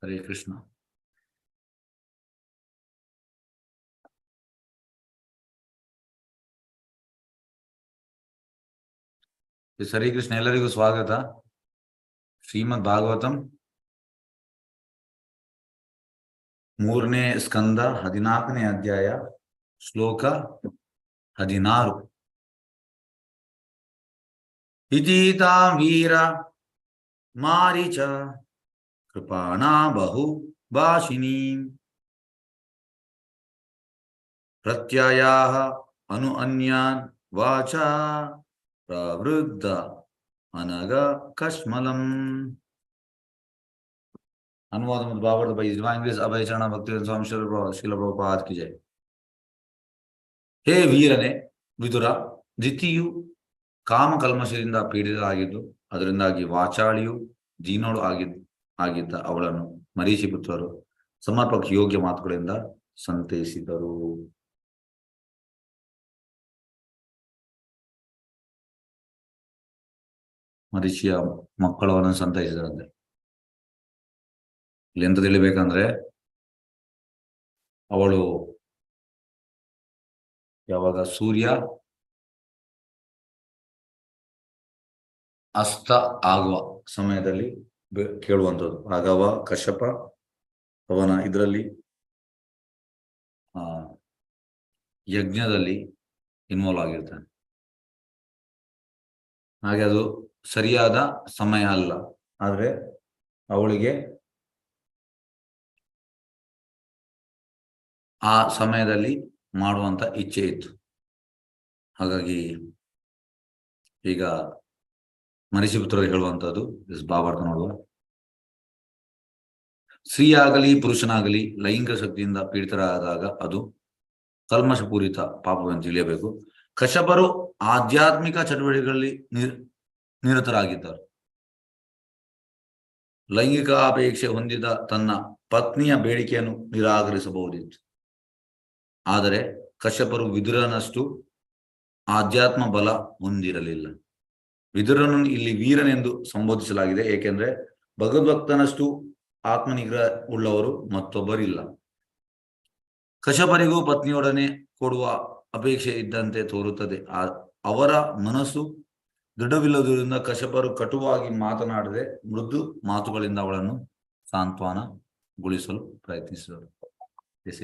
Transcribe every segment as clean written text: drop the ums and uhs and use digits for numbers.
ಹರೇ ಕೃಷ್ಣ. ಹರೇ ಕೃಷ್ಣ, ಎಲ್ಲರಿಗೂ ಸ್ವಾಗತ. ಶ್ರೀಮದ್ ಭಾಗವತಂ 3ನೇ ಸ್ಕಂದ 14ನೇ ಅಧ್ಯಾಯ ಶ್ಲೋಕ 16. ಇತೀತಾ ವೀರ ಮಾರೀಚ ಕೃಪಾಣಾ ಬಹು ಭಾಷಿಣೀ ಪ್ರತ್ಯಯಾಃ ಅನು ಅನ್ಯಾನ್ ವಾಚಾ ಪ್ರವೃದ್ಧ ಅನಗ ಕಶ್ಮಲಂ. अनुवाद में भावार्थ भाई डिवाइन ग्रेस अभय चरण भक्ति स्वामी श्रील प्रभुपाद की जय. ಹೇ ವೀರನೇ ವಿದುರ, ದಿತಿಯು ಕಾಮಕಲ್ಮಶದಿಂದ ಪೀಡಿತರಾಗಿದ್ದು ಅದರಿಂದಾಗಿ ವಾಚಾಳಿಯು ದೀನೋಳು ಆಗಿದ್ದ ಅವಳನ್ನು ಮರೀಚಿ ಪುತ್ರರು ಸಮರ್ಪಕ ಯೋಗ್ಯ ಮಾತುಗಳಿಂದ ಸಂತೈಸಿದರು. ಮರೀಚಿಯ ಮಕ್ಕಳು ಅವನನ್ನು ಸಂತೈಸಿದರಂತೆ. ಇಲ್ಲಿ ಎಂತ ತಿಳಿಬೇಕಂದ್ರೆ, ಅವಳು ಯಾವಾಗ ಸೂರ್ಯ ಅಸ್ತ ಆಗುವ ಸಮಯದಲ್ಲಿ ಕೇಳುವಂಥದ್ದು. ಆಗವ ಕಶ್ಯಪ ಅವನ ಇದರಲ್ಲಿ ಯಜ್ಞದಲ್ಲಿ ಇನ್ವಾಲ್ವ್ ಆಗಿರ್ತಾನೆ. ಹಾಗೆ ಅದು ಸರಿಯಾದ ಸಮಯ ಅಲ್ಲ, ಆದ್ರೆ ಅವಳಿಗೆ ಆ ಸಮಯದಲ್ಲಿ ಮಾಡುವಂತ ಇಚ್ಛೆ ಇತ್ತು. ಹಾಗಾಗಿ ಈಗ ಮರೀಚಿ ಪುತ್ರರಿಗೆ ಹೇಳುವಂಥದ್ದು ಭಾವಾರ್ಥ ನೋಡುವ. ಸ್ತ್ರೀಯಾಗಲಿ ಪುರುಷನಾಗಲಿ ಲೈಂಗಿಕ ಶಕ್ತಿಯಿಂದ ಪೀಡಿತರಾದಾಗ ಅದು ಕಲ್ಮಶಪೂರಿತ ಪಾಪವೆಂದು ತಿಳಿಯಬೇಕು. ಕಶ್ಯಪರು ಆಧ್ಯಾತ್ಮಿಕ ಚಟುವಟಿಕೆಗಳಲ್ಲಿ ನಿರತರಾಗಿದ್ದರು. ಲೈಂಗಿಕ ಅಪೇಕ್ಷೆ ಹೊಂದಿದ ತನ್ನ ಪತ್ನಿಯ ಬೇಡಿಕೆಯನ್ನು ನಿರಾಕರಿಸಬಹುದಿತ್ತು. ಆದರೆ ಕಶ್ಯಪರು ವಿದುರನಷ್ಟು ಆಧ್ಯಾತ್ಮ ಬಲ ಹೊಂದಿರಲಿಲ್ಲ. ವಿದುರನನ್ನು ಇಲ್ಲಿ ವೀರನೆಂದು ಸಂಬೋಧಿಸಲಾಗಿದೆ, ಏಕೆಂದ್ರೆ ಭಗವದ್ಭಕ್ತನಷ್ಟು ಆತ್ಮನಿಗ್ರಹ ಉಳ್ಳವರು ಮತ್ತೊಬ್ಬರಿಲ್ಲ. ಕಶ್ಯಪರಿಗೂ ಪತ್ನಿಯೊಡನೆ ಕೊಡುವ ಅಪೇಕ್ಷೆ ಇದ್ದಂತೆ ತೋರುತ್ತದೆ. ಅವರ ಮನಸ್ಸು ದೃಢವಿಲ್ಲದುದರಿಂದ ಕಶ್ಯಪರು ಕಟುವಾಗಿ ಮಾತನಾಡದೆ ಮೃದು ಮಾತುಗಳಿಂದ ಅವಳನ್ನು ಸಾಂತ್ವನಗೊಳಿಸಲು ಪ್ರಯತ್ನಿಸಿದರು.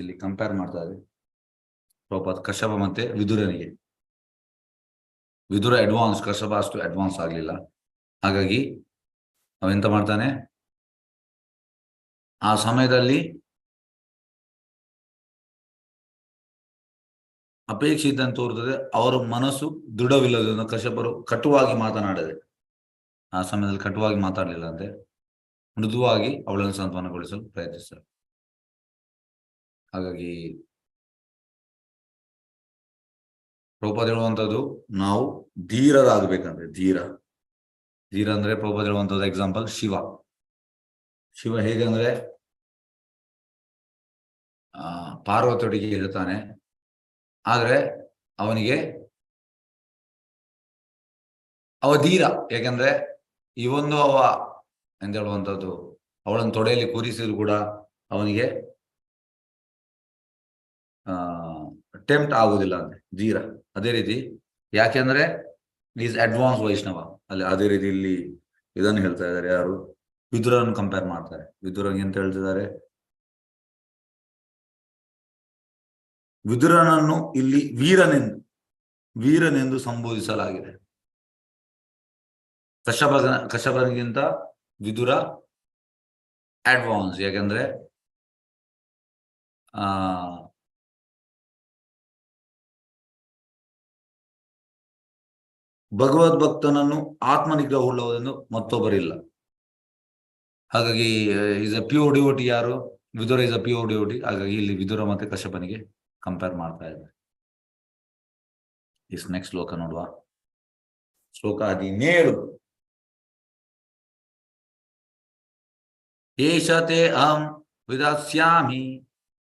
ಇಲ್ಲಿ ಕಂಪೇರ್ ಮಾಡ್ತಾ ಇದೆ ಪ್ರಭುಪಾದ ಕಶ್ಯಪ ಮತ್ತೆ ವಿದುರನಿಗೆ. ವಿದುರ ಅಡ್ವಾನ್ಸ್, ಕಶ್ಯಪ ಅಷ್ಟು ಅಡ್ವಾನ್ಸ್ ಆಗ್ಲಿಲ್ಲ. ಹಾಗಾಗಿ ಅವೆಂತ ಮಾಡ್ತಾನೆ, ಆ ಸಮಯದಲ್ಲಿ ಅಪೇಕ್ಷೆ ಇದ್ದಂತೆ ತೋರುತ್ತದೆ. ಅವರ ಮನಸ್ಸು ದೃಢವಿಲ್ಲದ ಕಶ್ಯಪರು ಕಟುವಾಗಿ ಮಾತನಾಡದೆ, ಆ ಸಮಯದಲ್ಲಿ ಕಟುವಾಗಿ ಮಾತಾಡಲಿಲ್ಲ ಅಂತೆ, ಮೃದುವಾಗಿ ಅವಳನ್ನು ಸಾಂತ್ವನಗೊಳಿಸಲು ಪ್ರಯತ್ನಿಸ್ತಾರೆ. ಹಾಗಾಗಿ ಪ್ರಭುಪಾದ ಹೇಳುವಂಥದ್ದು, ನಾವು ಧೀರರಾಗಬೇಕಂದ್ರೆ, ಧೀರ ಅಂದ್ರೆ ಪ್ರಭುಪಾದ ಹೇಳುವಂಥದ್ದು ಎಕ್ಸಾಂಪಲ್ ಶಿವ ಹೇಗೆ ಅಂದ್ರೆ ಪಾರ್ವತಿಯೊಟ್ಟಿಗೆ ಇರ್ತಾನೆ, ಆದ್ರೆ ಅವನಿಗೆ ಅವ ಧೀರ. ಯಾಕಂದ್ರೆ ಈ ಒಂದು ಅವ ಎಂತ ಹೇಳುವಂಥದ್ದು, ಅವಳನ್ನು ತೊಡೆಯಲ್ಲಿ ಕೂರಿಸಿದ್ರು ಕೂಡ ಅವನಿಗೆ ಟೆಂಪ್ಟ್ ಆಗುದಿಲ್ಲ ಅಂದ್ರೆ ಧೀರ. ಅದೇ ರೀತಿ ಯಾಕೆಂದ್ರೆ ಈಸ್ ಅಡ್ವಾನ್ಸ್ ವೈಷ್ಣವ ಅಲ್ಲಿ. ಅದೇ ರೀತಿ ಇಲ್ಲಿ ಇದನ್ನು ಹೇಳ್ತಾ ಇದ್ದಾರೆ, ಯಾರು ವಿದುರನ್ನು ಕಂಪೇರ್ ಮಾಡ್ತಾರೆ. ವಿದುರನ್ ಎಂತ ಹೇಳ್ತಿದ್ದಾರೆ, ವಿದುರನನ್ನು ಇಲ್ಲಿ ವೀರನೆಂದು ಸಂಬೋಧಿಸಲಾಗಿದೆ. ಕಶ್ಯಪನಿಗಿಂತ ವಿದುರ ಅಡ್ವಾನ್ಸ್. ಯಾಕಂದ್ರೆ ಭಗವದ್ಭಕ್ತನನ್ನು ಆತ್ಮನಿಗ್ರಹ ಉಳ್ಳವರೆಂದು ಮತ್ತೊಬ್ಬರಿಲ್ಲ. ಹಾಗಾಗಿ ಈಸ್ ಅ ಪ್ಯೂರ್ ಡಿವೋಟಿ. ಯಾರು? Vidura is a pure devotee. ಹಾಗಾಗಿ ಇಲ್ಲಿ ವಿದುರ ಮತ್ತೆ ಕಶ್ಯಪನಿಗೆ ಕಂಪೇರ್ ಮಾಡ್ತಾ ಇದ್ದಾರೆ. ನೆಕ್ಸ್ಟ್ ಶ್ಲೋಕ ನೋಡುವ. ಶ್ಲೋಕ 17. ಏಷತೆ ಅಹಂ ವಿದಾಸ್ಯಾಮಿ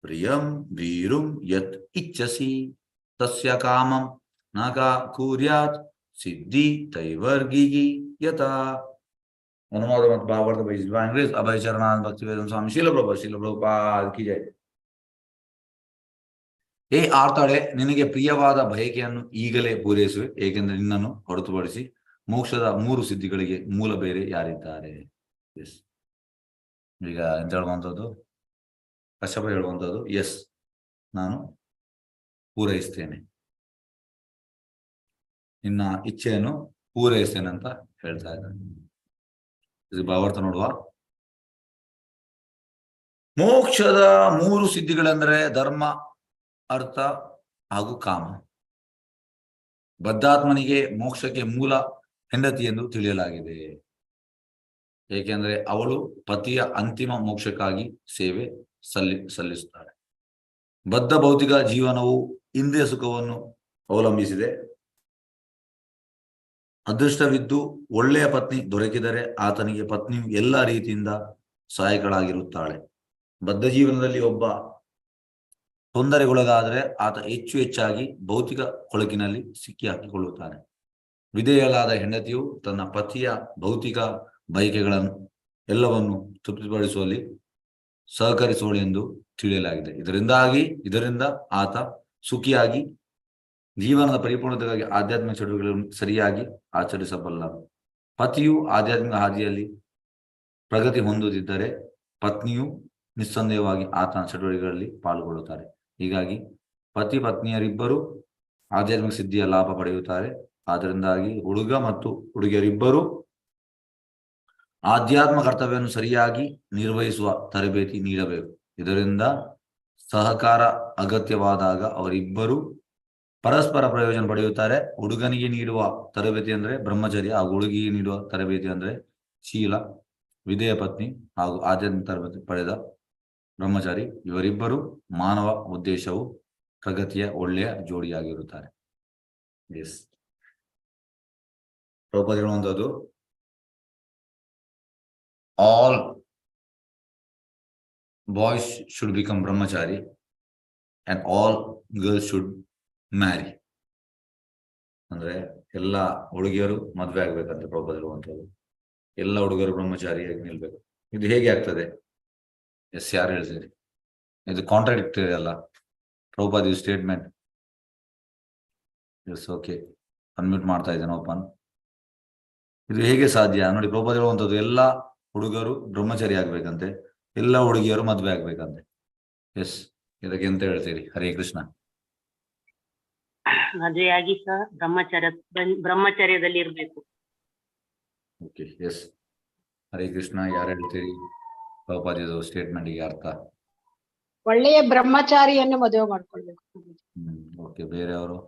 ಪ್ರಿಯಂ ವೀರುಂ ಯತ್ ಇಚ್ಛಸಿ ತಸ್ಯ ಕಾಮಂ ನ ಕುರ್ಯಾತ್ ಸಿದ್ಧಿ ತೈವರ್ಗಿಗಿ ಯಥಾ. ಅನುವಾದ ಮತ್ತು ಭಾವಾರ್ಥ ಬೈ ಡಿವೈನ್ ಗ್ರೇಸ್ ಅಭಯ ಚರಣಾನಂದ ಭಕ್ತಿವೇದಾಂತ ಸ್ವಾಮಿ ಶೀಲ ಪ್ರಭುಪಾದ ಕಿ ಜೈ. ಹೇ ಆರ್ತಾಳೆ, ನಿನಗೆ ಪ್ರಿಯವಾದ ಬಯಕೆಯನ್ನು ಈಗಲೇ ಪೂರೈಸುವೆ, ಏಕೆಂದರೆ ನಿನ್ನನ್ನು ಹೊರತುಪಡಿಸಿ ಮೋಕ್ಷದ 3 ಸಿದ್ಧಿಗಳಿಗೆ ಮೂಲ ಬೇರೆ ಯಾರಿದ್ದಾರೆ. ಎಸ್, ಈಗ ಎಂತ ಹೇಳುವಂಥದ್ದು, ಕಶ್ಯಪ ಹೇಳುವಂಥದ್ದು, ಎಸ್ ನಾನು ಪೂರೈಸ್ತೇನೆ, ನಿನ್ನ ಇಚ್ಛೆಯನ್ನು ಪೂರೈಸ್ತೇನೆ ಅಂತ ಹೇಳ್ತಾ ಇದ್ದಾನೆ. ಇದು ಭಾವಾರ್ಥ ನೋಡುವ. ಮೋಕ್ಷದ 3 ಸಿದ್ಧಿಗಳೆಂದರೆ ಧರ್ಮ, ಅರ್ಥ ಹಾಗೂ ಕಾಮ. ಬದ್ಧಾತ್ಮನಿಗೆ ಮೋಕ್ಷಕ್ಕೆ ಮೂಲ ಹೆಂಡತಿ ಎಂದು ತಿಳಿಯಲಾಗಿದೆ, ಏಕೆಂದರೆ ಅವಳು ಪತಿಯ ಅಂತಿಮ ಮೋಕ್ಷಕ್ಕಾಗಿ ಸೇವೆ ಸಲ್ಲಿಸುತ್ತಾಳೆ. ಬದ್ಧ ಭೌತಿಕ ಜೀವನವು ಇಂದ್ರಿಯ ಸುಖವನ್ನು ಅವಲಂಬಿಸಿದೆ. ಅದೃಷ್ಟವಿದ್ದು ಒಳ್ಳೆಯ ಪತ್ನಿ ದೊರಕಿದರೆ ಆತನಿಗೆ ಪತ್ನಿಯು ಎಲ್ಲ ರೀತಿಯಿಂದ ಸಹಾಯಕಳಾಗಿರುತ್ತಾಳೆ. ಬದ್ಧ ಜೀವನದಲ್ಲಿ ಒಬ್ಬ ತೊಂದರೆಗೊಳಗಾದರೆ ಆತ ಹೆಚ್ಚಾಗಿ ಭೌತಿಕ ಕೊಳಕಿನಲ್ಲಿ ಸಿಕ್ಕಿ ಹಾಕಿಕೊಳ್ಳುತ್ತಾನೆ. ವಿಧೇಯಳಾದ ಹೆಂಡತಿಯು ತನ್ನ ಪತಿಯ ಭೌತಿಕ ಬಯಕೆಗಳನ್ನು ಎಲ್ಲವನ್ನು ತೃಪ್ತಿಪಡಿಸುವಲ್ಲಿ ಸಹಕರಿಸುವಳು ಎಂದು ತಿಳಿಯಲಾಗಿದೆ. ಇದರಿಂದ ಆತ ಸುಖಿಯಾಗಿ ಜೀವನದ ಪರಿಪೂರ್ಣತೆಗಾಗಿ ಆಧ್ಯಾತ್ಮಿಕ ಚಟುವಟಿಕೆಗಳನ್ನು ಸರಿಯಾಗಿ ಆಚರಿಸಬಲ್ಲ. ಪತಿಯು ಆಧ್ಯಾತ್ಮಿಕ ಹಾದಿಯಲ್ಲಿ ಪ್ರಗತಿ ಹೊಂದುತ್ತಿದ್ದರೆ ಪತ್ನಿಯು ನಿಸ್ಸಂದೇಹವಾಗಿ ಆತನ ಚಟುವಟಿಕೆಗಳಲ್ಲಿ ಪಾಲ್ಗೊಳ್ಳುತ್ತಾರೆ. ಹೀಗಾಗಿ ಪತಿ ಪತ್ನಿಯರಿಬ್ಬರು ಆಧ್ಯಾತ್ಮಿಕ ಸಿದ್ಧಿಯ ಲಾಭ ಪಡೆಯುತ್ತಾರೆ. ಆದ್ದರಿಂದಾಗಿ ಹುಡುಗ ಮತ್ತು ಹುಡುಗಿಯರಿಬ್ಬರು ಆಧ್ಯಾತ್ಮ ಕರ್ತವ್ಯವನ್ನು ಸರಿಯಾಗಿ ನಿರ್ವಹಿಸುವ ತರಬೇತಿ ನೀಡಬೇಕು. ಇದರಿಂದ ಸಹಕಾರ ಅಗತ್ಯವಾದಾಗ ಅವರಿಬ್ಬರು ಪರಸ್ಪರ ಪ್ರಯೋಜನ ಪಡೆಯುತ್ತಾರೆ. ಹುಡುಗನಿಗೆ ನೀಡುವ ತರಬೇತಿ ಅಂದರೆ ಬ್ರಹ್ಮಚರ್ಯ ಹಾಗೂ ಹುಡುಗಿಗೆ ನೀಡುವ ತರಬೇತಿ ಅಂದರೆ ಶೀಲ, ವಿಧೇಯ ಪತ್ನಿ ಹಾಗೂ ಆಧ್ಯಾತ್ಮಿಕ ತರಬೇತಿ ಪಡೆದ ಬ್ರಹ್ಮಚಾರಿ. ಇವರಿಬ್ಬರು ಮಾನವ ಉದ್ದೇಶವು ಪ್ರಗತಿಯ ಒಳ್ಳೆಯ ಜೋಡಿಯಾಗಿರುತ್ತಾರೆ. ಎಸ್, ಪ್ರಭುಪಾದ ಹೇಳುವಂಥದ್ದು, all boys should become brahmachari and all girls should marry. ಅಂದ್ರೆ ಎಲ್ಲ ಹುಡುಗಿಯರು ಮದುವೆ ಆಗ್ಬೇಕಂತ ಪ್ರಭುಪಾದ ಹೇಳುವಂಥದ್ದು. ಎಲ್ಲ ಹುಡುಗರು ಬ್ರಹ್ಮಚಾರಿಯಾಗಿ ನಿಲ್ಬೇಕು. ಇದು ಹೇಗೆ ಆಗ್ತದೆ? ಎಸ್, ಯಾರು ಹೇಳ್ತೀರಿ? ಇದು ಕಾಂಟ್ರಾಡಿಕ್ಟರಿ ಅಲ್ಲ ಪ್ರಭುಪಾದ ಈ ಸ್ಟೇಟ್ಮೆಂಟ್? ಎಸ್, ಓಕೆ, ಅನ್ಮ್ಯೂಟ್ ಮಾಡ್ತಾ ಇದ್ದೇನೆ, ಓಪನ್. ಇದು ಹೇಗೆ ಸಾಧ್ಯ ನೋಡಿ? ಪ್ರಭುಪಾದ ಹೇಳುವಂಥದ್ದು ಎಲ್ಲ ಹುಡುಗರು ಬ್ರಹ್ಮಚಾರಿ ಆಗ್ಬೇಕಂತೆ, ಎಲ್ಲ ಹುಡುಗಿಯರು ಮದುವೆ ಆಗ್ಬೇಕಂತೆ. ಎಸ್, ಇದಕ್ಕೆ ಎಂತ ಹೇಳ್ತೀರಿ? ಹರೇ ಕೃಷ್ಣ. ಮದುವೆಯಾಗಿ ಸಹ ಬ್ರಹ್ಮಚರ್ಯದಲ್ಲಿ ಇರ್ಬೇಕು. Okay, S, Hare Krishna. ಯಾರು ಹೇಳ್ತೀರಿ ಪ್ರಭುಪಾದ ಸ್ಟೇಟ್ಮೆಂಟ್ಗೆ ಅರ್ಥ? ಒಳ್ಳೆಯ ಬ್ರಹ್ಮಚಾರಿಯನ್ನು ಮದುವೆ ಮಾಡ್ಕೊಳ್ಬೇಕು. ಓಕೆ, ಬೇರೆಯವರು?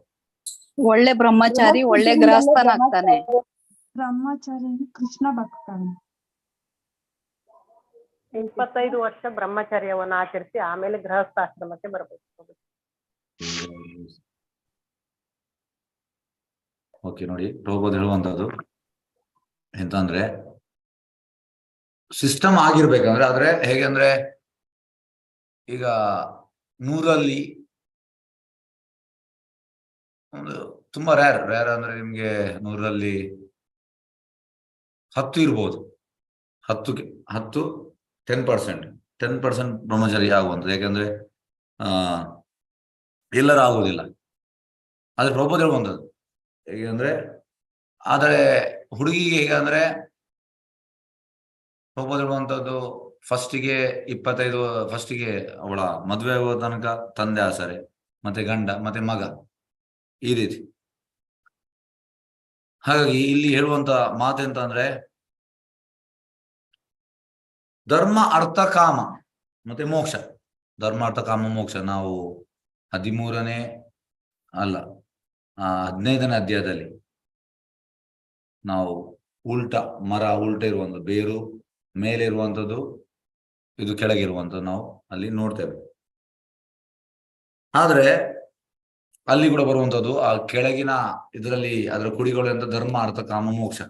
ಒಳ್ಳೆ ಬ್ರಹ್ಮಚಾರಿ ಒಳ್ಳೆ ಗೃಹಸ್ಥನಾಗ್ತಾನೆ. ಬ್ರಹ್ಮಚಾರಿ ಕೃಷ್ಣ ಭಕ್ತಾನೆ. 25 ವರ್ಷ ಬ್ರಹ್ಮಚರ್ಯವನ್ನು ಆಚರಿಸಿ ಆಮೇಲೆ ಗೃಹಸ್ಥಾಶ್ರಮಕ್ಕೆ ಬರಬೇಕು. ಓಕೆ, ನೋಡಿ ಪ್ರಭುಪಾದ ಹೇಳುವಂಥದ್ದು ಎಂತಂದ್ರೆ ಸಿಸ್ಟಮ್ ಆಗಿರ್ಬೇಕಂದ್ರೆ, ಆದ್ರೆ ಹೇಗೆಂದ್ರೆ ಈಗ 100ರಲ್ಲಿ ಒಂದು ತುಂಬಾ ರೇರ್ ಅಂದ್ರೆ ನಿಮ್ಗೆ 100ರಲ್ಲಿ 10 ಇರ್ಬೋದು. 10% ಬ್ರಹ್ಮಚಾರಿ ಆಗುವಂಥದ್ದು. ಯಾಕಂದ್ರೆ ಎಲ್ಲರೂ ಆಗುವುದಿಲ್ಲ. ಆದ್ರೆ ಪ್ರಭುಪಾದ ಹೇಳುವಂಥದ್ದು ಹೇಗೆಂದ್ರೆ, ಆದರೆ ಹುಡುಗಿಗೆ ಹೇಗಂದ್ರೆ ಪ್ರಭುಪಾದ ಹೇಳುವಂಥದ್ದು ಫಸ್ಟಿಗೆ 25 ಫಸ್ಟಿಗೆ ಅವಳ ಮದುವೆ ಆಗುವ ತನಕ ತಂದೆ ಆಸರೆ, ಮತ್ತೆ ಗಂಡ, ಮತ್ತೆ ಮಗ, ಈ ರೀತಿ. ಹಾಗಾಗಿ ಇಲ್ಲಿ ಹೇಳುವಂತ ಮಾತೆಂತ ಅಂದ್ರೆ ಧರ್ಮ, ಅರ್ಥ, ಕಾಮ ಮತ್ತೆ ಮೋಕ್ಷ. ಧರ್ಮ, ಅರ್ಥ, ಕಾಮ, ಮೋಕ್ಷ ನಾವು 13ನೇ ಅಲ್ಲ 15ನೇ ಅಧ್ಯಾಯದಲ್ಲಿ ನಾವು ಮರ ಉಲ್ಟ ಇರುವಂಥದ್ದು, ಬೇರು ಮೇಲೆ ಇರುವಂಥದ್ದು, ಇದು ಕೆಳಗಿರುವಂಥದ್ದು ನಾವು ಅಲ್ಲಿ ನೋಡ್ತೇವೆ. ಆದ್ರೆ ಅಲ್ಲಿ ಕೂಡ ಬರುವಂಥದ್ದು ಆ ಕೆಳಗಿನ ಇದರಲ್ಲಿ ಅದರ ಕುಡಿಗಳು ಅಂತ ಧರ್ಮ, ಅರ್ಥ, ಕಾಮ, ಮೋಕ್ಷ.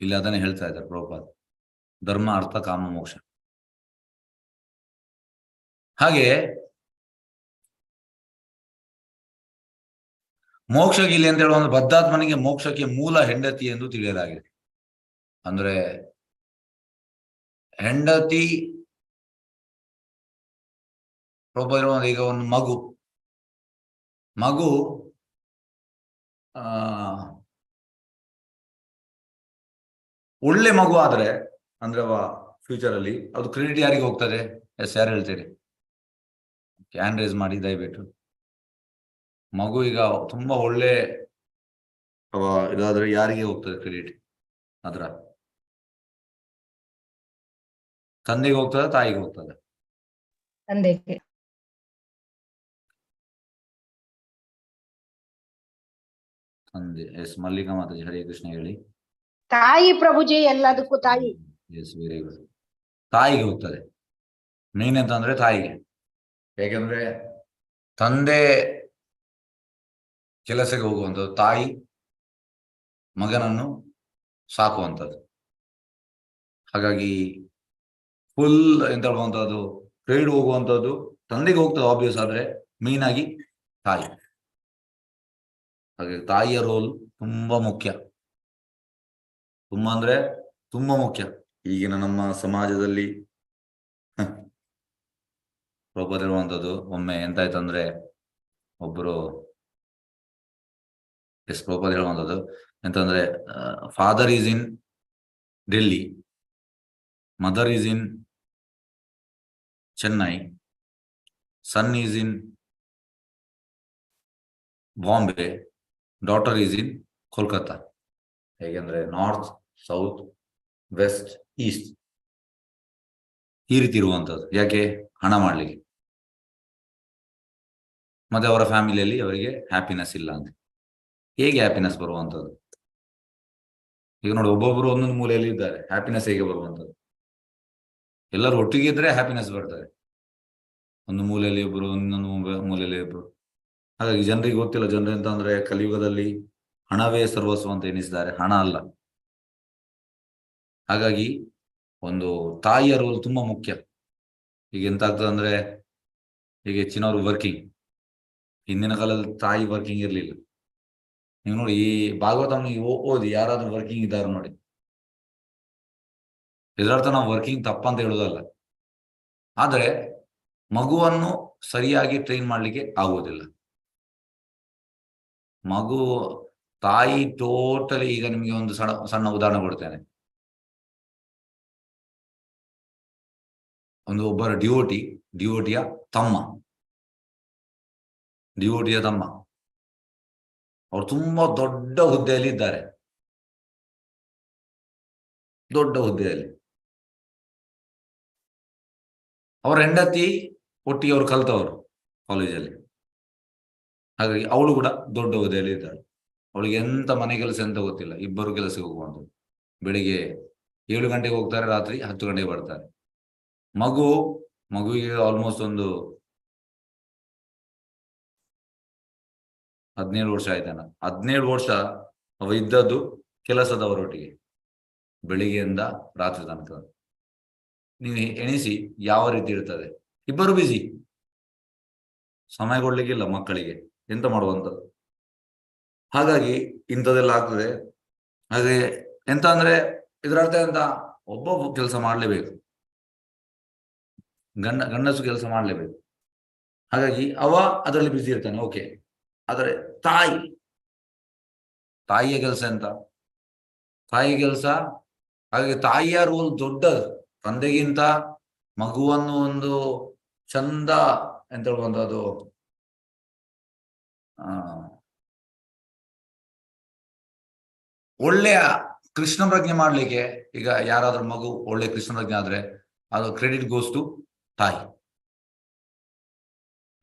ಇಲ್ಲಿ ಅದನ್ನೇ ಹೇಳ್ತಾ ಇದ್ದಾರೆ ಪ್ರಭುಪಾದ, ಧರ್ಮ, ಅರ್ಥ, ಕಾಮ, ಮೋಕ್ಷ. ಹಾಗೆ ಮೋಕ್ಷಗಿಲ್ಲಿ ಅಂತ ಹೇಳುವ ಬದ್ಧಾತ್ಮನಿಗೆ ಮೋಕ್ಷಕ್ಕೆ ಮೂಲ ಹೆಂಡತಿ ಎಂದು ತಿಳಿಯಲಾಗಿದೆ. ಅಂದ್ರೆ ಹೆಂಡತಿ ಈಗ ಒಂದು ಮಗು ಒಳ್ಳೆ ಮಗು ಆದ್ರೆ ಅಂದ್ರೆ ಫ್ಯೂಚರ್ ಅಲ್ಲಿ ಅದು ಕ್ರೆಡಿಟ್ ಯಾರಿಗೆ ಹೋಗ್ತದೆ? ಎಸ್, ಯಾರು ಹೇಳ್ತೀರಿ? ಹ್ಯಾಂಡ್ ರೈಸ್ ಮಾಡಿ ದಯವಿಟ್ಟು. ಮಗು ಈಗ ತುಂಬಾ ಒಳ್ಳೆ ಇದಾದ್ರೆ ಯಾರಿಗೆ ಹೋಗ್ತದೆ ಕ್ರೆಡಿಟ್? ಅದ್ರ ತಂದೆಗೆ ಹೋಗ್ತದೆ, ತಾಯಿಗೆ ಹೋಗ್ತದೆ? ತಂದೆಗೆ. ತಂದೆ. ಎಸ್, ಮಲ್ಲಿಕಾ ಮಾತಾಜಿ, ಹರೇ ಕೃಷ್ಣ ಹೇಳಿ. ತಾಯಿ ಪ್ರಭುಜಿ, ಎಲ್ಲದಕ್ಕೂ ತಾಯಿ. Yes, very good. ತಾಯಿಗೆ ಹೋಗ್ತದೆ. ಮೇನ್ ಅಂತಂದ್ರೆ ತಾಯಿಗೆ. ಯಾಕೆಂದ್ರೆ ತಂದೆ ಕೆಲಸಕ್ಕೆ ಹೋಗುವಂಥದ್ದು, ತಾಯಿ ಮಗನನ್ನು ಸಾಕುವಂಥದ್ದು. ಹಾಗಾಗಿ ಫುಲ್ ಎಂತ ಹೇಳುವಂಥದ್ದು ಕ್ರೆಡಿಟ್ ಹೋಗುವಂಥದ್ದು ತಂದೆಗೆ ಹೋಗ್ತದೆ ಆಬ್ವಿಯಸ್, ಆದ್ರೆ ಮೇನ್ ಆಗಿ ತಾಯಿ. ಹಾಗೆ ತಾಯಿಯ ರೋಲ್ ತುಂಬಾ ಮುಖ್ಯ. ತುಂಬಾ ಅಂದ್ರೆ ತುಂಬಾ ಮುಖ್ಯ ಈಗಿನ ನಮ್ಮ ಸಮಾಜದಲ್ಲಿ. ಇರುವಂಥದ್ದು ಒಮ್ಮೆ ಎಂತಾಯ್ತಂದ್ರೆ, ಒಬ್ಬರು ಹೇಳುವಂಥದ್ದು ಎಂತಂದ್ರೆ, father is in Delhi, mother is in Chennai, son is in Bombay, daughter is in Kolkata. ಹೇಗೆಂದ್ರೆ ನಾರ್ತ್, ಸೌತ್, ವೆಸ್ಟ್, ಈಸ್ಟ್ ಈ ರೀತಿ ಇರುವಂಥದ್ದು. ಯಾಕೆ? ಹಣ ಮಾಡ್ಲಿಕ್ಕೆ. ಮತ್ತೆ ಅವರ ಫ್ಯಾಮಿಲಿಯಲ್ಲಿ ಅವರಿಗೆ ಹ್ಯಾಪಿನೆಸ್ ಇಲ್ಲ ಅಂತ. ಹೇಗೆ ಹ್ಯಾಪಿನೆಸ್ ಬರುವಂಥದ್ದು? ಈಗ ನೋಡಿ, ಒಬ್ಬೊಬ್ರು ಒಂದೊಂದು ಮೂಲೆಯಲ್ಲಿ ಇದ್ದಾರೆ. ಹ್ಯಾಪಿನೆಸ್ ಹೇಗೆ ಬರುವಂಥದ್ದು? ಎಲ್ಲರೂ ಒಟ್ಟಿಗೆ ಇದ್ರೆ ಹ್ಯಾಪಿನೆಸ್ ಬರ್ತದೆ. ಒಂದು ಮೂಲೆಯಲ್ಲಿ ಒಬ್ರು, ಇನ್ನೊಂದು ಮೂಲೆಯಲ್ಲಿ ಒಬ್ರು. ಹಾಗಾಗಿ ಜನರಿಗೆ ಗೊತ್ತಿಲ್ಲ. ಜನರು ಎಂತ ಅಂದ್ರೆ, ಕಲಿಯುಗದಲ್ಲಿ ಹಣವೇ ಸರ್ವಸ್ವ ಅಂತ ಎನಿಸಿದ್ದಾರೆ, ಹಣ ಅಲ್ಲ. ಹಾಗಾಗಿ ಒಂದು ತಾಯಿಯ ರೋಲ್ ತುಂಬಾ ಮುಖ್ಯ. ಈಗ ಎಂತ ಆಗ್ತದೆ ಅಂದ್ರೆ, ಈಗ ಹೆಚ್ಚಿನವರು ವರ್ಕಿಂಗ್. ಹಿಂದಿನ ಕಾಲದಲ್ಲಿ ತಾಯಿ ವರ್ಕಿಂಗ್ ಇರ್ಲಿಲ್ಲ. ನೀವು ನೋಡಿ, ಈ ಭಾಗವತನ ಓದಿ ಯಾರಾದ್ರೂ ವರ್ಕಿಂಗ್ ಇದ್ದಾರೆ ನೋಡಿ. ಇದರರ್ಥ ನಾವು ವರ್ಕಿಂಗ್ ತಪ್ಪಂತ ಹೇಳುವುದಲ್ಲ, ಆದ್ರೆ ಮಗುವನ್ನು ಸರಿಯಾಗಿ ಟ್ರೈನ್ ಮಾಡ್ಲಿಕ್ಕೆ ಆಗುವುದಿಲ್ಲ. ತಾಯಿ ಟೋಟಲಿ. ಈಗ ನಿಮಗೆ ಒಂದು ಸಣ್ಣ ಉದಾಹರಣೆ ಕೊಡ್ತೇನೆ. ಒಬ್ಬರ ಡಿವೋಟಿಯ ತಮ್ಮ ಅವರು ತುಂಬಾ ದೊಡ್ಡ ಹುದ್ದೆಯಲ್ಲಿ ಇದ್ದಾರೆ. ಅವರ ಹೆಂಡತಿ ಒಟ್ಟಿಗೆ ಅವರು ಕಲ್ತವರು ಕಾಲೇಜಲ್ಲಿ. ಹಾಗಾಗಿ ಅವಳು ಕೂಡ ದೊಡ್ಡ ಹುದ್ದೆಯಲ್ಲಿ ಇದ್ದಾಳೆ. ಅವಳಿಗೆ ಎಂತ ಮನೆ ಕೆಲಸ ಎಂತ ಗೊತ್ತಿಲ್ಲ. ಇಬ್ಬರು ಕೆಲಸಕ್ಕೆ ಹೋಗುವಂಥದ್ದು. ಬೆಳಿಗ್ಗೆ 7 ಗಂಟೆಗೆ ಹೋಗ್ತಾರೆ, ರಾತ್ರಿ 10 ಗಂಟೆಗೆ ಬರ್ತಾರೆ. ಮಗುವಿಗೆ ಆಲ್ಮೋಸ್ಟ್ ಒಂದು 17 ವರ್ಷ ಆಯ್ತಾನ. 17 ವರ್ಷ ಅವ ಇದ್ದದ್ದು ಕೆಲಸದವರೊಟ್ಟಿಗೆ, ಬೆಳಿಗ್ಗೆಯಿಂದ ರಾತ್ರಿ ತನಕ. ನೀವು ಎಣಿಸಿ ಯಾವ ರೀತಿ ಇರ್ತದೆ. ಇಬ್ಬರು ಬಿಸಿ, ಸಮಯ ಕೊಡ್ಲಿಕ್ಕಿಲ್ಲ ಮಕ್ಕಳಿಗೆ, ಎಂತ ಮಾಡುವಂಥದ್ದು. ಹಾಗಾಗಿ ಇಂಥದ್ದೆಲ್ಲ ಆಗ್ತದೆ. ಹಾಗೆ ಎಂತ ಅಂದ್ರೆ, ಇದರ ಅರ್ಥ ಎಂತ? ಒಬ್ಬ ಕೆಲಸ ಮಾಡ್ಲೇಬೇಕು, ಗಂಡಸು ಕೆಲಸ ಮಾಡ್ಲೇಬೇಕು. ಹಾಗಾಗಿ ಅವ ಅದರಲ್ಲಿ ಬಿಸಿ ಇರ್ತಾನೆ. ಓಕೆ, ಆದರೆ ತಾಯಿಯ ಕೆಲಸ ಎಂತ? ತಾಯಿಯ ಕೆಲಸ ಹಾಗೆ ತಾಯಿಯ ರೋಲ್ ದೊಡ್ಡದು. ತಂದೆಗಿಂತ ಮಗುವನ್ನು ಒಂದು ಚಂದ ಎಂತ ಹೇಳುವಂಥದ್ದು, ಒಳ್ಳೆಯ ಕೃಷ್ಣ ಪ್ರಜ್ಞೆ ಮಾಡ್ಲಿಕ್ಕೆ. ಈಗ ಯಾರಾದ್ರೂ ಮಗು ಒಳ್ಳೆ ಕೃಷ್ಣ ಪ್ರಜ್ಞೆ ಆದ್ರೆ ಅದು ಕ್ರೆಡಿಟ್ ಗೋಸ್ ಟು ತಾಯಿ.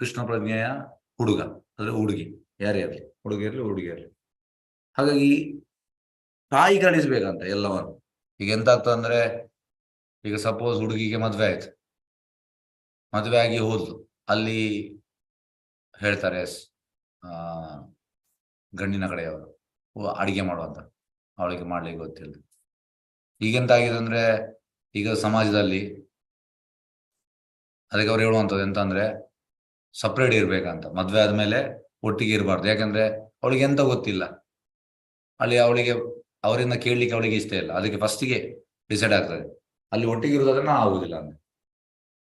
ಕೃಷ್ಣ ಪ್ರಜ್ಞೆಯ ಹುಡುಗ ಅಂದ್ರೆ ಹುಡುಗಿ, ಯಾರೇ ಇರಲಿ, ಹುಡುಗ ಇರಲಿ ಹುಡುಗಿ ಇರಲಿ. ಹಾಗಾಗಿ ತಾಯಿ ಕಳಿಸ್ಬೇಕಂತ ಎಲ್ಲವನ್ನು. ಈಗ ಎಂತ ಆಗ್ತದೆ ಅಂದ್ರೆ, ಈಗ ಸಪೋಸ್ ಹುಡುಗಿಗೆ ಮದ್ವೆ ಆಯ್ತು, ಮದ್ವೆ ಆಗಿ ಹೋದ್ಲು. ಅಲ್ಲಿ ಹೇಳ್ತಾರೆ ಗಂಡಿನ ಕಡೆಯವರು ಅಡಿಗೆ ಮಾಡುವಂತ, ಅವಳಿಗೆ ಮಾಡ್ಲಿಕ್ಕೆ ಗೊತ್ತಿಲ್ಲ. ಈಗೆಂತ ಆಗಿದೆ ಅಂದ್ರೆ, ಈಗ ಸಮಾಜದಲ್ಲಿ ಅದಕ್ಕೆ ಅವ್ರು ಹೇಳುವಂಥದ್ದು ಎಂತ ಅಂದ್ರೆ, ಸಪ್ರೇಟ್ ಇರ್ಬೇಕಂತ. ಮದ್ವೆ ಆದ್ಮೇಲೆ ಒಟ್ಟಿಗೆ ಇರಬಾರ್ದು. ಯಾಕಂದ್ರೆ ಅವಳಿಗೆ ಎಂತ ಗೊತ್ತಿಲ್ಲ. ಅವಳಿಗೆ ಅವರಿಂದ ಕೇಳಲಿಕ್ಕೆ ಅವಳಿಗೆ ಇಷ್ಟ ಇಲ್ಲ. ಅದಕ್ಕೆ ಫಸ್ಟಿಗೆ ಡಿಸೈಡ್ ಆಗ್ತದೆ ಅಲ್ಲಿ ಒಟ್ಟಿಗೆ ಇರೋದಾದ್ರೆ ನಾ ಆಗುದಿಲ್ಲ ಅಂತ.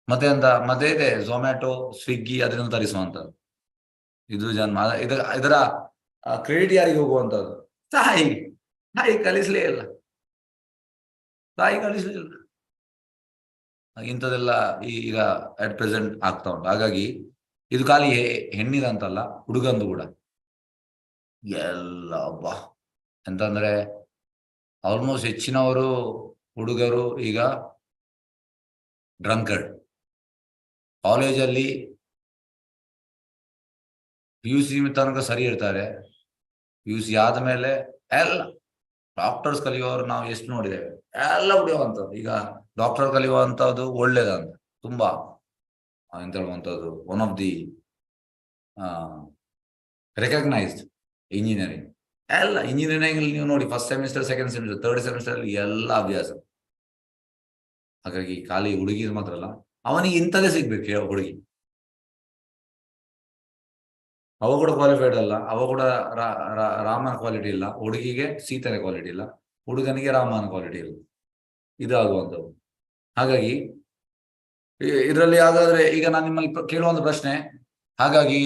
ಮತ್ತೆ ಮತ್ತೆ ಇದೆ ಝೊಮ್ಯಾಟೊ, ಸ್ವಿಗ್ಗಿ ಅದರಿಂದ ತರಿಸುವಂತದ್ದು. ಇದು ಜನ್ಮ ಇದರ ಕ್ರೆಡಿಟ್ ಯಾರಿಗೆ ಹೋಗುವಂತದ್ದು? ತಾಯಿ ಕಲಿಸ್ಲೇ ಇಲ್ಲ, ತಾಯಿ ಕಲಿಸ್ಲೇ ಇಲ್ಲ. ಇಂಥದೆಲ್ಲ ಈಗ ಅಟ್ ಪ್ರೆಸೆಂಟ್ ಆಗ್ತಾ ಉಂಟು. ಹಾಗಾಗಿ ಇದು ಖಾಲಿ ಹೆಣ್ಣಿದಂತಲ್ಲ, ಹುಡುಗಂದು ಕೂಡ ಎಲ್ಲ ಎಂತಂದ್ರೆ ಆಲ್ಮೋಸ್ಟ್ ಹೆಚ್ಚಿನವರು ಹುಡುಗರು ಈಗ ಡ್ರಂಕರ್ಡ್. ಕಾಲೇಜಲ್ಲಿ PUC ತನಕ ಸರಿ ಇರ್ತಾರೆ, PUC ಆದ್ಮೇಲೆ ಎಲ್ಲ ಡಾಕ್ಟರ್ಸ್ ಕಲಿಯುವವರು ನಾವು ಎಷ್ಟು ನೋಡಿದ್ದೇವೆ, ಎಲ್ಲ ಉಳಿಯುವಂಥದ್ದು. ಈಗ ಡಾಕ್ಟರ್ ಕಲಿಯುವಂಥದ್ದು ಒಳ್ಳೇದಂತ, ತುಂಬಾ ಎಂತ ಹೇಳುವಂಥದ್ದು, one of the recognised engineering. ಎಲ್ಲ ಇಂಜಿನಿಯರಿಂಗ್ ನೀವು ನೋಡಿ, first semester, second semester, third semester ಅಲ್ಲಿ ಎಲ್ಲ ಅಭ್ಯಾಸ. ಹಾಗಾಗಿ ಖಾಲಿ ಹುಡುಗಿ ಮಾತ್ರ ಅಲ್ಲ, ಅವನಿಗೆ ಇಂಥದೇ ಸಿಗ್ಬೇಕು ಹುಡುಗಿ. ಅವ ಕೂಡ ಕ್ವಾಲಿಫೈಡ್ ಅಲ್ಲ, ಅವ ಕೂಡ ರಾಮನ ಕ್ವಾಲಿಟಿ ಇಲ್ಲ, ಹುಡುಗಿಗೆ ಸೀತನ ಕ್ವಾಲಿಟಿ ಇಲ್ಲ, ಹುಡುಗನಿಗೆ ರಾಮನ ಕ್ವಾಲಿಟಿ ಇಲ್ಲ. ಇದಾಗುವಂಥದ್ದು. ಹಾಗಾಗಿ ಇದರಲ್ಲಿ ಹಾಗಾದ್ರೆ ಈಗ ನಾನು ನಿಮ್ಮಲ್ಲಿ ಕೇಳುವಂತ ಪ್ರಶ್ನೆ, ಹಾಗಾಗಿ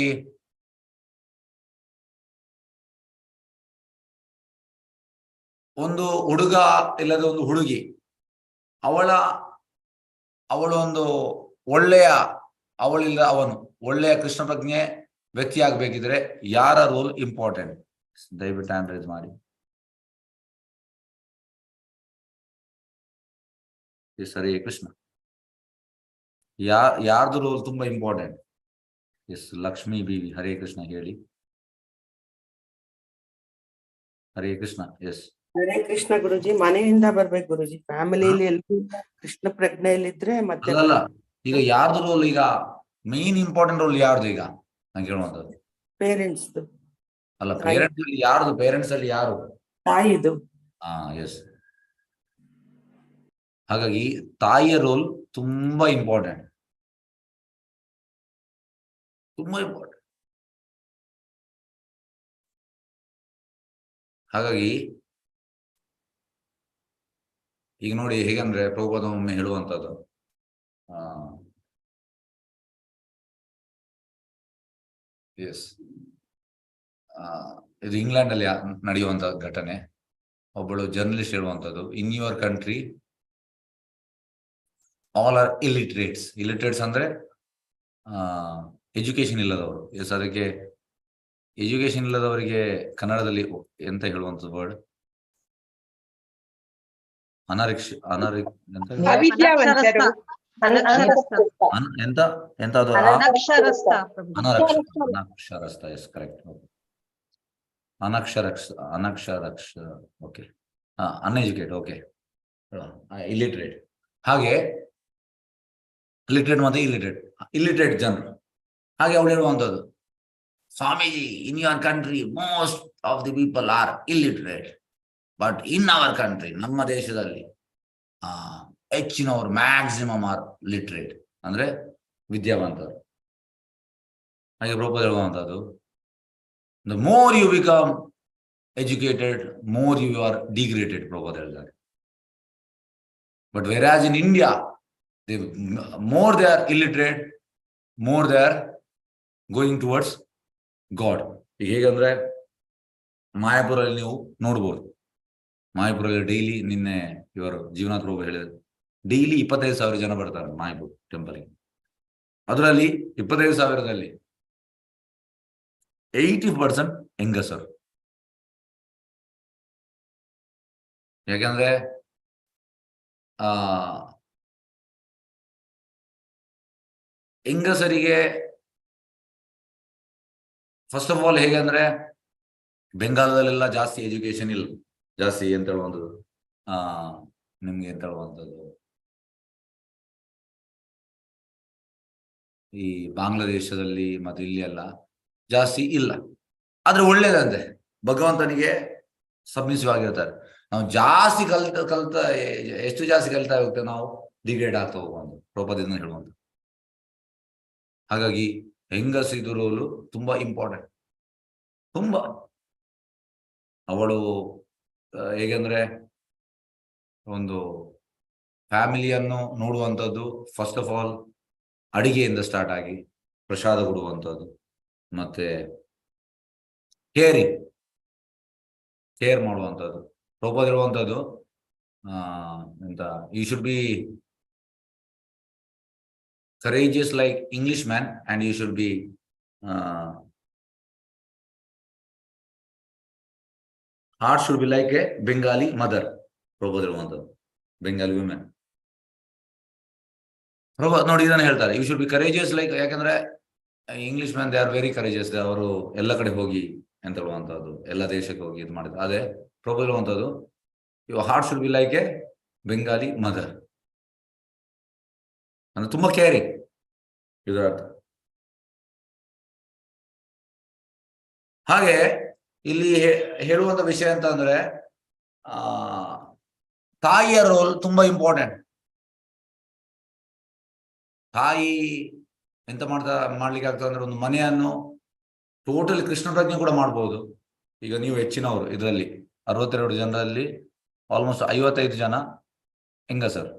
ಒಂದು ಹುಡುಗ ಇಲ್ಲದ ಒಂದು ಹುಡುಗಿ, ಅವಳು ಒಂದು ಅವಳಿಲ್ಲ ಅವನು ಒಳ್ಳೆಯ ಕೃಷ್ಣ ಪ್ರಜ್ಞೆ ವ್ಯಕ್ತಿ ಆಗ್ಬೇಕಿದ್ರೆ ಯಾರ ರೋಲ್ ಇಂಪಾರ್ಟೆಂಟ್? ದಯವಿಟ್ಟು ಹ್ಯಾಂಡ್ ರೈಸ್ ಮಾಡಿ. ಹರೇ ಕೃಷ್ಣ. ಯಾರ್ದು ರೋಲ್ ತುಂಬಾ ಇಂಪಾರ್ಟೆಂಟ್? ಎಸ್, ಲಕ್ಷ್ಮೀ ಬೀವಿ. ಹರೇ ಕೃಷ್ಣ ಹೇಳಿ. ಹರೇ ಕೃಷ್ಣ. ಎಸ್, ಹರೇ ಕೃಷ್ಣ ಗುರುಜಿ. ಮನೆಯಿಂದ ಬರ್ಬೇಕು ಗುರುಜಿ, ಫ್ಯಾಮಿಲಿಯಲ್ಲಿ ಎಲ್ಲರೂ ಕೃಷ್ಣ ಪ್ರಜ್ಞೆಯಲ್ಲಿದ್ರೆ ಮತ್ತೆ ಅಲ್ಲ, ಈಗ ಯಾರ್ದು ರೋಲ್, ಈಗ ಮೇನ್ ಇಂಪಾರ್ಟೆಂಟ್ ರೋಲ್ ಯಾರ್ದು ಈಗ ನಾನು ಕೇಳುವಂಥದ್ದು? ಪೇರೆಂಟ್ಸ್. ಅಲ್ಲ, ಪೇರೆಂಟ್ಸ್ ಅಲ್ಲಿ ಯಾರ್ದು? ಪೇರೆಂಟ್ಸ್ ಅಲ್ಲಿ ಯಾರು? ತಾಯಿದು. ಎಸ್. ಹಾಗಾಗಿ ತಾಯಿಯ ರೋಲ್ ತುಂಬಾ ಇಂಪಾರ್ಟೆಂಟ್, ತುಂಬಾ ಇಂಪಾರ್ಟೆಂಟ್. ಹಾಗಾಗಿ ಈಗ ನೋಡಿ, ಹೇಗಂದ್ರೆ ಪ್ರಭುಪಾದ ಒಮ್ಮೆ ಹೇಳುವಂಥದ್ದು, ಎಸ್, ಇದು ಇಂಗ್ಲೆಂಡ್ ಅಲ್ಲಿ ನಡೆಯುವಂತ ಘಟನೆ. ಒಬ್ಬಳು ಜರ್ನಲಿಸ್ಟ್ ಹೇಳುವಂಥದ್ದು, in your country all are illiterates. Illiterates ಅಂದ್ರೆ ಎಜುಕೇಶನ್ ಇಲ್ಲದವರು. ಎಸ್, ಅದಕ್ಕೆ ಎಜುಕೇಶನ್ ಇಲ್ಲದವರಿಗೆ ಕನ್ನಡದಲ್ಲಿ ಎಂತ ಹೇಳುವಂಥದ್ದು ವರ್ಡ್? ಅವಿದ್ಯಾವಂತರು. ಎಂತದು? ಅನಕ್ಷರಸ್ಥ. Yes, correct. ಅನಕ್ಷರಕ್ಷ. Okay, uneducate. Okay, illiterate. ಹಾಗೆ ಲಿಟ್ರೇಟ್ ಮತ್ತೆ ಇಲಿಟ್ರೇಟ್ ಜನರು. ಹಾಗೆ ಅವಳು ಹೇಳುವಂಥದ್ದು, Swamiji, in your country most of the people are illiterate, but in our country, ನಮ್ಮ ದೇಶದಲ್ಲಿ ಹೆಚ್ಚಿನವರು ಮ್ಯಾಕ್ಸಿಮಮ್ ಆರ್ ಲಿಟ್ರೇಟ್, ಅಂದ್ರೆ ವಿದ್ಯಾವಂತರು. ಹಾಗೆ ಪ್ರಭುಪಾದ ಹೇಳುವಂಥದ್ದು, the more you become educated, more you are degraded. Prabhupada ಹೇಳಿದ್ದಾರೆ. But whereas in India, more they are illiterate, more they are going towards God. ಈಗ ಹೇಗಂದ್ರೆ ಮಾಯಾಪುರಲ್ಲಿ ನೀವು ನೋಡ್ಬೋದು, ಮಾಯಾಪುರಲ್ಲಿ ಡೈಲಿ, ನಿನ್ನೆ ಇವರು ಜೀವನಾಥ್ ಪ್ರಭು ಹೇಳಿದ್ರು, ಡೈಲಿ 25,000 ಜನ ಬರ್ತಾರೆ ಮಾಯಾಪುರ್ ಟೆಂಪಲ್ಗೆ. ಅದರಲ್ಲಿ 25,000ದಲ್ಲಿ 80% ಹೆಂಗಸರು. ಯಾಕಂದ್ರೆ ಹೆಂಗಸರಿಗೆ ಫಸ್ಟ್ ಆಫ್ ಆಲ್ ಹೇಗಂದ್ರೆ, ಬೆಂಗಾಲದಲ್ಲೆಲ್ಲ ಜಾಸ್ತಿ ಎಜುಕೇಶನ್ ಇಲ್ಲ, ಜಾಸ್ತಿ ಎಂತ ಹೇಳುವಂಥದ್ದು, ನಿಮ್ಗೆ ಎಂತ ಹೇಳುವಂಥದ್ದು, ಈ ಬಾಂಗ್ಲಾದೇಶದಲ್ಲಿ ಮತ್ತೆ ಇಲ್ಲಿ ಎಲ್ಲ ಜಾಸ್ತಿ ಇಲ್ಲ. ಆದ್ರೆ ಒಳ್ಳೇದಂತೆ, ಭಗವಂತನಿಗೆ ಸಬ್ಮಿಸಿವ್ ಆಗಿರ್ತಾರೆ. ನಾವು ಜಾಸ್ತಿ ಕಲ್ತ ಎಷ್ಟು ಜಾಸ್ತಿ ಕಲಿತಾ ಹೋಗ್ತೇವೆ, ನಾವು ಡಿಗ್ರೇಡ್ ಆಗ್ತಾ ಹೋಗುವಂತ ಪ್ರಭುಪಾದದಿಂದ ಹೇಳುವಂತ. ಹಾಗಾಗಿ ಹೆಂಗಸಿದು ರೋಲು ತುಂಬಾ ಇಂಪಾರ್ಟೆಂಟ್. ತುಂಬಾ ಅವಳು ಹೇಗೆಂದ್ರೆ ಒಂದು ಫ್ಯಾಮಿಲಿಯನ್ನು ನೋಡುವಂಥದ್ದು ಫಸ್ಟ್ ಆಫ್ ಆಲ್ ಅಡಿಗೆಯಿಂದ ಸ್ಟಾರ್ಟ್ ಆಗಿ ಪ್ರಸಾದ ಕೊಡುವಂಥದ್ದು, ಮತ್ತೆ ಕೇರ್ ಮಾಡುವಂಥದ್ದು. ಪ್ರಭುಪಾದ ಹೇಳುವಂಥದ್ದು ಎಂತ, you should be courageous like Englishman and you should be heart should be like a Bengali mother. Prabhupada ಹೇಳುವಂಥದ್ದು ಬೆಂಗಾಲಿ ವಿಮೆನ್. ಪ್ರಭುಪಾದ ನೋಡಿ ಇದನ್ನು ಹೇಳ್ತಾರೆ, you should be courageous like, ಯಾಕಂದ್ರೆ English man they are very courageous, ಅವರು ಎಲ್ಲ ಕಡೆ ಹೋಗಿ ಅಂತ ಹೇಳುವಂಥದ್ದು, ಎಲ್ಲ ದೇಶಕ್ಕೆ ಹೋಗಿ ಇದು ಮಾಡಿದ್ರು. ಅದೇ ಪ್ರಭುಪಾದ ಹೇಳುವಂಥದ್ದು, your heart should be like A Bengali mother, ಅಂದ್ರೆ ತುಂಬಾ ಕೇರಿಂಗ್. ಇದರ ಅರ್ಥ. ಹಾಗೆ ಇಲ್ಲಿ ಹೇಳುವಂತ ವಿಷಯ ಅಂತ ಅಂದ್ರೆ ತಾಯಿಯ ರೋಲ್ ತುಂಬಾ ಇಂಪಾರ್ಟೆಂಟ್. ತಾಯಿ ಎಂತ ಮಾಡ್ಲಿಕ್ಕೆ ಆಗ್ತದೆ ಅಂದ್ರೆ ಒಂದು ಮನೆಯನ್ನು ಟೋಟಲಿ ಕೃಷ್ಣ ಪ್ರಜ್ಞೆ ಕೂಡ ಮಾಡ್ಬೋದು. ಈಗ ನೀವು ಹೆಚ್ಚಿನವರು ಇದರಲ್ಲಿ 62 ಜನರಲ್ಲಿ ಆಲ್ಮೋಸ್ಟ್ 55 ಜನ ಹೆಂಗಸರು.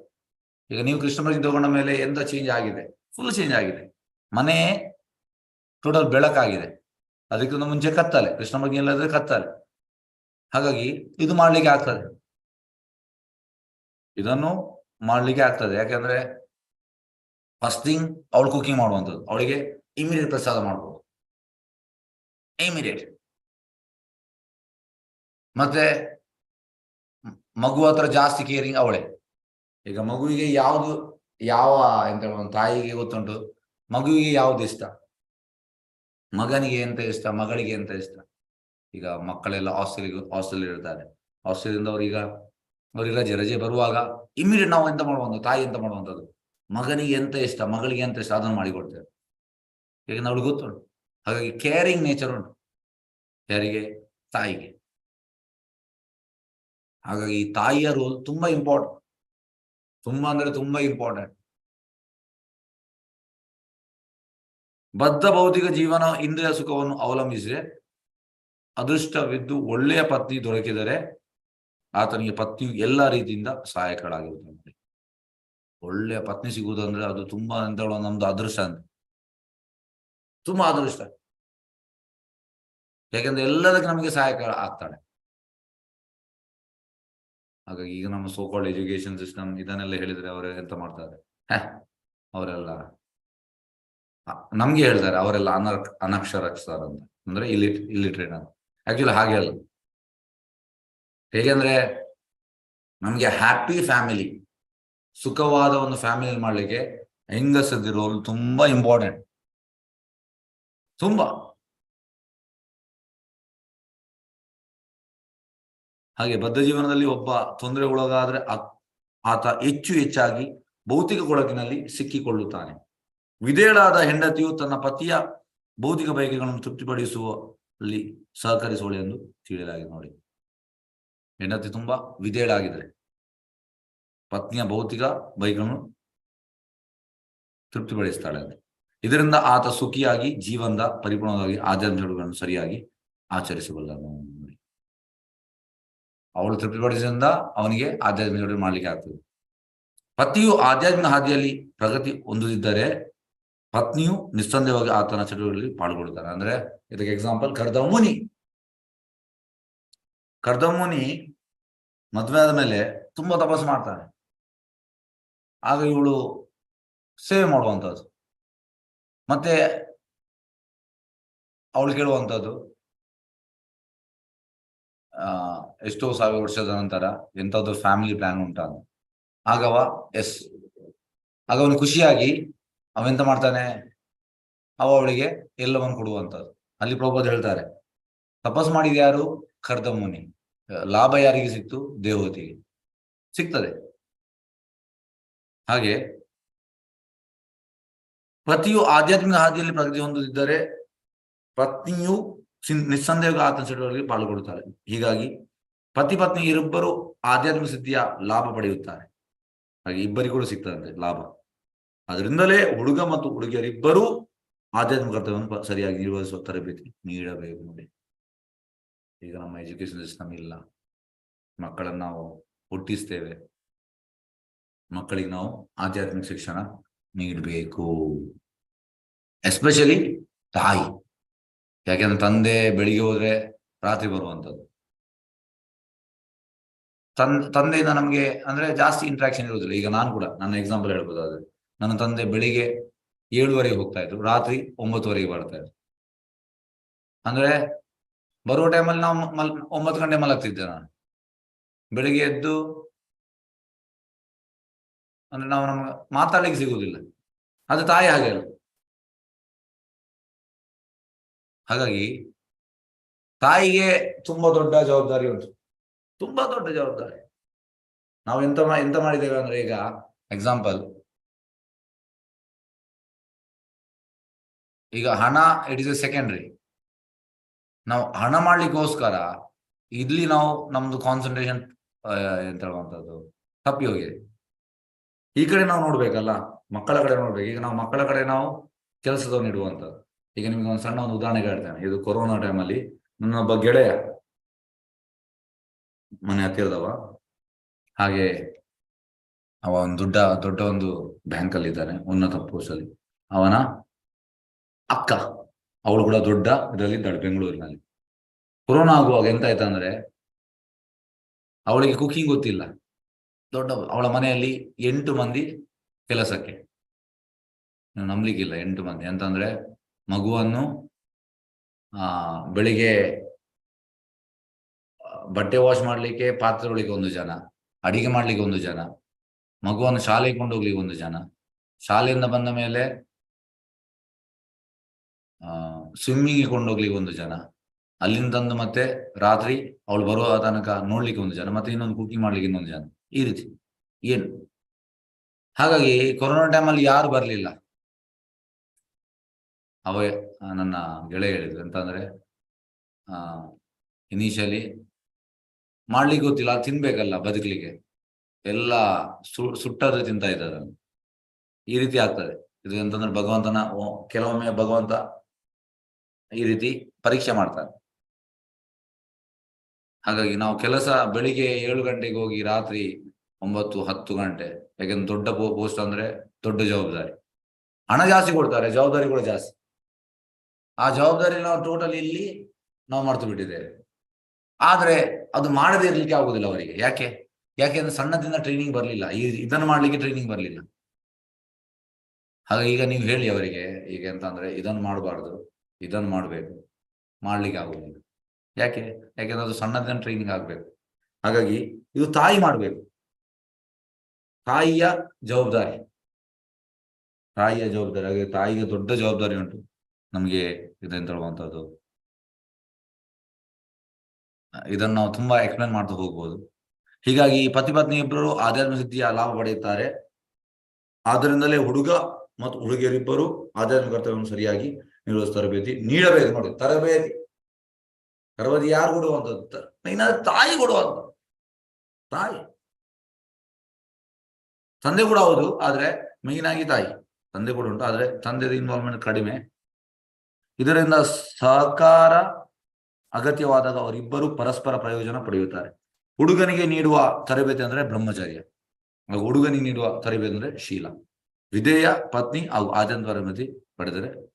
ಈಗ ನೀವು ಕೃಷ್ಣ ಪ್ರಜ್ಞೆ ತಗೊಂಡ ಮೇಲೆ ಎಂತ ಚೇಂಜ್ ಆಗಿದೆ? ಫುಲ್ ಚೇಂಜ್ ಆಗಿದೆ. ಮನೆ ಟೋಟಲ್ ಬೆಳಕಾಗಿದೆ. ಅದಕ್ಕಿಂತ ಮುಂಚೆ ಕತ್ತಲೆ, ಕೃಷ್ಣ ಪ್ರಜ್ಞೆ ಇಲ್ಲದ್ರೆ ಕತ್ತಲೆ. ಹಾಗಾಗಿ ಇದು ಮಾಡ್ಲಿಕ್ಕೆ ಆಗ್ತದೆ, ಇದನ್ನು ಮಾಡ್ಲಿಕ್ಕೆ ಆಗ್ತದೆ. ಯಾಕಂದ್ರೆ ಫಸ್ಟ್ ಥಿಂಗ್ ಅವಳು ಕುಕಿಂಗ್ ಮಾಡುವಂಥದ್ದು, ಅವಳಿಗೆ ಇಮಿಡಿಯೇಟ್ ಪ್ರಸಾದ ಮಾಡ್ಬೋದು, ಇಮಿಡಿಯೇಟ್. ಮತ್ತೆ ಮಗು ಹತ್ರ ಜಾಸ್ತಿ ಕೇರಿಂಗ್ ಅವಳೇ. ಈಗ ಮಗುವಿಗೆ ಯಾವ ಎಂತ ತಾಯಿಗೆ ಗೊತ್ತುಂಟು ಮಗುವಿಗೆ ಯಾವ್ದು ಇಷ್ಟ, ಮಗನಿಗೆ ಎಂತ ಇಷ್ಟ, ಮಗಳಿಗೆ ಎಂತ ಇಷ್ಟ. ಈಗ ಮಕ್ಕಳೆಲ್ಲ ಹಾಸ್ಟೆಲ್ ಇರ್ತಾರೆ, ಹಾಸ್ಟೆಲಿಂದ ಅವ್ರಿಗೆ ರಜೆ ಬರುವಾಗ ಇಮಿಡಿಯೇಟ್ ನಾವು ಎಂತ ಮಾಡುವಂಥದ್ದು, ತಾಯಿ ಎಂತ ಮಾಡುವಂಥದ್ದು, ಮಗನಿಗೆ ಎಂತ ಇಷ್ಟ, ಮಗಳಿಗೆ ಎಂತ ಇಷ್ಟ ಅದನ್ನು ಮಾಡಿಕೊಡ್ತೇವೆ. ಯಾಕಂದ್ರೆ ಅವಳಿಗೆ ಗೊತ್ತುಂಟು. ಹಾಗಾಗಿ ಕೇರಿಂಗ್ ನೇಚರ್ ಉಂಟು ಯಾರಿಗೆ? ತಾಯಿಗೆ. ಹಾಗಾಗಿ ಈ ತಾಯಿಯ ರೋಲ್ ತುಂಬಾ ಇಂಪಾರ್ಟೆಂಟ್, ತುಂಬಾ ಅಂದ್ರೆ ತುಂಬಾ ಇಂಪಾರ್ಟೆಂಟ್. ಬದ್ಧ ಭೌತಿಕ ಜೀವನ ಇಂದ್ರಿಯ ಸುಖವನ್ನು ಅವಲಂಬಿಸಿದೆ. ಅದೃಷ್ಟವಿದ್ದು ಒಳ್ಳೆಯ ಪತ್ನಿ ದೊರಕಿದರೆ ಆತನಿಗೆ ಪತ್ನಿಯು ಎಲ್ಲಾ ರೀತಿಯಿಂದ ಸಹಾಯಕಳಾಗಿರುತ್ತದೆ. ಒಳ್ಳೆಯ ಪತ್ನಿ ಸಿಗುವುದಂದ್ರೆ ಅದು ತುಂಬಾ ಅಂತ ನಮ್ದು ಅದೃಷ್ಟ, ಅಂತ ತುಂಬಾ ಅದೃಷ್ಟ. ಯಾಕಂದ್ರೆ ಎಲ್ಲದಕ್ಕೆ ನಮಗೆ ಸಹಾಯಕ ಆಗ್ತಾಳೆ. ಹಾಗಾಗಿ ಈಗ ನಮ್ಮ ಸೋಕಾಲ್ಡ್ ಎಜುಕೇಶನ್ ಸಿಸ್ಟಮ್ ಇದನ್ನೆಲ್ಲ ಹೇಳಿದ್ರೆ ಅವರು ಎಂತ ಮಾಡ್ತಾರೆ, ಅವರೆಲ್ಲ ನಮ್ಗೆ ಹೇಳ್ತಾರೆ ಅವರೆಲ್ಲ ಅನಕ್ಷರಸ್ಥರು ಅಂತ, ಅಂದ್ರೆ ಇಲ್ಲಿಟ್ರೇಟ್ ಅಂತ. ಆಕ್ಚುಲಿ ಹಾಗೆ ಅಲ್ಲ. ಹೇಗೆಂದ್ರೆ ನಮ್ಗೆ ಹ್ಯಾಪಿ ಫ್ಯಾಮಿಲಿ, ಸುಖವಾದ ಒಂದು ಫ್ಯಾಮಿಲಿ ಮಾಡ್ಲಿಕ್ಕೆ ಹೆಂಗಸದ ರೋಲ್ ತುಂಬಾ ಇಂಪಾರ್ಟೆಂಟ್, ತುಂಬಾ. ಹಾಗೆ ಬದ್ಧ ಜೀವನದಲ್ಲಿ ಒಬ್ಬ ತೊಂದರೆಗೊಳಗಾದ್ರೆ ಆತ ಹೆಚ್ಚಾಗಿ ಭೌತಿಕ ಕೊಳಕಿನಲ್ಲಿ ಸಿಕ್ಕಿಕೊಳ್ಳುತ್ತಾನೆ. ವಿಧೇಯಳಾದ ಹೆಂಡತಿಯು ತನ್ನ ಪತಿಯ ಭೌತಿಕ ಬಯಕೆಗಳನ್ನು ತೃಪ್ತಿಪಡಿಸುವಲ್ಲಿ ಸಹಕರಿಸುವಳು ಎಂದು ತಿಳಿಯಲಾಗಿದೆ. ನೋಡಿ, ಹೆಂಡತಿ ತುಂಬಾ ವಿಧೇಯಳಾಗಿದ್ರೆ ಪತ್ನಿಯ ಭೌತಿಕ ಬಯಕೆಗಳನ್ನು ತೃಪ್ತಿಪಡಿಸ್ತಾಳೆ ಅಂತ. ಇದರಿಂದ ಆತ ಸುಖಿಯಾಗಿ ಜೀವನದ ಪರಿಪೂರ್ಣವಾಗಿ ಆಧ್ಯಾತ್ಮಿಕಗಳನ್ನು ಸರಿಯಾಗಿ ಆಚರಿಸಬಲ್ಲ. ಅವಳು ತೃಪ್ತಿಪಡಿಸಿದ್ರಿಂದ ಅವನಿಗೆ ಆಧ್ಯಾತ್ಮಿಕ ಮಾಡ್ಲಿಕ್ಕೆ ಆಗ್ತದೆ. ಪತಿಯು ಆಧ್ಯಾತ್ಮಿಕ ಹಾದಿಯಲ್ಲಿ ಪ್ರಗತಿ ಹೊಂದದಿದ್ದರೆ ಪತ್ನಿಯು ನಿಸ್ಸಂದೇಹವಾಗಿ ಆತನ ಚಟುವಟಿಕೆಗಳಲ್ಲಿ ಪಾಲ್ಗೊಳ್ಳುತ್ತಾರೆ. ಅಂದ್ರೆ ಇದಕ್ಕೆ ಎಕ್ಸಾಂಪಲ್ ಕರ್ದಮುನಿ ಮದ್ವೆ ಆದ ಮೇಲೆ ತುಂಬಾ ತಪಸ್ಸು ಮಾಡ್ತಾನೆ. ಆಗ ಇವಳು ಸೇವೆ ಮಾಡುವಂಥದ್ದು, ಮತ್ತೆ ಅವಳು ಕೇಳುವಂಥದ್ದು, ಎಷ್ಟೋ ಸಾವಿರ ವರ್ಷದ ನಂತರ ಎಂಥದ್ದು ಫ್ಯಾಮಿಲಿ ಪ್ಲಾನ್ ಉಂಟಾ ಅಂತ. ಆಗ ಅವನು ಖುಷಿಯಾಗಿ ಅವೆಂತ ಮಾಡ್ತಾನೆ, ಅವಳಿಗೆ ಎಲ್ಲವನ್ನು ಕೊಡುವಂಥದ್ದು. ಅಲ್ಲಿ ಪ್ರಭುಪಾದ ಹೇಳ್ತಾರೆ, ತಪಸ್ ಮಾಡಿದ ಯಾರು? ಕರ್ದಮುನಿ. ಲಾಭ ಯಾರಿಗೆ ಸಿಕ್ತು? ದೇವತೆಗೆ ಸಿಗ್ತದೆ. ಹಾಗೆ ಪತಿಯು ಆಧ್ಯಾತ್ಮಿಕ ಹಾದಿಯಲ್ಲಿ ಪ್ರಗತಿ ಹೊಂದದಿದ್ದರೆ ಪತ್ನಿಯು ನಿಸ್ಸಂದೇಹವಾಗಿ ಆತನ ಚಟುವಟಿಕೆಯಲ್ಲಿ ಪಾಲ್ಗೊಳ್ಳುತ್ತಾರೆ. ಹೀಗಾಗಿ ಪತಿ ಪತ್ನಿ ಇಬ್ಬರು ಆಧ್ಯಾತ್ಮಿಕ ಸಿದ್ಧಿಯ ಲಾಭ ಪಡೆಯುತ್ತಾರೆ. ಹಾಗೆ ಇಬ್ಬರಿಗೂ ಸಿಗ್ತದಂತೆ ಲಾಭ. ಅದರಿಂದಲೇ ಹುಡುಗ ಮತ್ತು ಹುಡುಗಿಯರಿಬ್ಬರೂ ಆಧ್ಯಾತ್ಮಿಕ ಕರ್ತವ್ಯವನ್ನು ಸರಿಯಾಗಿ ನಿರ್ವಹಿಸುವ ತರಬೇತಿ ನೀಡಬೇಕು. ನೋಡಿ, ಈಗ ನಮ್ಮ ಎಜುಕೇಶನ್ ಸಿಸ್ಟಮ್ ಇಲ್ಲ. ಮಕ್ಕಳನ್ನು ನಾವು ಹುಟ್ಟಿಸ್ತೇವೆ, ಮಕ್ಕಳಿಗೆ ನಾವು ಆಧ್ಯಾತ್ಮಿಕ ಶಿಕ್ಷಣ ನೀಡಬೇಕು. ಎಸ್ಪೆಷಲಿ ತಾಯಿ. ಯಾಕೆಂದ್ರೆ ತಂದೆ ಬೆಳಿಗ್ಗೆ ಹೋದ್ರೆ ರಾತ್ರಿ ಬರುವಂಥದ್ದು. ತಂದೆಯಿಂದ ನಮಗೆ ಅಂದ್ರೆ ಜಾಸ್ತಿ ಇಂಟ್ರಾಕ್ಷನ್ ಇರುವುದಿಲ್ಲ. ಈಗ ನಾನು ಕೂಡ ನನ್ನ ಎಕ್ಸಾಂಪಲ್ ಹೇಳ್ಬೋದಾದ್ರೆ, ನನ್ನ ತಂದೆ ಬೆಳಿಗ್ಗೆ 7:00 ಹೋಗ್ತಾ ಇದ್ರು, ರಾತ್ರಿ 9:00 ಬರ್ತಾ ಇದ್ರು. ಅಂದ್ರೆ ಬರುವ ಟೈಮಲ್ಲಿ ನಾವು 9 ಗಂಟೆ ಮಲಗ್ತಿದ್ದೆ ನಾನು. ಬೆಳಿಗ್ಗೆ ಎದ್ದು ಅಂದ್ರೆ ನಾವು ನಮ್ಗೆ ಮಾತಾಡ್ಲಿಕ್ಕೆ ಸಿಗುವುದಿಲ್ಲ. ಅದು ತಾಯಿ ಹಾಗೆ ಅಲ್ಲ. ಹಾಗಾಗಿ ತಾಯಿಗೆ ತುಂಬಾ ದೊಡ್ಡ ಜವಾಬ್ದಾರಿ ಉಂಟು, ತುಂಬಾ ದೊಡ್ಡ ಜವಾಬ್ದಾರಿ. ನಾವು ಎಂತ ಮಾಡಿದ್ದೇವೆ ಅಂದ್ರೆ, ಈಗ ಎಕ್ಸಾಂಪಲ್, ಈಗ ಹಣ ಇಟ್ ಇಸ್ ಎ ಸೆಕೆಂಡ್ರಿ. ನಾವು ಹಣ ಮಾಡ್ಲಿಕ್ಕೋಸ್ಕರ ಇಲ್ಲಿ ನಾವು ನಮ್ದು ಕಾನ್ಸಂಟ್ರೇಷನ್ ಎಂತ ಹೇಳುವಂಥದ್ದು ತಪ್ಪಿ ಹೋಗಿದೆ. ಈ ಕಡೆ ನಾವು ನೋಡ್ಬೇಕಲ್ಲ, ಮಕ್ಕಳ ಕಡೆ ನೋಡ್ಬೇಕು. ಈಗ ನಾವು ಮಕ್ಕಳ ಕಡೆ ನಾವು ಕೆಲಸದವನ್ನು ಇಡುವಂಥದ್ದು. ಈಗ ನಿಮ್ಗೆ ಒಂದು ಸಣ್ಣ ಒಂದು ಉದಾಹರಣೆ ಹೇಳ್ತೇನೆ. ಇದು ಕೊರೋನಾ ಟೈಮಲ್ಲಿ ನನ್ನೊಬ್ಬ ಗೆಳೆಯ, ಮನೆ ಹತ್ತಿರದವ, ಹಾಗೆ ಅವ ಒಂದು ದೊಡ್ಡ ಒಂದು ಬ್ಯಾಂಕ್ ಅಲ್ಲಿ ಇದ್ದಾನೆ, ಉನ್ನತ ಪೋಸ್ಟ್ ಅಲ್ಲಿ. ಅವನ ಅಕ್ಕ, ಅವಳು ಕೂಡ ದೊಡ್ಡ ಇದರಲ್ಲಿ ಇದ್ದಾಳೆ ಬೆಂಗಳೂರಿನಲ್ಲಿ. ಕೊರೋನಾ ಆಗುವಾಗ ಎಂತ ಆಯ್ತಂದ್ರೆ, ಅವಳಿಗೆ ಕುಕಿಂಗ್ ಗೊತ್ತಿಲ್ಲ. ಅವಳ ಮನೆಯಲ್ಲಿ 8 ಮಂದಿ ಕೆಲಸಕ್ಕೆ. ನೀವು ನಂಬಲಿಕ್ಕಿಲ್ಲ, 8 ಮಂದಿ ಅಂತಂದ್ರೆ, ಮಗುವನ್ನು ಬೆಳಿಗ್ಗೆ ಬಟ್ಟೆ ವಾಶ್ ಮಾಡ್ಲಿಕ್ಕೆ ಪಾತ್ರೆ ತೊಳಿಲಿಕ್ಕೆ 1 ಜನ, ಅಡಿಗೆ ಮಾಡ್ಲಿಕ್ಕೆ 1 ಜನ, ಮಗುವನ್ನು ಶಾಲೆಗೆ ಕೊಂಡೋಗ್ಲಿಕ್ಕೆ 1 ಜನ, ಶಾಲೆಯಿಂದ ಬಂದ ಮೇಲೆ ಸ್ವಿಮ್ಮಿಂಗ್ ಕೊಂಡೋಗ್ಲಿಕ್ಕೆ 1 ಜನ, ಅಲ್ಲಿಂದ ತಂದು ಮತ್ತೆ ರಾತ್ರಿ ಅವಳು ಬರುವ ತನಕ ನೋಡ್ಲಿಕ್ಕೆ 1 ಜನ, ಮತ್ತೆ ಇನ್ನೊಂದು ಕುಕಿಂಗ್ ಮಾಡ್ಲಿಕ್ಕೆ 1 ಜನ. ಈ ರೀತಿ ಏನು. ಹಾಗಾಗಿ ಕೊರೋನಾ ಟೈಮಲ್ಲಿ ಯಾರು ಬರ್ಲಿಲ್ಲ. ನನ್ನ ಗೆಳೆಯ ಹೇಳಿದ್ರು ಅಂತಂದ್ರೆ, ಇನಿಷಿಯಲಿ ಮಾಡ್ಲಿಕ್ಕೆ ಗೊತ್ತಿಲ್ಲ, ತಿನ್ಬೇಕಲ್ಲ ಬದುಕಲಿಕ್ಕೆ, ಎಲ್ಲ ಸುಟ್ಟದ್ದು ತಿಂತಾ ಇದ್ದಾರೆ. ಈ ರೀತಿ ಆಗ್ತದೆ. ಇದು ಎಂತಂದ್ರೆ ಕೆಲವೊಮ್ಮೆ ಭಗವಂತ ಈ ರೀತಿ ಪರೀಕ್ಷೆ ಮಾಡ್ತಾರೆ. ಹಾಗಾಗಿ ನಾವು ಕೆಲಸ ಬೆಳಿಗ್ಗೆ 7 ಗಂಟೆಗೆ ಹೋಗಿ ರಾತ್ರಿ 9-10 ಗಂಟೆ. ಯಾಕೆಂದ್ರೆ ದೊಡ್ಡ ಪೋಸ್ಟ್ ಅಂದ್ರೆ ದೊಡ್ಡ ಜವಾಬ್ದಾರಿ. ಹಣ ಜಾಸ್ತಿ ಕೊಡ್ತಾರೆ, ಜವಾಬ್ದಾರಿ ಕೂಡ ಜಾಸ್ತಿ. ಆ ಜವಾಬ್ದಾರಿ ನಾವು ಟೋಟಲ್ ಇಲ್ಲಿ ನಾವು ಮರ್ತು ಬಿಟ್ಟಿದ್ದೇವೆ. ಆದ್ರೆ ಅದು ಮಾಡದೇ ಇರ್ಲಿಕ್ಕೆ ಆಗುದಿಲ್ಲ ಅವರಿಗೆ. ಯಾಕೆಂದ್ರೆ ಸಣ್ಣದಿಂದ ಟ್ರೈನಿಂಗ್ ಬರ್ಲಿಲ್ಲ, ಇದನ್ನು ಮಾಡ್ಲಿಕ್ಕೆ ಟ್ರೈನಿಂಗ್ ಬರ್ಲಿಲ್ಲ. ಹಾಗಾಗಿ ಈಗ ನೀವು ಹೇಳಿ ಅವರಿಗೆ, ಈಗ ಎಂತಂದ್ರೆ ಇದನ್ನು ಮಾಡಬಾರ್ದು, ಇದನ್ನು ಮಾಡ್ಬೇಕು, ಮಾಡ್ಲಿಕ್ಕೆ ಆಗುದಿಲ್ಲ. ಯಾಕೆಂದ್ರೆ ಅದು ಸಣ್ಣದಿಂದ ಟ್ರೈನಿಂಗ್ ಆಗ್ಬೇಕು. ಹಾಗಾಗಿ ಇದು ತಾಯಿ ಮಾಡ್ಬೇಕು, ತಾಯಿಯ ಜವಾಬ್ದಾರಿ. ಹಾಗೆ ತಾಯಿಗೆ ದೊಡ್ಡ ಜವಾಬ್ದಾರಿ ಉಂಟು. ನಮ್ಗೆ ಇದೆಂತ ಹೇಳುವಂಥದ್ದು, ಇದನ್ನು ನಾವು ತುಂಬಾ ಎಕ್ಸ್ಪ್ಲೇನ್ ಮಾಡ್ತಾ ಹೋಗ್ಬೋದು. ಹೀಗಾಗಿ ಪತಿ ಪತ್ನಿ ಇಬ್ಬರು ಆಧ್ಯಾತ್ಮಿಕ ಸಿದ್ಧಿಯ ಲಾಭ ಪಡೆಯುತ್ತಾರೆ. ಆದ್ದರಿಂದಲೇ ಹುಡುಗ ಮತ್ತು ಹುಡುಗಿಯರಿಬ್ಬರು ಆಧ್ಯಾತ್ಮಿಕ ಕರ್ತವ್ಯವನ್ನು ಸರಿಯಾಗಿ ನಿರ್ವಹಿಸುವ ತರಬೇತಿ ನೀಡಬೇಕು. ನೋಡಿ, ತರಬೇತಿ ಯಾರು ಕೊಡುವಂಥದ್ದು? ತಾಯಿ ಕೊಡುವಂಥದ್ದು. ತಾಯಿ, ತಂದೆ ಕೂಡ ಹೌದು, ಆದ್ರೆ ಮೇನ್ ಆಗಿ ತಾಯಿ. ತಂದೆ ಕೂಡ ಉಂಟು, ಆದ್ರೆ ತಂದೆದ ಇನ್ವಾಲ್ವ್ಮೆಂಟ್ ಕಡಿಮೆ. ಇದರಿಂದ ಸಹಕಾರ ಅಗತ್ಯವಾದಾಗ ಅವರಿಬ್ಬರು ಪರಸ್ಪರ ಪ್ರಯೋಜನ ಪಡೆಯುತ್ತಾರೆ. ಹುಡುಗನಿಗೆ ನೀಡುವ ತರಬೇತಿ ಅಂದ್ರೆ ಬ್ರಹ್ಮಚರ್ಯ, ಹುಡುಗನಿಗೆ ನೀಡುವ ತರಬೇತಿ ಅಂದ್ರೆ ಶೀಲ. ವಿಧೇಯ ಪತ್ನಿ ಹಾಗೂ ಆಧ್ಯಾತ್ಮಿಕ ತರಬೇತಿ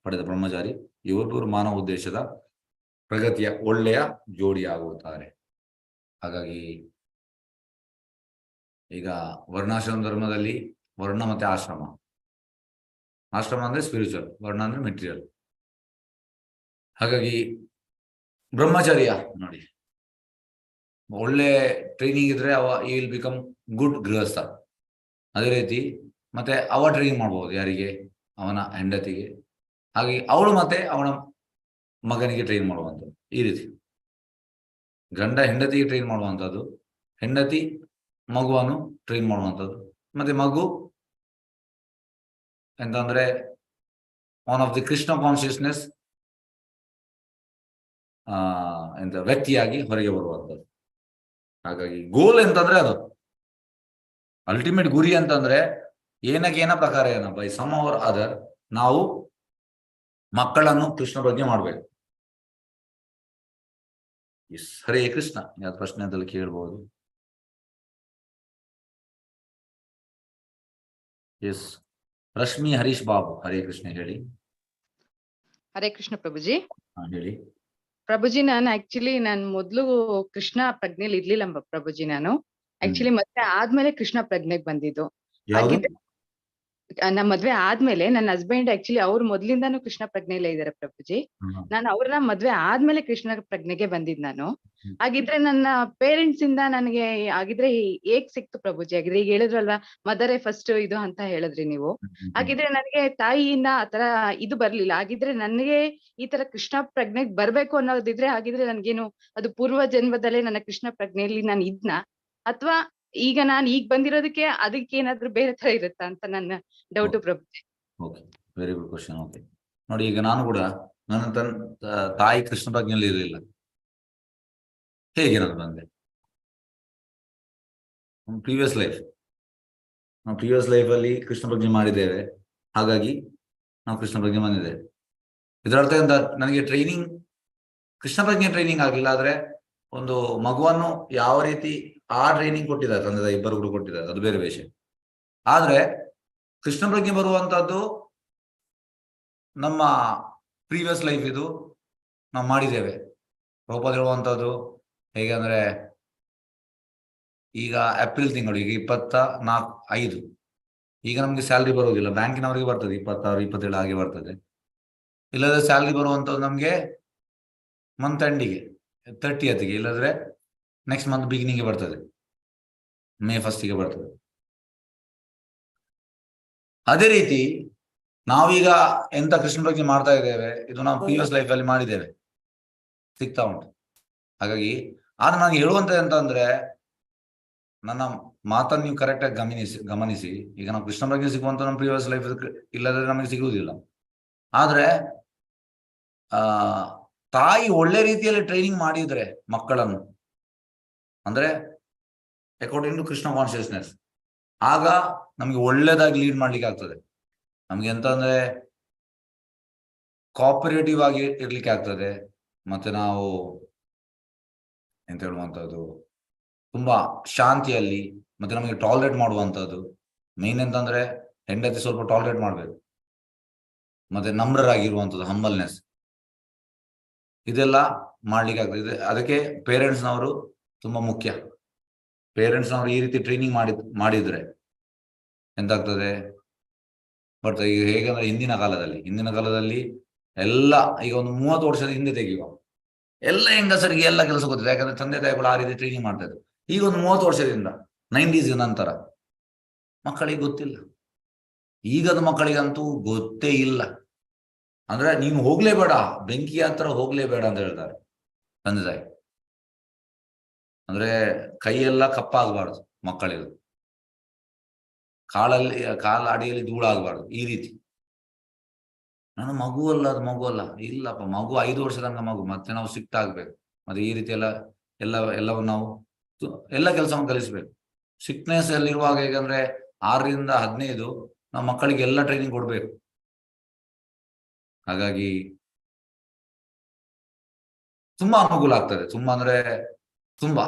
ಪಡೆದ ಬ್ರಹ್ಮಚಾರಿ ಇವರಿಬ್ಬರು ಮಾನವ ಉದ್ದೇಶದ ಪ್ರಗತಿಯ ಒಳ್ಳೆಯ ಜೋಡಿಯಾಗುತ್ತಾರೆ. ಹಾಗಾಗಿ ಈಗ ವರ್ಣಾಶ್ರಮ ಧರ್ಮದಲ್ಲಿ ವರ್ಣ ಮತ್ತೆ ಆಶ್ರಮ ಅಂದ್ರೆ ಸ್ಪಿರಿಚುವಲ್, ವರ್ಣ ಅಂದ್ರೆ ಮೆಟೀರಿಯಲ್. ಹಾಗಾಗಿ ಬ್ರಹ್ಮಚರ್ಯ ನೋಡಿ, ಒಳ್ಳೆ ಟ್ರೈನಿಂಗ್ ಇದ್ರೆ ಈ ವಿಲ್ ಬಿಕಮ್ ಗುಡ್ ಗೃಹಸ್ಥ. ಅದೇ ರೀತಿ ಮತ್ತೆ ಟ್ರೈನಿಂಗ್ ಮಾಡ್ಬೋದು, ಯಾರಿಗೆ? ಅವನ ಹೆಂಡತಿಗೆ. ಹಾಗೆ ಅವಳು ಮತ್ತೆ ಅವನ ಮಗನಿಗೆ ಟ್ರೈನ್ ಮಾಡುವಂಥದ್ದು. ಈ ರೀತಿ ಗಂಡ ಹೆಂಡತಿಗೆ ಟ್ರೈನ್ ಮಾಡುವಂಥದ್ದು, ಹೆಂಡತಿ ಮಗುವನ್ನು ಟ್ರೈನ್ ಮಾಡುವಂಥದ್ದು, ಮತ್ತೆ ಮಗು ಎಂತಂದ್ರೆ one of the Krishna consciousness ವ್ಯಕ್ತಿಯಾಗಿ ಹೊರಗೆ ಬರುವಂಥದ್ದು. ಹಾಗಾಗಿ ಗೋಲ್ ಎಂತಂದ್ರೆ ಅದು ಅಲ್ಟಿಮೇಟ್ ಗುರಿ ಅಂತಂದ್ರೆ ಏನಕ್ಕೇನ ಪ್ರಕಾರ ಏನ ಬೈ ಸಮ್ ಅವರ್ ಅದರ್ ನಾವು ಮಕ್ಕಳನ್ನು ಕೃಷ್ಣ ಬಗ್ಗೆ ಮಾಡ್ಬೇಕು. ಹರೇ ಕೃಷ್ಣ. ಯಾವ್ದು ಪ್ರಶ್ನೆ ಅಂತಲ್ಲಿ ಕೇಳ್ಬಹುದು. ಎಸ್. ರಶ್ಮಿ ಹರೀಶ್ ಬಾಬು, ಹರೇ ಕೃಷ್ಣ, ಹೇಳಿ. ಹರೇ ಕೃಷ್ಣ ಪ್ರಭುಜಿ. ಹೇಳಿ ಪ್ರಭುಜಿ, ನಾನು ಮೊದ್ಲು ಕೃಷ್ಣ ಪ್ರಜ್ಞೆಲಿ ಇರ್ಲಿಲ್ಲ ಪ್ರಭುಜಿ. ನಾನು ಆಕ್ಚುಲಿ ಮದ್ವೆ ಆದ್ಮೇಲೆ ಕೃಷ್ಣ ಪ್ರಜ್ಞೆಗೆ ಬಂದಿದ್ದು. ಯಾವುದು? ನಮ್ಮ ಮದ್ವೆ ಆದ್ಮೇಲೆ ನನ್ನ ಹಸ್ಬೆಂಡ್ ಆಕ್ಚುಲಿ ಅವ್ರು ಮೊದ್ಲಿಂದಾನು ಕೃಷ್ಣ ಪ್ರಜ್ಞೆಲೇ ಇದಾರೆ ಪ್ರಭುಜಿ. ನಾನು ಅವ್ರನ್ನ ಮದ್ವೆ ಆದ್ಮೇಲೆ ಕೃಷ್ಣ ಪ್ರಜ್ಞೆಗೆ ಬಂದಿದ್ ನಾನು. ಹಾಗಿದ್ರೆ ನನ್ನ ಪೇರೆಂಟ್ಸ್ ಇಂದ ನನಗೆ ಆಗಿದ್ರೆ ಹೇಗ್ ಸಿಕ್ತು ಪ್ರಭುಜಿ? ಆಗಿದ್ರೆ ಈಗ ಹೇಳಿದ್ರಲ್ವಾ ಮದರೇ ಫಸ್ಟ್ ಇದು ಅಂತ ಹೇಳಿದ್ರಿ ನೀವು. ಹಾಗಿದ್ರೆ ನನಗೆ ತಾಯಿಯಿಂದ ಆತರ ಇದು ಬರ್ಲಿಲ್ಲ. ಹಾಗಿದ್ರೆ ನನಗೆ ಈ ತರ ಕೃಷ್ಣ ಪ್ರಜ್ಞೆಗೆ ಬರ್ಬೇಕು ಅನ್ನೋದಿದ್ರೆ ಹಾಗಿದ್ರೆ ನನ್ಗೇನು ಅದು ಪೂರ್ವ ಜನ್ಮದಲ್ಲೇ ನನ್ನ ಕೃಷ್ಣ ಪ್ರಜ್ಞೆಯಲ್ಲಿ ನಾನು ಇದ್ನ, ಅಥವಾ ಈಗ ನಾನು ಈಗ ಬಂದಿರೋದಕ್ಕೆ ಅದಕ್ಕೆ ಏನಾದ್ರು ಬೇರೆ ತರ ಇರುತ್ತಾ ಅಂತ ನನ್ನ doubt Prabhuji. Okay, very good question. Okay, ನೋಡಿ, ಈಗ ನಾನು ಕೂಡ ನನ್ನ ತಾಯಿ ಕೃಷ್ಣ ಪ್ರಜ್ಞೆಯಲ್ಲಿ ಇರಲಿಲ್ಲ. ಹೇಗೆ ನಾನು ಬಂದೆ? ಪ್ರೀವಿಯಸ್ ಲೈಫ್, ನಾವು ಪ್ರೀವಿಯಸ್ ಲೈಫಲ್ಲಿ ಕೃಷ್ಣ ಪ್ರಜ್ಞೆ ಮಾಡಿದ್ದೇವೆ, ಹಾಗಾಗಿ ನಾವು ಕೃಷ್ಣ ಪ್ರಜ್ಞೆ ಬಂದಿದ್ದೇವೆ. ಇದರರ್ಥ ಎಂತ? ನನಗೆ ಟ್ರೈನಿಂಗ್, ಕೃಷ್ಣ ಪ್ರಜ್ಞೆ ಟ್ರೈನಿಂಗ್ ಆಗಲಿಲ್ಲ, ಆದ್ರೆ ಒಂದು ಮಗುವನ್ನು ಯಾವ ರೀತಿ ಆ ಟ್ರೈನಿಂಗ್ ಕೊಟ್ಟಿದ್ದಾರೆ, ತಂದೆ ತಾಯಿ ಇಬ್ಬರು ಕೂಡ ಕೊಟ್ಟಿದ್ದಾರೆ, ಅದು ಬೇರೆ ವಿಷಯ. ಆದ್ರೆ ಕೃಷ್ಣ ಪ್ರಜ್ಞೆ ಬರುವಂತದ್ದು ನಮ್ಮ ಪ್ರೀವಿಯಸ್ ಲೈಫ್, ಇದು ನಾವು ಮಾಡಿದ್ದೇವೆ. ಪ್ರಭುಪಾದ ಹೇಳುವಂಥದ್ದು ಹೇಗೆ ಅಂದ್ರೆ, ಈಗ ಏಪ್ರಿಲ್ ತಿಂಗಳು, ಈಗ 24/5, ಈಗ ನಮ್ಗೆ ಸ್ಯಾಲ್ರಿ ಬರೋದಿಲ್ಲ, ಬ್ಯಾಂಕಿನವರಿಗೆ ಬರ್ತದೆ 26, 27 ಹಾಗೆ ಬರ್ತದೆ. ಇಲ್ಲದ್ರೆ ಸ್ಯಾಲ್ರಿ ಬರುವಂಥದ್ದು ನಮ್ಗೆ ಮಂತ್ ಎಂಡಿಗೆ 30th, ಇಲ್ಲದ್ರೆ ನೆಕ್ಸ್ಟ್ ಮಂತ್ ಬಿಗಿನಿಂಗ್ ಬರ್ತದೆ, May 1st ಬರ್ತದೆ. ಅದೇ ರೀತಿ ನಾವೀಗ ಎಂತ ಕೃಷ್ಣ ಪ್ರಜ್ಞೆ ಮಾಡ್ತಾ ಇದ್ದೇವೆ, ಇದು ನಾವು ಪ್ರೀವಿಯಸ್ ಲೈಫ್ ಅಲ್ಲಿ ಮಾಡಿದ್ದೇವೆ, ಸಿಗ್ತಾ ಉಂಟು. ಹಾಗಾಗಿ ಆದ್ರೆ ನಾನು ಹೇಳುವಂತದ್ದು ಎಂತ ಅಂದ್ರೆ, ನನ್ನ ಮಾತನ್ನು ನೀವು ಕರೆಕ್ಟ್ ಆಗಿ ಗಮನಿಸಿ. ಈಗ ನಾವು ಕೃಷ್ಣ ಪ್ರಜ್ಞೆ ಸಿಗುವಂತ ನಮ್ಮ ಪ್ರೀವಿಯಸ್ ಲೈಫ್ ಇಲ್ಲದ್ರೆ ನಮಗೆ ಸಿಗುವುದಿಲ್ಲ. ಆದ್ರೆ ತಾಯಿ ಒಳ್ಳೆ ರೀತಿಯಲ್ಲಿ ಟ್ರೈನಿಂಗ್ ಮಾಡಿದ್ರೆ ಮಕ್ಕಳನ್ನು, ಅಂದ್ರೆ ಅಕಾರ್ಡಿಂಗ್ ಟು ಕೃಷ್ಣ ಕಾನ್ಶಿಯಸ್ನೆಸ್, ಆಗ ನಮ್ಗೆ ಒಳ್ಳೇದಾಗಿ ಲೀಡ್ ಮಾಡ್ಲಿಕ್ಕೆ ಆಗ್ತದೆ. ನಮ್ಗೆ ಎಂತ ಅಂದ್ರೆ ಕೋಆಪರೇಟಿವ್ ಆಗಿ ಇರ್ಲಿಕ್ಕೆ ಆಗ್ತದೆ. ಮತ್ತೆ ನಾವು ಎಂತ ಹೇಳುವಂಥದ್ದು, ತುಂಬಾ ಶಾಂತಿಯಲ್ಲಿ, ಮತ್ತೆ ನಮಗೆ ಟಾಲರೇಟ್ ಮಾಡುವಂಥದ್ದು. ಮೇನ್ ಎಂತಂದ್ರೆ ಹೆಂಡತಿ ಸ್ವಲ್ಪ ಟಾಲರೇಟ್ ಮಾಡ್ಬೇಕು, ಮತ್ತೆ ನಮ್ರರಾಗಿರುವಂಥದ್ದು, ಹಂಬಲ್ನೆಸ್, ಇದೆಲ್ಲ ಮಾಡ್ಲಿಕ್ಕೆ ಆಗ್ತದೆ. ಅದಕ್ಕೆ ಪೇರೆಂಟ್ಸ್ನವರು ತುಂಬಾ ಮುಖ್ಯ. ಪೇರೆಂಟ್ಸ್ನವರು ಈ ರೀತಿ ಟ್ರೈನಿಂಗ್ ಮಾಡಿದ್ರೆ ಎಂತಾಗ್ತದೆ? ಬಟ್ ಈಗ ಹೇಗಂದ್ರೆ ಹಿಂದಿನ ಕಾಲದಲ್ಲಿ ಎಲ್ಲ, ಈಗ ಒಂದು 30 ವರ್ಷದ ಹಿಂದೆ ತೆಗೆಯುವ, ಎಲ್ಲ ಹೆಂಗಸರಿಗೆ ಎಲ್ಲ ಕೆಲಸ ಗೊತ್ತಿದೆ, ಯಾಕಂದ್ರೆ ತಂದೆ ತಾಯಿಗಳು ಆ ರೀತಿ ಟ್ರೈನಿಂಗ್ ಮಾಡ್ತಾ ಇದ್ರು. ಈಗ ಒಂದು 30 ವರ್ಷದಿಂದ 90s ನಂತರ ಮಕ್ಕಳಿಗೆ ಗೊತ್ತಿಲ್ಲ. ಈಗದ ಮಕ್ಕಳಿಗಂತೂ ಗೊತ್ತೇ ಇಲ್ಲ. ಅಂದ್ರೆ ನೀನು ಹೋಗ್ಲೇಬೇಡ, ಬೆಂಕಿ ಹತ್ರ ಹೋಗ್ಲೇಬೇಡ ಅಂತ ಹೇಳ್ತಾರೆ ತಂದೆ ತಾಯಿ. ಅಂದ್ರೆ ಕೈಯೆಲ್ಲ ಕಪ್ಪಾಗಬಾರ್ದು ಮಕ್ಕಳಿಗೆ, ಕಾಲ ಅಡಿಯಲ್ಲಿ ಧೂಳಾಗಬಾರ್ದು, ಈ ರೀತಿ. ನಾನು ಅದು ಮಗು ಅಲ್ಲ, ಇಲ್ಲಪ್ಪ, ಮಗು 5 ವರ್ಷದಂಗ ಮಗು, ಮತ್ತೆ ನಾವು ಸ್ಟ್ರಿಕ್ಟ್ ಆಗ್ಬೇಕು. ಮತ್ತೆ ಈ ರೀತಿ ಎಲ್ಲವನ್ನು ನಾವು ಎಲ್ಲ ಕೆಲಸವನ್ನು ಕಲಿಸ್ಬೇಕು. ಸಿಕ್ನೆಸ್ ಅಲ್ಲಿ ಇರುವಾಗ, ಹೇಗಂದ್ರೆ 6ರಿಂದ 15 ನಾವು ಮಕ್ಕಳಿಗೆ ಎಲ್ಲ ಟ್ರೈನಿಂಗ್ ಕೊಡ್ಬೇಕು. ಹಾಗಾಗಿ ತುಂಬಾ ಅನುಕೂಲ ಆಗ್ತದೆ, ತುಂಬಾ ಅಂದ್ರೆ ತುಂಬಾ.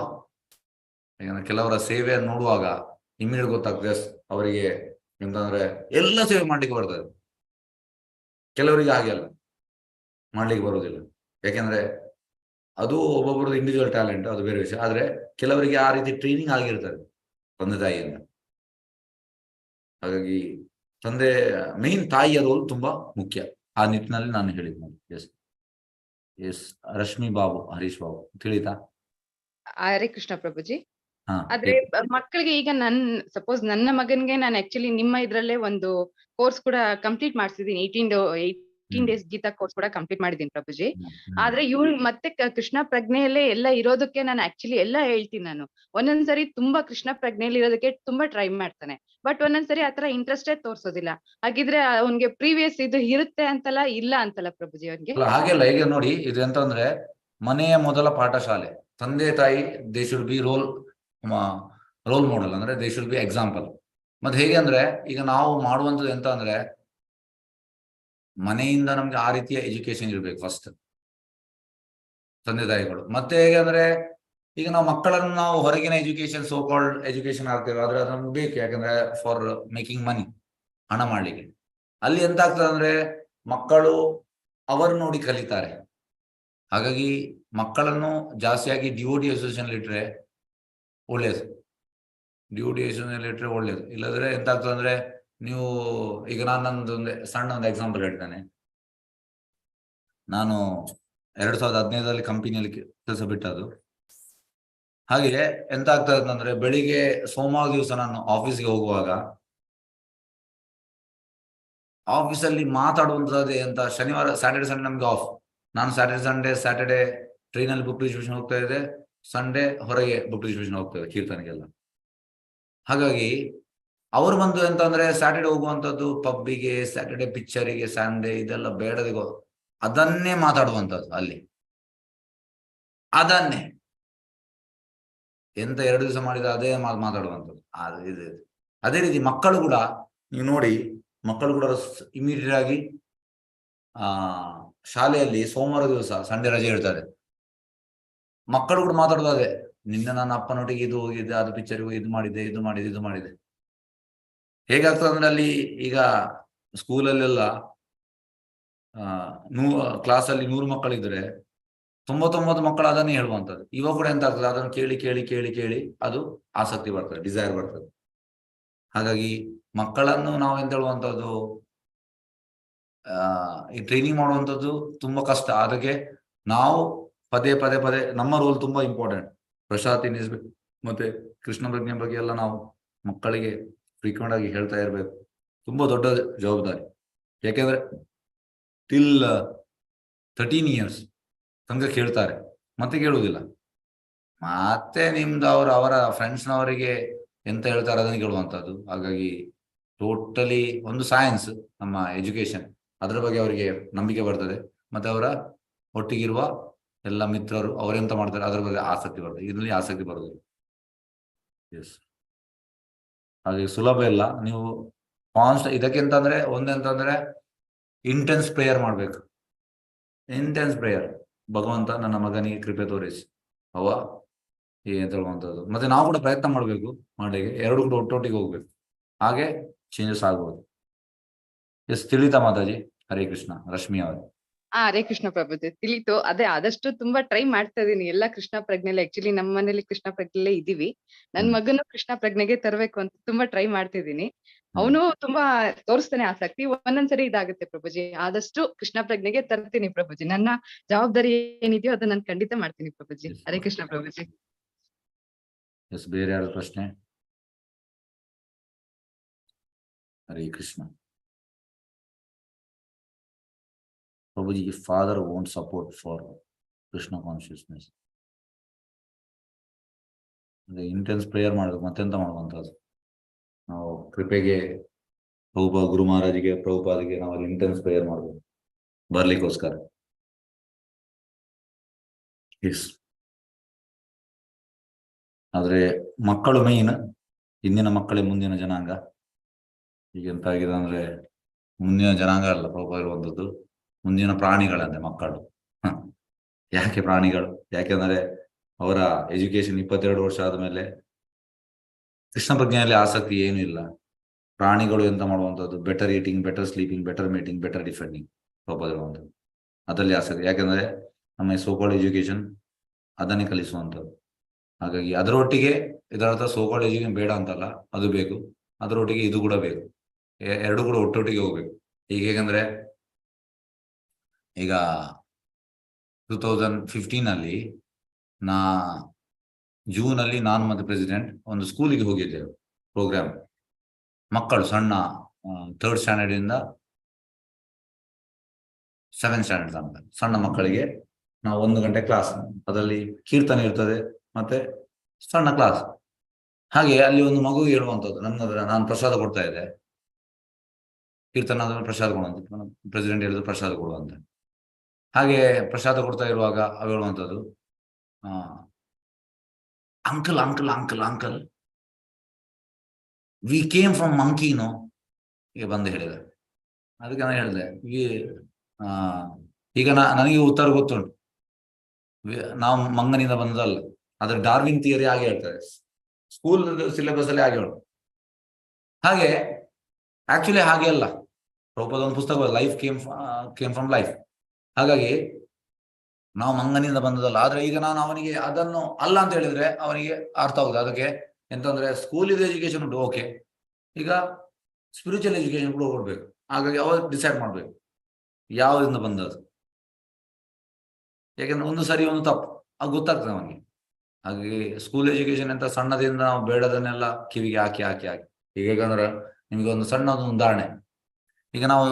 ಯಾಕಂದ್ರೆ ಕೆಲವರ ಸೇವೆಯನ್ನು ನೋಡುವಾಗ ಇಮಿಡಿಯೇಟ್ ಗೊತ್ತಾಗ್ತದೆ ಅವರಿಗೆ ಎಂತಂದ್ರೆ ಎಲ್ಲ ಸೇವೆ ಮಾಡ್ಲಿಕ್ಕೆ ಬರ್ತದೆ. ಕೆಲವರಿಗೆ ಹಾಗೆ ಅಲ್ಲ, ಮಾಡ್ಲಿಕ್ಕೆ ಬರುವುದಿಲ್ಲ. ಯಾಕೆಂದ್ರೆ ಅದು ಒಬ್ಬೊಬ್ಬರದ್ದು ಇಂಡಿವಿಜುವಲ್ ಟ್ಯಾಲೆಂಟ್, ಅದು ಬೇರೆ ವಿಷಯ. ಆದ್ರೆ ಕೆಲವರಿಗೆ ಆ ರೀತಿ ಟ್ರೈನಿಂಗ್ ಆಗಿರ್ತದೆ ತಂದೆ ತಾಯಿಯಿಂದ. ಹಾಗಾಗಿ ಮೇನ್ ತಾಯಿಯ ರೋಲ್ ತುಂಬಾ ಮುಖ್ಯ. ಆ ನಿಟ್ಟಿನಲ್ಲಿ ನಾನು ಹೇಳಿದ್ದೆ. ಎಸ್ ರಶ್ಮಿ ಬಾಬು, ಹರೀಶ್ ಬಾಬು, ತಿಳಿತಾ? ಹರೇ ಕೃಷ್ಣ ಪ್ರಭುಜಿ. ಆದ್ರೆ ಮಕ್ಕಳಿಗೆ ಈಗ ಸಪೋಸ್ ನನ್ನ ಮಗನ್ಗೆ ನಾನು ಆಕ್ಚುಲಿ ನಿಮ್ಮ ಇದ್ರಲ್ಲೇ ಒಂದು ಕೋರ್ಸ್ ಕೂಡ ಕಂಪ್ಲೀಟ್ ಮಾಡ್ಸಿದೀನಿ. 18 days ಗೀತಾ ಕೋರ್ಸ್ ಕೂಡ ಕಂಪ್ಲೀಟ್ ಮಾಡಿದೀನಿ ಪ್ರಭುಜಿ. ಆದ್ರೆ ಇವ್ರು ಮತ್ತೆ ಕೃಷ್ಣ ಪ್ರಜ್ಞೆಯಲ್ಲೇ ಎಲ್ಲ ಇರೋದಕ್ಕೆ ನಾನು ಆಕ್ಚುಲಿ ಎಲ್ಲ ಹೇಳ್ತೀನಿ. ನಾನು ಒಂದೊಂದ್ಸರಿ ತುಂಬಾ ಕೃಷ್ಣ ಪ್ರಜ್ಞೆಯಲ್ಲಿ ಇರೋದಕ್ಕೆ ತುಂಬಾ ಟ್ರೈ ಮಾಡ್ತಾನೆ, ಬಟ್ ಒಂದೊಂದ್ಸರಿ ಆತರ ಇಂಟ್ರೆಸ್ಟೇ ತೋರ್ಸೋದಿಲ್ಲ. ಹಾಗಿದ್ರೆ ಅವ್ನಿಗೆ ಪ್ರೀವಿಯಸ್ ಇದು ಇರುತ್ತೆ ಅಂತಲ್ಲ, ಇಲ್ಲ ಅಂತಲ್ಲ ಪ್ರಭುಜಿ ಅವ್ನಿಗೆ? ಹಾಗೆಲ್ಲ. ಈಗ ನೋಡಿ, ಇದು ಎಂತಂದ್ರೆ ಮನೆಯ ಮೊದಲ ಪಾಠಶಾಲೆ. ತಂದೆ ತಾಯಿ they should be role model, ಅಂದ್ರೆ ದೇ ಶುಡ್ ಬಿ ಎಕ್ಸಾಂಪಲ್. ಮತ್ತೆ ಹೇಗೆ ಅಂದ್ರೆ, ಈಗ ನಾವು ಮಾಡುವಂಥದ್ದು ಎಂತ ಅಂದ್ರೆ, ಮನೆಯಿಂದ ನಮ್ಗೆ ಆ ರೀತಿಯ ಎಜುಕೇಶನ್ ಇರ್ಬೇಕು ಫಸ್ಟ್, ತಂದೆ ತಾಯಿಗಳು. ಮತ್ತೆ ಹೇಗೆ ಅಂದ್ರೆ, ಈಗ ನಾವು ಮಕ್ಕಳನ್ನು ಹೊರಗಿನ ಎಜುಕೇಶನ್, ಸೋ ಕಾಲ್ಡ್ ಎಜುಕೇಶನ್ ಆಗ್ತೇವೆ, ಆದ್ರೆ ಅದು ನಮ್ಗೆ ಬೇಕು. ಯಾಕಂದ್ರೆ ಫಾರ್ ಮೇಕಿಂಗ್ ಮನಿ, ಹಣ ಮಾಡ್ಲಿಕ್ಕೆ. ಅಲ್ಲಿ ಎಂತ ಆಗ್ತದೆ ಅಂದ್ರೆ ಮಕ್ಕಳು ಅವರು ನೋಡಿ ಕಲಿತಾರೆ. ಹಾಗಾಗಿ ಮಕ್ಕಳನ್ನು ಜಾಸ್ತಿಯಾಗಿ ಡಿಒಡಿ ಅಸೋಸಿಯೇಷನ್ ಇಟ್ರೆ ಒಳ್ಳೇದು. ಡಿಒಡಿ ಅಸೋಸಿಯೇಷನ್ ಇಟ್ರೆ ಒಳ್ಳೇದು. ಇಲ್ಲದ್ರೆ ಎಂತ ಆಗ್ತದೆ ಅಂದ್ರೆ ನೀವು ಈಗ ನಾನು ನಂದೊಂದು ಸಣ್ಣ ಒಂದು ಎಕ್ಸಾಂಪಲ್ ಹೇಳ್ತೇನೆ. ನಾನು 2015 ಕಂಪನಿಯಲ್ಲಿ ಕೆಲಸ ಬಿಟ್ಟದ್ದು. ಹಾಗೆ ಎಂತ ಆಗ್ತದೆ ಅಂದ್ರೆ ಬೆಳಿಗ್ಗೆ ಸೋಮವಾರ ದಿವಸ ನಾನು ಆಫೀಸ್ಗೆ ಹೋಗುವಾಗ ಆಫೀಸಲ್ಲಿ ಮಾತಾಡುವಂಥದ್ದೇ ಅಂತ. ಶನಿವಾರ ಸ್ಯಾಟರ್ಡೆ ಸಂಡೇ ನಮ್ಗೆ ಆಫ್. ನಾನು ಸ್ಯಾಟರ್ಡೆ ಟ್ರೈನಲ್ಲಿ ಬುಕ್ ಡಿಸ್ಟ್ರಿಬ್ಯೂಷನ್ ಹೋಗ್ತಾ ಇದೆ, ಸಂಡೇ ಹೊರಗೆ ಬುಕ್ ಡಿಸ್ಟ್ರಿಬ್ಯೂಷನ್ ಹೋಗ್ತಾ ಇದೆ ಕೀರ್ತನೆಗೆಲ್ಲ. ಹಾಗಾಗಿ ಅವರು ಬಂದು ಎಂತ ಅಂದ್ರೆ ಸ್ಯಾಟರ್ಡೆ ಹೋಗುವಂಥದ್ದು ಪಬ್ಬಿಗೆ, ಸ್ಯಾಟರ್ಡೆ ಪಿಕ್ಚರಿಗೆ, ಸಂಡೇ ಇದೆಲ್ಲ ಬೇಡದಿಗೋ ಅದನ್ನೇ ಮಾತಾಡುವಂಥದ್ದು. ಅಲ್ಲಿ ಅದನ್ನೇ ಎಂತ 2 ದಿವಸ ಮಾಡಿದ ಅದೇ ಮಾತಾಡುವಂಥದ್ದು. ಅದೇ ರೀತಿ ಮಕ್ಕಳು ಕೂಡ ನೀವು ನೋಡಿ, ಮಕ್ಕಳು ಕೂಡ ಇಮಿಡಿಯೇಟ್ ಆಗಿ ಶಾಲೆಯಲ್ಲಿ ಸೋಮವಾರ ದಿವಸ ಸಂಡೇ ರಜೆ ಇರ್ತಾರೆ. ಮಕ್ಕಳು ಕೂಡ ಮಾತಾಡೋದು ಅದೇ, ನಿನ್ನೆ ನನ್ನ ಅಪ್ಪನೊಟ್ಟಿಗೆ ಇದು ಹೋಗಿದ್ದೆ, ಅದು ಪಿಕ್ಚರ್ಗೆ ಇದು ಮಾಡಿದೆ. ಹೇಗಾಗ್ತದೆ ಅಂದ್ರೆ ಅಲ್ಲಿ ಈಗ ಸ್ಕೂಲಲ್ಲೆಲ್ಲ ಕ್ಲಾಸಲ್ಲಿ 100 ಮಕ್ಕಳಿದ್ರೆ 99 ಮಕ್ಕಳು ಅದನ್ನೇ ಹೇಳುವಂಥದ್ದು. ಇವಾಗ ಕೂಡ ಎಂತ ಆಗ್ತದೆ, ಅದನ್ನು ಕೇಳಿ ಅದು ಆಸಕ್ತಿ ಬರ್ತದೆ, ಡಿಸೈರ್ ಬರ್ತದೆ. ಹಾಗಾಗಿ ಮಕ್ಕಳನ್ನು ನಾವು ಎಂತ ಹೇಳುವಂಥದ್ದು, ಈ ಟ್ರೈನಿಂಗ್ ಮಾಡುವಂಥದ್ದು ತುಂಬಾ ಕಷ್ಟ. ಅದಕ್ಕೆ ನಾವು ಪದೇ ನಮ್ಮ ರೋಲ್ ತುಂಬಾ ಇಂಪಾರ್ಟೆಂಟ್. ಪ್ರಶಾಂತಿ ನಿಲ್ಲಿಸ್ಬೇಕು. ಮತ್ತೆ ಕೃಷ್ಣ ಪ್ರಜ್ಞೆ ಬಗ್ಗೆ ಎಲ್ಲ ನಾವು ಮಕ್ಕಳಿಗೆ ಫ್ರೀಕ್ವೆಂಟ್ ಆಗಿ ಹೇಳ್ತಾ ಇರ್ಬೇಕು. ತುಂಬಾ ದೊಡ್ಡ ಜವಾಬ್ದಾರಿ. ಯಾಕೆಂದ್ರೆ ಟಿಲ್ 13 ಇಯರ್ಸ್ ತನಕ ಕೇಳ್ತಾರೆ, ಮತ್ತೆ ಕೇಳುವುದಿಲ್ಲ. ಮತ್ತೆ ನಿಮ್ದು ಅವರ ಫ್ರೆಂಡ್ಸ್ನವರಿಗೆ ಎಂತ ಹೇಳ್ತಾರೆ ಅದನ್ನು ಕೇಳುವಂಥದ್ದು. ಹಾಗಾಗಿ ಟೋಟಲಿ ಒಂದು ಸೈನ್ಸ್ ನಮ್ಮ ಎಜುಕೇಶನ್, ಅದರ ಬಗ್ಗೆ ಅವರಿಗೆ ನಂಬಿಕೆ ಬರ್ತದೆ. ಮತ್ತೆ ಅವರ ಒಟ್ಟಿಗಿರುವ ಎಲ್ಲ ಮಿತ್ರರು ಅವರೆಂತ ಮಾಡ್ತಾರೆ ಅದರ ಬಗ್ಗೆ ಆಸಕ್ತಿ ಬರ್ತದೆ. ಇದರಲ್ಲಿ ಆಸಕ್ತಿ ಬರೋದಿಲ್ಲ. ಎಸ್, ಹಾಗೆ ಸುಲಭ ಇಲ್ಲ. ನೀವು ಇದಕ್ಕೆಂತಂದ್ರೆ ಒಂದೆಂತಂದ್ರೆ ಇಂಟೆನ್ಸ್ ಪ್ರೇಯರ್ ಮಾಡ್ಬೇಕು. ಇಂಟೆನ್ಸ್ ಪ್ರೇಯರ್, ಭಗವಂತ ನನ್ನ ಮಗನಿಗೆ ಕೃಪೆ ತೋರಿಸಿ ಅವ ಅಂತ ಹೇಳುವಂಥದ್ದು. ಮತ್ತೆ ನಾವು ಕೂಡ ಪ್ರಯತ್ನ ಮಾಡಬೇಕು ಮಾಡಿಗೆ, ಎರಡು ಕೂಡ ಒಟ್ಟೊಟ್ಟಿಗೆ ಹೋಗ್ಬೇಕು. ಹಾಗೆ ಚೇಂಜಸ್ ಆಗ್ಬೋದು. ಎಸ್, ತಿಳಿತಾ ಮಾತಾಜಿ? ಹರೇ ಕೃಷ್ಣ. ರಶ್ಮಿ ಅವರೇ. ಹರೇ ಕೃಷ್ಣ ಪ್ರಭುಜಿ, ತಿಳಿತು. ಅದೇ ಆದಷ್ಟು ತುಂಬಾ ಟ್ರೈ ಮಾಡ್ತಾ ಇದೀನಿ ಎಲ್ಲ ಕೃಷ್ಣ ಪ್ರಜ್ಞೆಲೆ. ಆಕ್ಚುಲಿ ನಮ್ಮ ಮನೇಲಿ ಕೃಷ್ಣ ಪ್ರಜ್ಞೆಲೆ ಇದೀವಿ. ನನ್ ಮಗನು ಕೃಷ್ಣ ಪ್ರಜ್ಞೆಗೆ ತರಬೇಕು ಅಂತ ತುಂಬಾ ಟ್ರೈ ಮಾಡ್ತಿದೀನಿ. ಅವನು ತುಂಬಾ ತೋರಿಸ್ತಾನೆ ಆಸಕ್ತಿ. ಒಂದೊಂದ್ಸರಿ ಇದಾಗುತ್ತೆ ಪ್ರಭುಜಿ. ಆದಷ್ಟು ಕೃಷ್ಣ ಪ್ರಜ್ಞೆಗೆ ತರ್ತೀನಿ ಪ್ರಭುಜಿ. ನನ್ನ ಜವಾಬ್ದಾರಿ ಏನಿದೆಯೋ ಅದನ್ನ ನಾನು ಖಂಡಿತ ಮಾಡ್ತೀನಿ ಪ್ರಭುಜಿ. ಹರೇ ಕೃಷ್ಣ ಪ್ರಭುಜಿ. ಎಸ್, ಬೇರೆ ಯಾರು ಪ್ರಶ್ನೆ? Hare Krishna. Prabhuji, if father won't support for Krishna consciousness, intense prayer ಮಾಡಬೇಕು. ಮತ್ತೆಂತ ಮಾಡುವಂಥದ್ದು? ನಾವು ಕೃಪೆಗೆ ಗುರು ಮಹಾರಾಜಿಗೆ, ಪ್ರಭುಪಾದಿಗೆ ನಾವು ಅಲ್ಲಿ ಇಂಟೆನ್ಸ್ ಪ್ರೇಯರ್ ಮಾಡಬೇಕು ಬರ್ಲಿಕ್ಕೋಸ್ಕರ. ಎಸ್, ಆದ್ರೆ ಮಕ್ಕಳು ಮೈನ್. ಇಂದಿನ ಮಕ್ಕಳೇ ಮುಂದಿನ ಜನಾಂಗ. ಈಗ ಎಂತ ಆಗಿದೆ ಅಂದ್ರೆ ಮುಂದಿನ ಜನಾಂಗ ಅಲ್ಲ ಪ್ರಭುಪಾದ ಇರುವಂಥದ್ದು, ಮುಂದಿನ ಪ್ರಾಣಿಗಳಂತೆ ಮಕ್ಕಳು. ಯಾಕೆ ಪ್ರಾಣಿಗಳು? ಯಾಕೆಂದ್ರೆ ಅವರ ಎಜುಕೇಶನ್ 22 ವರ್ಷ ಆದ್ಮೇಲೆ ಕೃಷ್ಣ ಪ್ರಜ್ಞೆಯಲ್ಲಿ ಆಸಕ್ತಿ ಏನೂ ಇಲ್ಲ. ಪ್ರಾಣಿಗಳು ಎಂತ ಮಾಡುವಂಥದ್ದು, better eating, better sleeping, better meeting, better defending ಇರುವಂಥದ್ದು. ಅದರಲ್ಲಿ ಆಸಕ್ತಿ. ಯಾಕೆಂದ್ರೆ ನಮ್ಮ ಸೋಕಾಲ್ಡ್ ಎಜುಕೇಶನ್ ಅದನ್ನೇ ಕಲಿಸುವಂಥದ್ದು. ಹಾಗಾಗಿ ಅದರೊಟ್ಟಿಗೆ ಇದರರ್ಥ ಸೋಕಾಲ್ಡ್ ಎಜುಕೇಶನ್ ಬೇಡ ಅಂತಲ್ಲ, ಅದು ಬೇಕು. ಅದರೊಟ್ಟಿಗೆ ಇದು ಕೂಡ ಬೇಕು. ಎರಡು ಕೂಡ ಒಟ್ಟೊಟ್ಟಿಗೆ ಹೋಗ್ಬೇಕು. ಈಗ ಹೇಗಂದ್ರೆ ಈಗ 2015 ಜೂನ್ ಅಲ್ಲಿ ನಾನು ಮತ್ತೆ ಪ್ರೆಸಿಡೆಂಟ್ ಒಂದು ಸ್ಕೂಲಿಗೆ ಹೋಗಿದ್ದೇವೆ. ಪ್ರೋಗ್ರಾಮ್ ಮಕ್ಕಳು ಸಣ್ಣ 3rd ಸ್ಟ್ಯಾಂಡರ್ಡ್ ಇಂದ 7th ಸ್ಟ್ಯಾಂಡರ್ಡ್ ತನಕ ಸಣ್ಣ ಮಕ್ಕಳಿಗೆ ನಾವು 1 ಗಂಟೆ ಕ್ಲಾಸ್. ಅದರಲ್ಲಿ ಕೀರ್ತನೆ ಇರ್ತದೆ ಮತ್ತೆ ಸಣ್ಣ ಕ್ಲಾಸ್. ಹಾಗೆ ಅಲ್ಲಿ ಒಂದು ಮಗು ಹೇಳುವಂಥದ್ದು, ನಾನು ಪ್ರಸಾದ ಕೊಡ್ತಾ ಇದ್ದೆ. ಕೀರ್ತನ ಪ್ರಸಾದ ಕೊಡುವಂತ ಪ್ರೆಸಿಡೆಂಟ್ ಹೇಳಿದ್ರು ಪ್ರಸಾದ ಕೊಡುವಂತ. ಹಾಗೆ ಪ್ರಸಾದ ಕೊಡ್ತಾ ಇರುವಾಗ ಅವು ಹೇಳುವಂಥದ್ದು, uncle uncle uncle uncle we came from ಮಂಕಿನೋ ಈಗ ಬಂದು ಹೇಳಿದೆ. ಅದಕ್ಕೆ ನಾನು ಹೇಳಿದೆ, ಈಗ ನನಗೆ ಉತ್ತರ ಗೊತ್ತುಂಟು, ನಾವು ಮಂಗನಿಂದ ಬಂದದಲ್ಲ. ಆದ್ರೆ ಡಾರ್ವಿನ್ ಥಿಯರಿ ಹಾಗೆ ಹೇಳ್ತಾರೆ, ಸ್ಕೂಲ್ ಸಿಲೆಬಸ್ ಅಲ್ಲಿ ಹಾಗೆ ಹೇಳು. ಹಾಗೆ ಆಕ್ಚುಲಿ ಹಾಗೆ ಅಲ್ಲ. ಪ್ರಭುಪಾದ ಒಂದು ಪುಸ್ತಕ ಲೈಫ್ ಕೇಮ್ ಫ್ರಮ್ ಲೈಫ್. ಹಾಗಾಗಿ ನಾವು ಮಂಗನಿಂದ ಬಂದದಲ್ಲ. ಆದ್ರೆ ಈಗ ನಾನು ಅವನಿಗೆ ಅದನ್ನು ಅಲ್ಲ ಅಂತ ಹೇಳಿದ್ರೆ ಅವನಿಗೆ ಅರ್ಥ ಆಗುದು. ಅದಕ್ಕೆ ಎಂತಂದ್ರೆ ಸ್ಕೂಲಿದು ಎಜುಕೇಶನ್ ಉಂಟು, ಓಕೆ. ಈಗ ಸ್ಪಿರಿಚುವಲ್ ಎಜುಕೇಶನ್ ಕೂಡ ಕೊಡ್ಬೇಕು. ಹಾಗಾಗಿ ಅವರು ಡಿಸೈಡ್ ಮಾಡ್ಬೇಕು ಯಾವ್ದಿಂದ ಬಂದದ್ದು. ಯಾಕಂದ್ರೆ ಒಂದು ಸರಿ ಒಂದು ತಪ್ಪು ಅದು ಗೊತ್ತಾಗ್ತದೆ ಅವನಿಗೆ. ಹಾಗಾಗಿ ಸ್ಕೂಲ್ ಎಜುಕೇಶನ್ ಅಂತ ಸಣ್ಣದಿಂದ ನಾವು ಬೇಡದನ್ನೆಲ್ಲ ಕಿವಿಗೆ ಹಾಕಿ ಹಾಕಿ ಹಾಕಿ. ಈಗ ಹೇಗಂದ್ರೆ ನಿಮಗೆ ಒಂದು ಸಣ್ಣ ಒಂದು ಉದಾಹರಣೆ. ಈಗ ನಾವು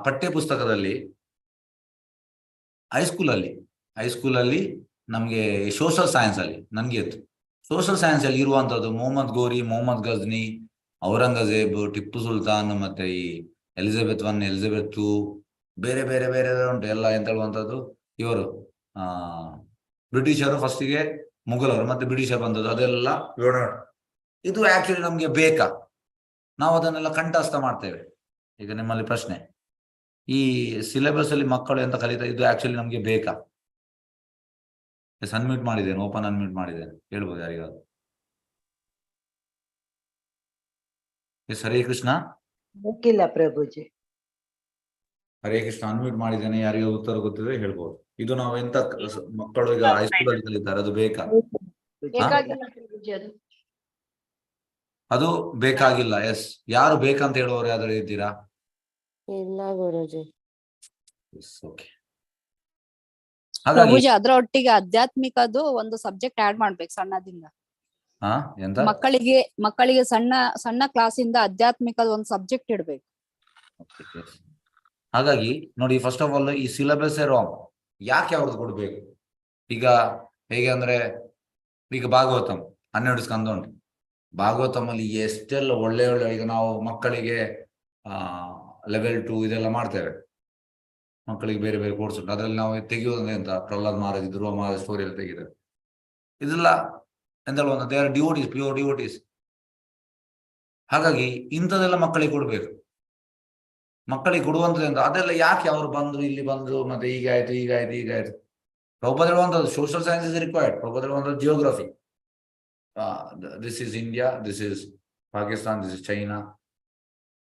ಪಠ್ಯ ಪುಸ್ತಕದಲ್ಲಿ ಹೈಸ್ಕೂಲಲ್ಲಿ ನಮಗೆ ಸೋಷಲ್ ಸೈನ್ಸ್ ಅಲ್ಲಿ ನನಗೆ ಇತ್ತು. ಸೋಷಲ್ ಸೈನ್ಸ್ ಅಲ್ಲಿ ಇರುವಂತದ್ದು ಮೊಹಮ್ಮದ್ ಗೋರಿ, ಮೊಹಮ್ಮದ್ ಗಜ್ನಿ, ಔರಂಗಜೇಬ್, ಟಿಪ್ಪು ಸುಲ್ತಾನ್, ಮತ್ತೆ ಈ ಎಲಿಜಬೆತ್ I, ಎಲಿಜಬೆತ್ II, ಬೇರೆ ಬೇರೆ ಬೇರೆ ಉಂಟು ಎಲ್ಲ. ಎಂತ ಹೇಳುವಂಥದ್ದು, ಇವರು ಬ್ರಿಟಿಷರು ಫಸ್ಟಿಗೆ, ಮುಘಲರು, ಮತ್ತೆ ಬ್ರಿಟಿಷರ್ ಬಂದದ್ದು, ಅದೆಲ್ಲ ವಿವರಣೆ. ಇದು ಆಕ್ಚುಲಿ ನಮ್ಗೆ ಬೇಕಾ? ನಾವು ಅದನ್ನೆಲ್ಲ ಕಂಠಸ್ಥ ಮಾಡ್ತೇವೆ. ಈಗ ನಿಮ್ಮಲ್ಲಿ ಪ್ರಶ್ನೆ, ಈ ಸಿಲೆಬಸ್ ಅಲ್ಲಿ ಮಕ್ಕಳು ಎಂತ ಕಲಿತಾ ಇದು ಆಕ್ಚುಲಿ ನಮ್ಗೆ ಬೇಕಾ? ಅನ್ಮ್ಯೂಟ್ ಮಾಡಿದ್ದೇನೆ, ಓಪನ್ ಅನ್ಮ್ಯೂಟ್ ಮಾಡಿದ್ದೇನೆ, ಹೇಳ್ಬೋದು ಯಾರಿಗಾದ್ರು. ಎಸ್, ಹರೇ ಕೃಷ್ಣ. ಬೇಕಿಲ್ಲ ಪ್ರಭುಜಿ. ಹರೇ ಕೃಷ್ಣ ಅನ್ಮ್ಯೂಟ್ ಮಾಡಿದ್ದೇನೆ, ಯಾರಿಗೂ ಉತ್ತರ ಗೊತ್ತಿದ್ರೆ ಹೇಳ್ಬೋದು. ಇದು ನಾವು ಎಂತ ಮಕ್ಕಳು ಈಗ ಹೈಸ್ಕೂಲ್ ಅಲ್ಲಿ ಕಲಿತಾರೆ, ಅದು ಬೇಕಾ? ಬೇಕಾಗಿಲ್ಲ ಪ್ರಭುಜಿ ಅದು. ಅದು ಬೇಕಾಗಿಲ್ಲ. ಎಸ್, ಯಾರು ಬೇಕಂತ ಹೇಳುವವರು ಯಾವ್ದಾರು ಇದ್ದೀರಾ? ಇಲ್ಲ ಗುರುಜಿ. ಓಕೆ. ಹಾಗಾಗಿ ಪ್ರಭುಜಿ ಅದ್ರ ಒಟ್ಟಿಗೆ ಆಧ್ಯಾತ್ಮಿಕದು ಒಂದು ಸಬ್ಜೆಕ್ಟ್ ಆಡ್ ಮಾಡ್ಬೇಕು ಸಣ್ಣದಿಂದ. ಎಂತ ಮಕ್ಕಳಿಗೆ ಸಣ್ಣ ಕ್ಲಾಸಿಂದ ಆಧ್ಯಾತ್ಮಿಕದ ಒಂದು ಸಬ್ಜೆಕ್ಟ್ ಇಡ್ಬೇಕು. ಹಾಗಾಗಿ ನೋಡಿ, ಫಸ್ಟ್ ಆಫ್ ಆಲ್ ಈ ಸಿಲೆಬಸ್ ರಾಂಗ್. ಯಾಕೆ ಅವ್ರದ್ದು ಕೊಡ್ಬೇಕು? ಈಗ ಹೇಗೆ ಅಂದ್ರೆ, ಈಗ ಭಾಗವತಂ 12 ಸ್ಕಂದ ಉಂಟು. ಭಾಗವತಂ ಅಲ್ಲಿ ಎಷ್ಟೆಲ್ಲ ಒಳ್ಳೆ ಒಳ್ಳೆ, ಈಗ ನಾವು ಮಕ್ಕಳಿಗೆ ಲೆವೆಲ್ 2 ಇದೆಲ್ಲ ಮಾಡ್ತೇವೆ. ಮಕ್ಕಳಿಗೆ ಬೇರೆ ಬೇರೆ ಕೋರ್ಸ್ ಉಂಟು. ಅದ್ರಲ್ಲಿ ನಾವು ತೆಗೆಯೋದಂದ್ರೆ ಎಂತ, ಪ್ರಹ್ಲಾದ್ ಮಹಾರಾಜ್, ಧ್ರುವ ಮಹಾರಾಜ್ ಸ್ಟೋರಿ ಎಲ್ಲ ತೆಗೆದರೆ ಇದೆಲ್ಲ ಎಂತ they are devotees, pure devotees. ಹಾಗಾಗಿ ಇಂಥದೆಲ್ಲ ಮಕ್ಕಳಿಗೆ ಕೊಡ್ಬೇಕು. ಮಕ್ಕಳಿಗೆ ಕೊಡುವಂಥದ್ದು ಅದೆಲ್ಲ ಯಾಕೆ ಅವರು ಬಂದ್ರು, ಇಲ್ಲಿ ಬಂದ್ರು, ಮತ್ತೆ ಹೀಗಾಯ್ತು. ಪ್ರಭುಪಾದ ಹೇಳುವಂಥದ್ದು social science is required. Prabhupada ಹೇಳುವಂಥದ್ದು geography, this is India, this is Pakistan, this is China,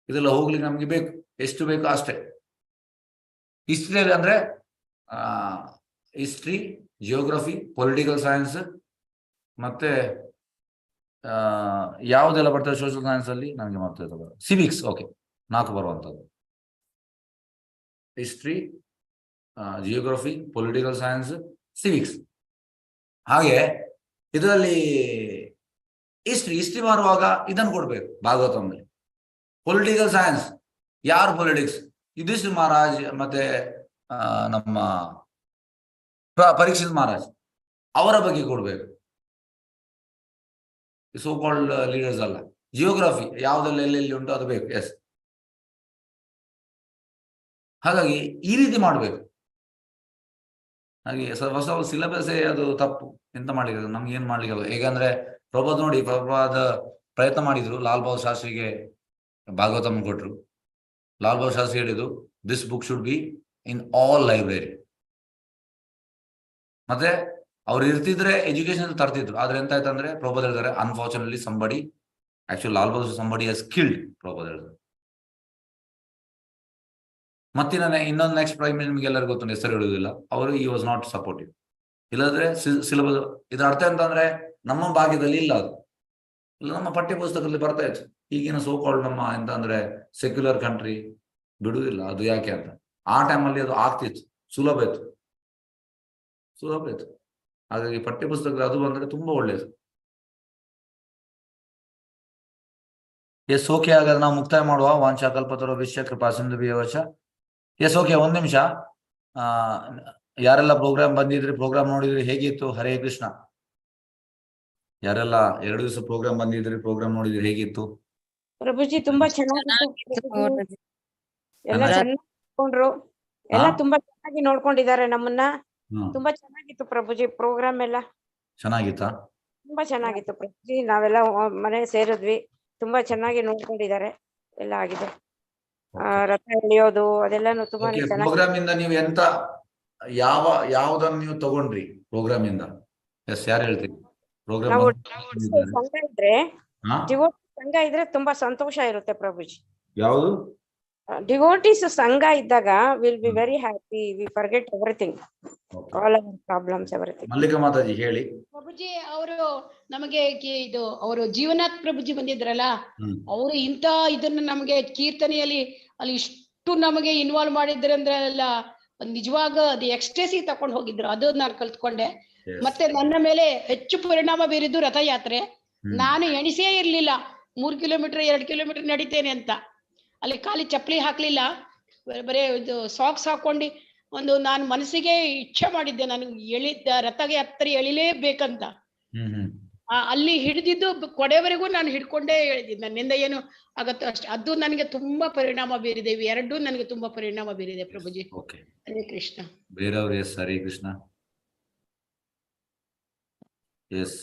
ಇದೆಲ್ಲ ಹೋಗ್ಲಿಕ್ಕೆ ನಮ್ಗೆ ಬೇಕು. ಎಷ್ಟು ಬೇಕು ಅಷ್ಟೇ. ಹಿಸ್ಟ್ರಿಯಲ್ಲಿ ಅಂದ್ರೆ ಹಿಸ್ಟ್ರಿ, ಜಿಯೋಗ್ರಫಿ, ಪೊಲಿಟಿಕಲ್ ಸೈನ್ಸ್, ಮತ್ತೆ ಯಾವುದೆಲ್ಲ ಬರ್ತದೆ ಸೋಷಿಯಲ್ ಸೈನ್ಸ್ ಅಲ್ಲಿ ನಮಗೆ ಮಾಡ್ತದೆ, ಸಿವಿಕ್ಸ್. ಓಕೆ, 4 ಬರುವಂಥದ್ದು: history, geography, political science, civics. ಹಾಗೆ ಇದರಲ್ಲಿ ಹಿಸ್ಟ್ರಿ ಬರುವಾಗ ಇದನ್ನು ಕೊಡ್ಬೇಕು ಭಾಗವತಂನಲ್ಲಿ. ಪೊಲಿಟಿಕಲ್ ಸೈನ್ಸ್, ಯಾರು ಪೊಲಿಟಿಕ್ಸ್, ಯುಧಿಷ್ಠಿರ ಮಹಾರಾಜ್, ಮತ್ತೆ ನಮ್ಮ ಪರೀಕ್ಷಿತ್ ಮಹಾರಾಜ್, ಅವರ ಬಗ್ಗೆ ಕೊಡ್ಬೇಕು. ಸೋ ಕಾಲ್ಡ್ ಲೀಡರ್ಸ್ ಅಲ್ಲ. ಜಿಯೋಗ್ರಫಿ ಯಾವುದೆಲ್ಲ ಎಲ್ಲೆಲ್ಲಿ ಉಂಟು ಅದು ಬೇಕು. ಎಸ್, ಹಾಗಾಗಿ ಈ ರೀತಿ ಮಾಡಬೇಕು. ಹಾಗೆ ಹೊಸ ಸಿಲೆಬಸ್ ಅದು ತಪ್ಪು. ಎಂತ ಮಾಡ್ಲಿಕ್ಕೆ, ನಮ್ಗೆ ಏನ್ ಮಾಡ್ಲಿಕ್ಕೆ. ಹೇಗಂದ್ರೆ ಪ್ರಭುಪಾದ್ ನೋಡಿ, ಪ್ರಭುಪಾದ್ ಪ್ರಯತ್ನ ಮಾಡಿದ್ರು, ಲಾಲ್ ಬಹದ್ದೂರ್ ಶಾಸ್ತ್ರಿಗೆ ಭಾಗವತಂ ಕೊಟ್ರು. ಲಾಲ್ ಬಹದ್ದೂರ್ ಶಾಸ್ತ್ರಿ ಹೇಳಿದ್ರು, this book should be in all library. ಮತ್ತೆ ಅವ್ರು ಇರ್ತಿದ್ರೆ ಎಜುಕೇಶನ್ ತರ್ತಿದ್ರು. ಆದ್ರೆ ಎಂತ ಆಯ್ತಂದ್ರೆ ಪ್ರಭುಪಾದ್ ಹೇಳಿದ್ದಾರೆ, unfortunately somebody, actually Lal Bahadur somebody has killed Prabhupad ಹೇಳಿದ್ರು. ಮತ್ತೆ ನಾನು ಇನ್ನೊಂದು ನೆಕ್ಸ್ಟ್ ಪ್ರೈಮ್ ನಿಮ್ಗೆ ಎಲ್ಲರಿಗೂ ಗೊತ್ತು, ಹೆಸರು ಹೇಳುವುದಿಲ್ಲ, ಅವರು ಈ ವಾಸ್ ನಾಟ್ ಸಪೋರ್ಟಿವ್. ಇಲ್ಲದ್ರೆ ಸಿಲೆಬಸ್ ಇದ್ರ ಅರ್ಥ ಎಂತಂದ್ರೆ ನಮ್ಮ ಭಾಗ್ಯದಲ್ಲಿ ಇಲ್ಲ, ಅದು ಇಲ್ಲ ನಮ್ಮ ಪಠ್ಯ ಪುಸ್ತಕದಲ್ಲಿ ಬರ್ತಾ ಇತ್ತು. ಈಗಿನ ಸೋ ಕಾಲ್ಡ್ ನಮ್ಮ ಎಂತ ಅಂದ್ರೆ ಸೆಕ್ಯುಲರ್ ಕಂಟ್ರಿ ಬಿಡುವುದಿಲ್ಲ. ಅದು ಯಾಕೆ ಅಂತ, ಆ ಟೈಮಲ್ಲಿ ಅದು ಆಗ್ತಿತ್ತು, ಸುಲಭ ಇತ್ತು. ಹಾಗಾಗಿ ಪಠ್ಯ ಪುಸ್ತಕ ಅದು ಬಂದ್ರೆ ತುಂಬಾ ಒಳ್ಳೇದು. Yes, okay. ಹಾಗಾದ್ರೆ ನಾವು ಮುಕ್ತಾಯ ಮಾಡುವ. ವಾಂಚಾ ಕಲ್ಪತರು ವಿಶ್ಯ ಕೃಪಾ ಸಿಂಧು ಭೀವಚ. Yes, okay. 1 ನಿಮಿಷ. ಯಾರೆಲ್ಲ ಪ್ರೋಗ್ರಾಮ್ ಬಂದಿದ್ರಿ, ಪ್ರೋಗ್ರಾಮ್ ನೋಡಿದ್ರಿ, ಹೇಗಿತ್ತು? ಹರೇ ಕೃಷ್ಣ. ಯಾರೆಲ್ಲ 2 ದಿವಸ ಪ್ರೋಗ್ರಾಮ್ ಬಂದಿದ್ರಿ, ಪ್ರೋಗ್ರಾಮ್ ನೋಡಿದ್ರಿ, ಹೇಗಿತ್ತು? ಪ್ರಭುಜಿ ತುಂಬಾ ಚೆನ್ನಾಗಿತ್ತು. ಎಲ್ಲ ಚೆನ್ನಾಗಿ ನೋಡ್ಕೊಂಡ್ರು. ಎಲ್ಲ ತುಂಬಾ ಚೆನ್ನಾಗಿ ನೋಡ್ಕೊಂಡಿದ್ದಾರೆ ನಮ್ಮನ್ನ. ತುಂಬಾ ಚೆನ್ನಾಗಿತ್ತು ಪ್ರಭುಜಿ ಪ್ರೋಗ್ರಾಮ್ ಎಲ್ಲ. ಚೆನ್ನಾಗಿತ್ತಾ? ತುಂಬಾ ಚೆನ್ನಾಗಿತ್ತು ಪ್ರಭುಜಿ. ನಾವೆಲ್ಲ ಮನೆ ಸೇರಿದ್ವಿ. ತುಂಬಾ ಚೆನ್ನಾಗಿ ನೋಡ್ಕೊಂಡಿದ್ದಾರೆ. ಎಲ್ಲ ಆಗಿದೆ. ರಥ ಎಳೆಯೋದು ಅದೆಲ್ಲಾನು ತುಂಬಾ ಚೆನ್ನಾಗಿ. ಪ್ರೋಗ್ರಾಮ್ ಇಂದ ನೀವು ಎಂತ ಯಾವ್ದನ್ನು ನೀವು ತಗೊಂಡ್ರಿ ಪ್ರೋಗ್ರಾಮ್ ಇಂದ? ಎಸ್, ಯಾರು ಹೇಳ್ತೀರಿ? ಪ್ರೋಗ್ರಾಮ್ ನಾವು ಸಂಘ ಇದ್ರೆ ಡಿವೋಟಿ ಸಂಘ ಇದ್ರೆ ತುಂಬಾ ಸಂತೋಷ ಇರುತ್ತೆ ಪ್ರಭುಜಿ. ಯಾವುದು? ಡಿವೋಟೀಸ್ ಸಂಘ ಇದ್ದಾಗ will be very happy, we forget everything, all our problems, everything. Mallika Mataji ಹೇಳಿ. ಪ್ರಭುಜಿ, ಅವರು ನಮಗೆ ಇದು ಅವರು ಜೀವನಾಥ್ ಪ್ರಭುಜಿ ಬಂದಿದ್ರಲ್ಲ, ಅವರು ಇಂತ ಇದನ್ನ ನಮಗೆ ಕೀರ್ತನೆಯಲ್ಲಿ ಅಲ್ಲಿ ಇಷ್ಟು ನಮಗೆ ಇನ್ವಾಲ್ವ್ ಮಾಡಿದ್ರೆ ಅಂದ್ರೆ ಎಲ್ಲ ನಿಜವಾಗ ಅದು ಎಕ್ಸ್ಟೇಸಿ ತಕೊಂಡು ಹೋಗಿದ್ರು. ಅದು ನಾನು ಕಲ್ತ್ಕೊಂಡೆ. ಮತ್ತೆ ನನ್ನ ಮೇಲೆ ಹೆಚ್ಚು ಪರಿಣಾಮ ಬೀರಿದ್ದು ರಥಯಾತ್ರೆ. ನಾನು ಎಣಿಸೇ ಇರ್ಲಿಲ್ಲ 3 ಕಿಲೋಮೀಟರ್ 2 ಕಿಲೋಮೀಟರ್ ನಡಿತೇನೆ ಅಂತ. ಅಲ್ಲಿ ಖಾಲಿ ಚಪ್ಪಲಿ ಹಾಕ್ಲಿಲ್ಲ, ಬರೇ ಇದು ಸಾಕ್ಸ್ ಹಾಕೊಂಡು ನಾನು ಮನಸ್ಸಿಗೆ ಇಚ್ಛೆ ಮಾಡಿದ್ದೆ, ನನಗೆ ರಥಗೆ ಹತ್ತಿರ ಎಳಿಲೇಬೇಕಂತ. ಅಲ್ಲಿ ಹಿಡಿದಿದ್ದು ಕೊಡೆವರೆಗೂ ನಾನು ಹಿಡ್ಕೊಂಡೇ ಎಳೆದಿದ್ದೆ. ನನ್ನಿಂದ ಏನು ಆಗತ್ತೋ ಅಷ್ಟೇ. ಅದು ನನಗೆ ತುಂಬಾ ಪರಿಣಾಮ ಬೀರಿದೆ. ಎರಡೂ ನನಗೆ ತುಂಬಾ ಪರಿಣಾಮ ಬೀರಿದೆ ಪ್ರಭುಜಿ. ಹರೇ ಕೃಷ್ಣ. ಬೇರೆಯವ್ರು ಎಸ್, ಹರೇ ಕೃಷ್ಣ. ಎಸ್.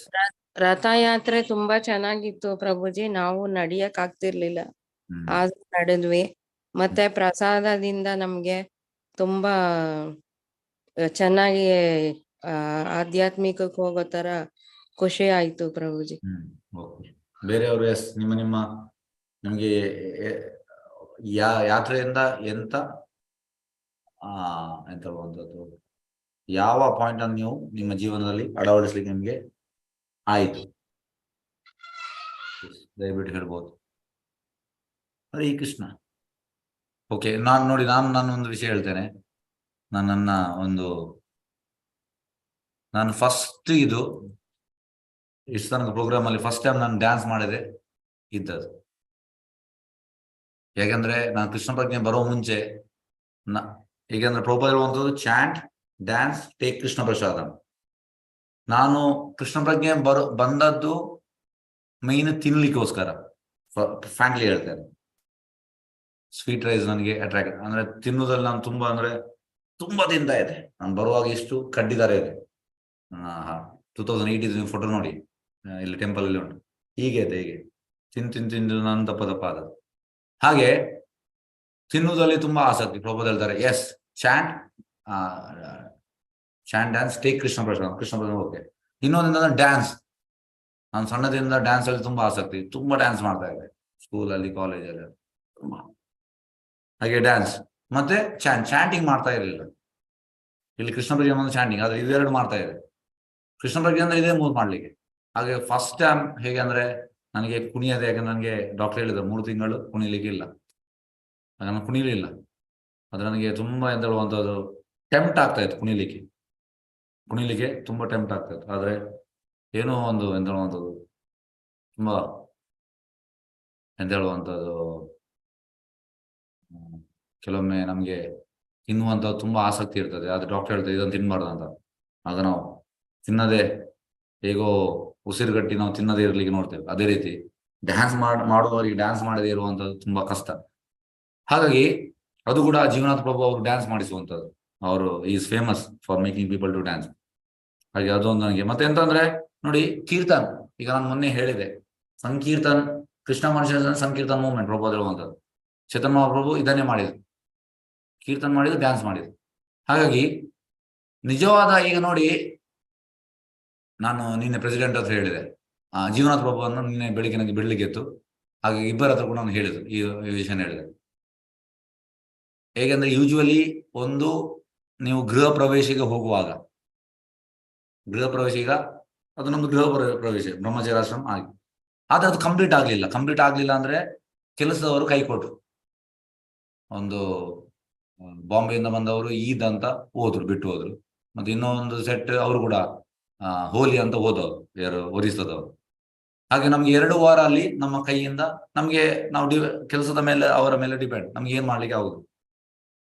ರಥಯಾತ್ರೆ ತುಂಬಾ ಚೆನ್ನಾಗಿತ್ತು ಪ್ರಭುಜಿ. ನಾವು ನಡಿಯಕ್ ಆಗ್ತಿರ್ಲಿಲ್ಲ, ಆದ್ರೂ ನಡೆದ್ವಿ. ಮತ್ತೆ ಪ್ರಸಾದದಿಂದ ನಮ್ಗೆ ತುಂಬಾ ಚೆನ್ನಾಗಿ ಆಧ್ಯಾತ್ಮಿಕಕ್ಕೆ ಹೋಗೋ ತರ ಖುಷಿ ಆಯ್ತು ಪ್ರಭುಜಿ. ಬೇರೆಯವರು ಎಸ್, ನಿಮ್ಮ ನಿಮ್ಗೆ ಯಾತ್ರೆಯಿಂದ ಎಂತ ಎಂತವಂಥದ್ದು ಯಾವ ಪಾಯಿಂಟ್ ಅನ್ನು ನೀವು ನಿಮ್ಮ ಜೀವನದಲ್ಲಿ ಅಳವಡಿಸ್ಲಿಕ್ಕೆ ನಿಮ್ಗೆ ಆಯ್ತು? ದಯವಿಟ್ಟು ಹೇಳ್ಬೋದು. ಹರೇ ಕೃಷ್ಣ. ಓಕೆ, ನಾನು ಒಂದು ವಿಷಯ ಹೇಳ್ತೇನೆ. ನಾನು ಫಸ್ಟ್ ಇಷ್ಟು ತನಕ ಪ್ರೋಗ್ರಾಮ್ ಅಲ್ಲಿ ಫಸ್ಟ್ ಟೈಮ್ ನಾನು ಡ್ಯಾನ್ಸ್ ಮಾಡಿದೆ ಇದ್ದದ್ದು. ಯಾಕಂದ್ರೆ ನಾನು ಕೃಷ್ಣ ಪ್ರಜ್ಞೆ ಬರೋ ಮುಂಚೆ ಹೇಗೆಂದ್ರೆ ಪ್ರಭುಪಾದ ಹೇಳುವಂಥದ್ದು ಚಾಂಟ್, ಡ್ಯಾನ್ಸ್, ಟೇಕ್ ಕೃಷ್ಣ ಪ್ರಸಾದ. ನಾನು ಕೃಷ್ಣ ಪ್ರಜ್ಞೆ ಬಂದದ್ದು ಮೈನ್ ತಿನ್ಲಿಕ್ಕೋಸ್ಕರ. ಫ್ರಾಂಕ್ಲಿ ಹೇಳ್ತೇನೆ, ಸ್ವೀಟ್ ರೈಸ್ ನನಗೆ ಅಟ್ರಾಕ್ಟ್. ಅಂದ್ರೆ ತಿನ್ನುವುದಲ್ಲಿ ನಾನು ತುಂಬಾ ತಿಂತಾ ಇದೆ. ನಾನು ಬರುವಾಗ ಇಷ್ಟು ಕಡ್ಡಿದಾರೆ ಇದೆ. 2018 ಫೋಟೋ ನೋಡಿ, ಇಲ್ಲಿ ಟೆಂಪಲ್ ಅಲ್ಲಿ ಉಂಟು. ಹೀಗೆ ಇದೆ, ಹೀಗೆ ತಿಂದು ನಾನು ದಪ್ಪ ಆದ. ಹಾಗೆ ತಿನ್ನುವುದಲ್ಲಿ ತುಂಬಾ ಆಸಕ್ತಿ. ಪ್ರಭುಪಾದ ಹೇಳ್ತಾರೆ yes, chant dance, take Krishna prasada. Krishna ಪ್ರಸಾದ ಓಕೆ. ಇನ್ನೊಂದಿಂದ ಡ್ಯಾನ್ಸ್. ನಾನು ಸಣ್ಣದಿಂದ ಡ್ಯಾನ್ಸ್ ಅಲ್ಲಿ ತುಂಬಾ ಆಸಕ್ತಿ, ತುಂಬಾ ಡ್ಯಾನ್ಸ್ ಮಾಡ್ತಾ ಇದ್ದೆ ಸ್ಕೂಲಲ್ಲಿ, ಕಾಲೇಜಲ್ಲಿ ತುಂಬಾ. ಹಾಗೆ ಡ್ಯಾನ್ಸ್ ಮತ್ತೆ ಚಾಂಟಿಂಗ್ ಮಾಡ್ತಾ ಇರಲಿಲ್ಲ. ಇಲ್ಲಿ ಕೃಷ್ಣ ಪ್ರಜ್ಞೆ ಒಂದು ಚಾಂಟಿಂಗ್, ಆದ್ರೆ ಇವೆರಡು ಮಾಡ್ತಾ ಇದೆ. ಕೃಷ್ಣ ಪ್ರಜ್ಞೆ ಅಂದ್ರೆ ಇದೇ ಮೂರು ಮಾಡ್ಲಿಕ್ಕೆ. ಹಾಗೆ ಫಸ್ಟ್ ಟೈಮ್ ಹೇಗೆ ಅಂದ್ರೆ ನನಗೆ ಕುಣಿಯದೆ, ಯಾಕಂದ್ರೆ ನನಗೆ ಡಾಕ್ಟರ್ ಹೇಳಿದ್ರು 3 ತಿಂಗಳು ಕುಣಿಲಿಕ್ಕೆ ಇಲ್ಲ. ಆಗ ನಾನು ಕುಣಿಲಿಲ್ಲ. ಅದು ನನಗೆ ತುಂಬಾ ಎಂತ ಹೇಳುವಂಥದ್ದು ಟೆಂಪ್ಟ್ ಆಗ್ತಾ ಇತ್ತು ಕುಣಿಲಿಕ್ಕೆ ತುಂಬಾ ಟೆಂಪ್ಟ್ ಆಗ್ತಾ ಇತ್ತು. ಆದ್ರೆ ಏನೋ ಒಂದು ಎಂತ ಹೇಳುವಂಥದ್ದು ತುಂಬಾ ಎಂತ ಹೇಳುವಂಥದ್ದು ಕೆಲವೊಮ್ಮೆ ನಮ್ಗೆ ತಿನ್ನುವಂಥದ್ದು ತುಂಬಾ ಆಸಕ್ತಿ ಇರ್ತದೆ. ಆದ್ರೆ ಡಾಕ್ಟರ್ ಹೇಳ್ತಾರೆ ಇದನ್ನು ತಿನ್ಬಾರ್ದು ಅಂತ. ಆಗ ನಾವು ತಿನ್ನದೆ ಹೇಗೋ ಉಸಿರುಗಟ್ಟಿ ನಾವು ತಿನ್ನದೇ ಇರ್ಲಿಕ್ಕೆ ನೋಡ್ತೇವೆ. ಅದೇ ರೀತಿ ಡ್ಯಾನ್ಸ್ ಮಾಡುವವರಿಗೆ ಡ್ಯಾನ್ಸ್ ಮಾಡದೇ ಇರುವಂಥದ್ದು ತುಂಬಾ ಕಷ್ಟ. ಹಾಗಾಗಿ ಅದು ಕೂಡ ಜೀವನಾಥ ಪ್ರಭು ಅವರು ಡ್ಯಾನ್ಸ್ ಮಾಡಿಸುವಂಥದ್ದು. ಅವರು is famous for making people to dance. ಹಾಗೆ ಅದೊಂದು ನನಗೆ. ಮತ್ತೆ ಎಂತಂದ್ರೆ ನೋಡಿ, ಕೀರ್ತನ್, ಈಗ ನಾನು ಮೊನ್ನೆ ಹೇಳಿದೆ, ಸಂಕೀರ್ತನ್, ಕೃಷ್ಣ ಮನುಷ್ಯ ಸಂಕೀರ್ತನ್ ಮೂವ್ಮೆಂಟ್ ಪ್ರಭು ಹೇಳುವಂಥದ್ದು. ಚೇತನ್ ಮಹಾಪ್ರಭು ಇದನ್ನೇ ಮಾಡಿದ್ರು, ಕೀರ್ತನ್ ಮಾಡಿದ್ರು, ಡ್ಯಾನ್ಸ್ ಮಾಡಿದ್ರು. ಹಾಗಾಗಿ ನಿಜವಾದ ಈಗ ನೋಡಿ, ನಾನು ನಿನ್ನೆ ಪ್ರೆಸಿಡೆಂಟ್ ಹತ್ರ ಹೇಳಿದೆ, ಜೀವನಾಥ ಪ್ರಭುವನ್ನು ನಿನ್ನೆ ಬೆಳಿಗ್ಗೆ ನನಗೆ ಬಿಡ್ಲಿಕ್ಕೆ ಇತ್ತು. ಹಾಗಾಗಿ ಇಬ್ಬರ ಹತ್ರ ಕೂಡ ನಾನು ಹೇಳಿದ್ರು, ಈ ವಿಷಯ ಹೇಳಿದೆ. ಹೇಗೆಂದ್ರೆ ಯೂಶುವಲಿ ನೀವು ಗೃಹ ಪ್ರವೇಶಿಗೆ ಹೋಗುವಾಗ, ಈಗ ಅದು ನಮ್ದು ಗೃಹ ಪ್ರವೇಶ ಬ್ರಹ್ಮಚರ್ಯಾಶ್ರಮ ಆಗಿ, ಆದ್ರೆ ಅದು ಕಂಪ್ಲೀಟ್ ಆಗ್ಲಿಲ್ಲ ಅಂದ್ರೆ ಕೆಲಸದವರು ಕೈ ಕೊಟ್ರು. ಒಂದು ಬಾಂಬೆಯಿಂದ ಬಂದವರು ಈದ್ ಅಂತ ಬಿಟ್ಟು ಹೋದ್ರು. ಮತ್ತೆ ಇನ್ನೊಂದು ಸೆಟ್ ಅವರು ಕೂಡ ಹೋಲಿ ಅಂತ ಹೋದವರು, ಯಾರು ಒರಿಸ್ಸಾದವರು. ಹಾಗೆ ನಮ್ಗೆ 2 ವಾರ ಅಲ್ಲಿ ನಮ್ಮ ಕೈಯಿಂದ ನಾವು ಕೆಲಸದ ಮೇಲೆ ಅವರ ಮೇಲೆ ಡಿಪೆಂಡ್. ನಮ್ಗೆ ಏನ್ ಮಾಡ್ಲಿಕ್ಕೆ ಆಗುದು,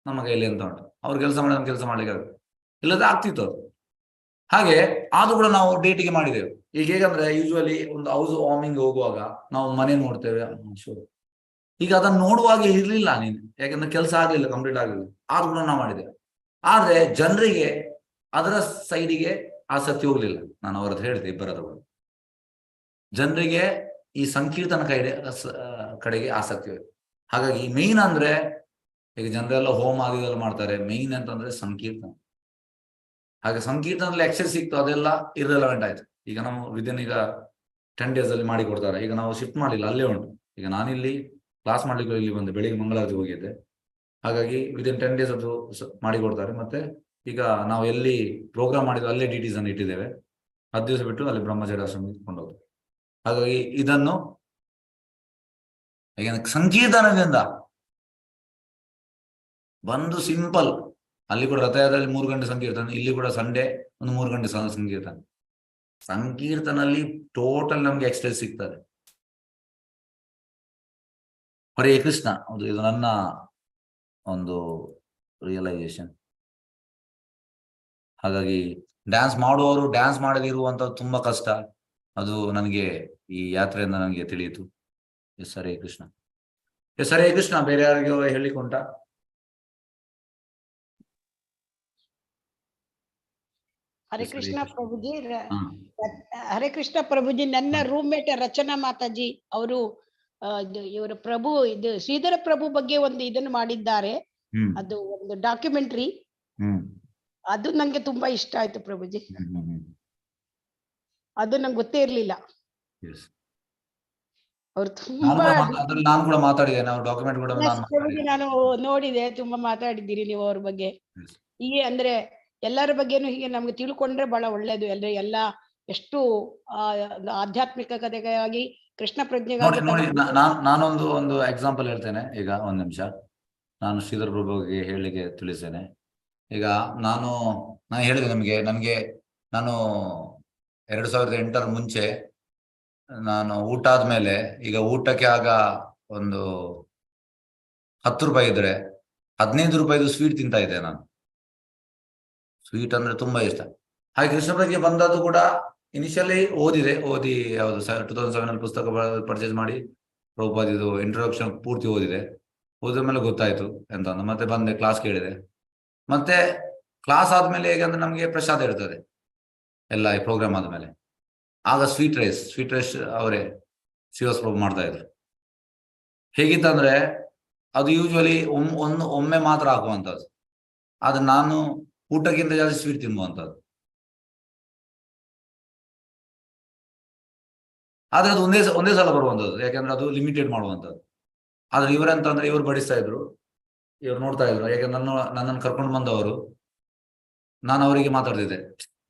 ನಮ್ಮ ಕೈಯಲ್ಲಿ ಎಂತ ಉಂಟು, ಅವ್ರು ಕೆಲಸ ಮಾಡಿ ನಮ್ಗೆ ಕೆಲಸ ಮಾಡ್ಲಿಕ್ಕೆ ಆಗುತ್ತೆ, ಇಲ್ಲದ ಆಗ್ತಿತ್ತು ಅದು. ಹಾಗೆ ಅದು ಕೂಡ ನಾವು ಡೇಟಿಗೆ ಮಾಡಿದೆವು. ಈಗ ಹೇಗಂದ್ರೆ ಯೂಶುವಲಿ ಒಂದು ಹೌಸ್ ವಾರ್ಮಿಂಗ್ ಹೋಗುವಾಗ ನಾವು ಮನೆ ನೋಡ್ತೇವೆ, ಈಗ ಅದನ್ನು ನೋಡುವಾಗ ಇರ್ಲಿಲ್ಲ ನೀನು, ಯಾಕಂದ್ರೆ ಕೆಲಸ ಆಗ್ಲಿಲ್ಲ, ಕಂಪ್ಲೀಟ್ ಆಗ್ಲಿಲ್ಲ. ಆದ್ರೂ ಕೂಡ ನಾವು ಮಾಡಿದ್ದೇವೆ. ಆದ್ರೆ ಜನರಿಗೆ ಅದರ ಸೈಡಿಗೆ ಆಸಕ್ತಿ ಹೋಗ್ಲಿಲ್ಲ. ನಾನು ಅವರದ್ದು ಹೇಳಿದೆ, ಇಬ್ಬರದ್ದು ಜನರಿಗೆ ಈ ಸಂಕೀರ್ತನ ಕಡೆಗೆ ಆಸಕ್ತಿ ಹೋಯ್ತು. ಹಾಗಾಗಿ ಮೇನ್ ಅಂದ್ರೆ ಈಗ ಜನರೆಲ್ಲ ಹೋಮ್ ಆಗಿದೆಲ್ಲ ಮಾಡ್ತಾರೆ, ಮೇನ್ ಅಂತಂದ್ರೆ ಸಂಕೀರ್ತನ. ಹಾಗೆ ಸಂಕೀರ್ತನದಲ್ಲಿ ಎಕ್ಸೆಸ್ ಸಿಕ್ತು, ಅದೆಲ್ಲ ಇರ್ರೆಲೆವೆಂಟ್ ಆಯ್ತು. ಈಗ ನಾವು ಈಗ 10 days ಅಲ್ಲಿ ಮಾಡಿ ಕೊಡ್ತಾರೆ. ಈಗ ನಾವು ಶಿಫ್ಟ್ ಮಾಡಿಲ್ಲ, ಅಲ್ಲೇ ಉಂಟು. ಈಗ ನಾನಿಲ್ಲಿ ಕ್ಲಾಸ್ ಮಾಡ್ಲಿಕ್ಕೆ ಇಲ್ಲಿ ಬಂದೆ, ಬೆಳಿಗ್ಗೆ ಮಂಗಳಾರತಿ ಹೋಗಿದ್ದೆ. ಹಾಗಾಗಿ ವಿದಿನ್ 10 days ಅದು ಮಾಡಿಕೊಡ್ತಾರೆ. ಮತ್ತೆ ಈಗ ನಾವು ಎಲ್ಲಿ ಪ್ರೋಗ್ರಾಮ್ ಮಾಡಿದ್ವಿ ಅಲ್ಲೇ DTs ಅನ್ನು ಇಟ್ಟಿದ್ದೇವೆ. 10 ದಿವಸ ಬಿಟ್ಟು ಅಲ್ಲಿ ಬ್ರಹ್ಮಚರ್ಯ ಆಶ್ರಮಕ್ಕೆ ಕೊಂಡೋಗ್ತೇವೆ. ಹಾಗಾಗಿ ಇದನ್ನು ಸಂಕೀರ್ತನದಿಂದ ಬಂದು ಸಿಂಪಲ್, ಅಲ್ಲಿ ಕೂಡ ರಥಯಾತ್ರೆಯಲ್ಲಿ 3 ಗಂಟೆ ಸಂಕೀರ್ತನ, ಇಲ್ಲಿ ಕೂಡ ಸಂಡೇ ಒಂದು 3 ಗಂಟೆ ಸಂಕೀರ್ತನ. ಸಂಕೀರ್ತನಲ್ಲಿ ಟೋಟಲ್ ನಮ್ಗೆ ಎಕ್ಸ್ಟ್ರಾ ಸಿಗ್ತದೆ. ಹರೇ ಕೃಷ್ಣ. ಹೌದು, ಇದು ನನ್ನ ಒಂದು ರಿಯಲೈಸೇಷನ್. ಹಾಗಾಗಿ ಡ್ಯಾನ್ಸ್ ಮಾಡುವವರು ಡ್ಯಾನ್ಸ್ ಮಾಡದಿರುವಂಥದ್ದು ತುಂಬಾ ಕಷ್ಟ. ಅದು ನನಗೆ ಈ ಯಾತ್ರೆಯಿಂದ ನನಗೆ ತಿಳಿಯಿತು. ಎಸ್ ಹರೇ ಕೃಷ್ಣ. ಎಸ್ ಹರೇ ಕೃಷ್ಣ. ಬೇರೆ ಯಾರಿಗೂ ಹೇಳಿಕೊಂಡ? ಹರೇ ಕೃಷ್ಣ ಪ್ರಭುಜಿ. ಹರೇ ಕೃಷ್ಣ ಪ್ರಭುಜಿ, ನನ್ನ ರೂಮ್ಮೇಟ್ ರಚನಾ ಮಾತಾಜಿ ಅವರು ಇವರು ಪ್ರಭು ಇದು ಶ್ರೀಧರ ಪ್ರಭು ಬಗ್ಗೆ ಒಂದು ಇದನ್ನು ಮಾಡಿದ್ದಾರೆ. ಅದು ಒಂದು ಡಾಕ್ಯುಮೆಂಟ್ರಿ. ಅದು ನಂಗೆ ತುಂಬಾ ಇಷ್ಟ ಆಯ್ತು ಪ್ರಭುಜಿ. ಅದು ನಂಗೆ ಗೊತ್ತೇ ಇರ್ಲಿಲ್ಲ. ಅವ್ರು ತುಂಬಾ ನಾನು ಕೂಡ ಮಾತಾಡಿದ್ದೇನೆ. ಡಾಕ್ಯುಮೆಂಟ್ ಕೂಡ ನಾನು ನೋಡಿದೆ. ತುಂಬಾ ಮಾತಾಡಿದ್ದೀರಿ ನೀವು ಅವ್ರ ಬಗ್ಗೆ. ಹೀಗೆ ಅಂದ್ರೆ ಎಲ್ಲರ ಬಗ್ಗೆನು ಹೀಗೆ ನಮ್ಗೆ ತಿಳ್ಕೊಂಡ್ರೆ ಬಹಳ ಒಳ್ಳೇದು. ಅಂದ್ರೆ ಎಲ್ಲ ಎಷ್ಟು ಆಧ್ಯಾತ್ಮಿಕ ಕಥೆಗಾಗಿ ಕೃಷ್ಣ ಪ್ರಜ್ಞೆಗಾಗಿ. ನಾನೊಂದು ಎಕ್ಸಾಂಪಲ್ ಹೇಳ್ತೇನೆ. ಈಗ ಒಂದ್ ನಿಮಿಷ ನಾನು ಶ್ರೀಧರ್ ಪ್ರಭು ಬಗ್ಗೆ ಹೇಳಿಕೆ ತಿಳಿಸ್ತೇನೆ. ಈಗ ನಾನು ಹೇಳಿದೆ ನನಗೆ ನಾನು 2008 ಮುಂಚೆ ನಾನು ಊಟ ಆದ್ಮೇಲೆ, ಈಗ ಊಟಕ್ಕೆ ಆಗ ಒಂದು 10 ರೂಪಾಯಿ ಇದ್ರೆ 15 ರೂಪಾಯಿದು ಸ್ವೀಟ್ ತಿಂತಾ ಇದ್ದೆ ನಾನು. ಸ್ವೀಟ್ ಅಂದ್ರೆ ತುಂಬಾ ಇಷ್ಟ. ಹಾಗೆ ಕೃಷ್ಣ ಪ್ರಜ್ಞೆ ಬಂದದ್ದು ಕೂಡ ಇನಿಷಿಯಲಿ ಓದಿ ಯಾವುದು 2007 ಪುಸ್ತಕ ಪರ್ಚೇಸ್ ಮಾಡಿ ಪ್ರಭುಪಾದಿದು ಇಂಟ್ರೊಡಕ್ಷನ್ ಪೂರ್ತಿ ಓದಿದ ಮೇಲೆ ಗೊತ್ತಾಯ್ತು ಎಂತ. ಮತ್ತೆ ಬಂದೆ, ಕ್ಲಾಸ್ ಕೇಳಿದೆ. ಮತ್ತೆ ಕ್ಲಾಸ್ ಆದ್ಮೇಲೆ ಹೇಗಂದ್ರೆ ನಮಗೆ ಪ್ರಸಾದ ಇರ್ತದೆ ಎಲ್ಲ ಈ ಪ್ರೋಗ್ರಾಮ್ ಆದ್ಮೇಲೆ. ಆಗ ಸ್ವೀಟ್ ರೈಸ್ ಅವರೇ ಶ್ರೀವಾಸ್ ಪ್ರಭು ಮಾಡ್ತಾ ಇದ್ರು. ಹೇಗಿತ್ತಂದ್ರೆ ಅದು ಯೂಶುವಲಿ ಒಮ್ಮೆ ಮಾತ್ರ ಹಾಕುವಂಥದ್ದು. ಆದ್ರೆ ನಾನು ಊಟಕ್ಕಿಂತ ಜಾಸ್ತಿ ಸ್ವೀಟ್ ತಿನ್ನುವಂಥದ್ದು. ಆದ್ರೆ ಅದು ಒಂದೇ ಸಲ ಬರುವಂಥದ್ದು, ಯಾಕಂದ್ರೆ ಅದು ಲಿಮಿಟೆಡ್ ಮಾಡುವಂಥದ್ದು. ಆದ್ರೆ ಇವರೆಂತಂದ್ರೆ ಇವ್ರು ಬಡಿಸ್ತಾ ಇದ್ರು, ಇವ್ರು ನೋಡ್ತಾ ಇದ್ರು. ಯಾಕಂದ್ರೆ ನನ್ನನ್ನು ಕರ್ಕೊಂಡು ಬಂದವರು, ನಾನು ಅವರಿಗೆ ಮಾತಾಡ್ತಿದ್ದೆ,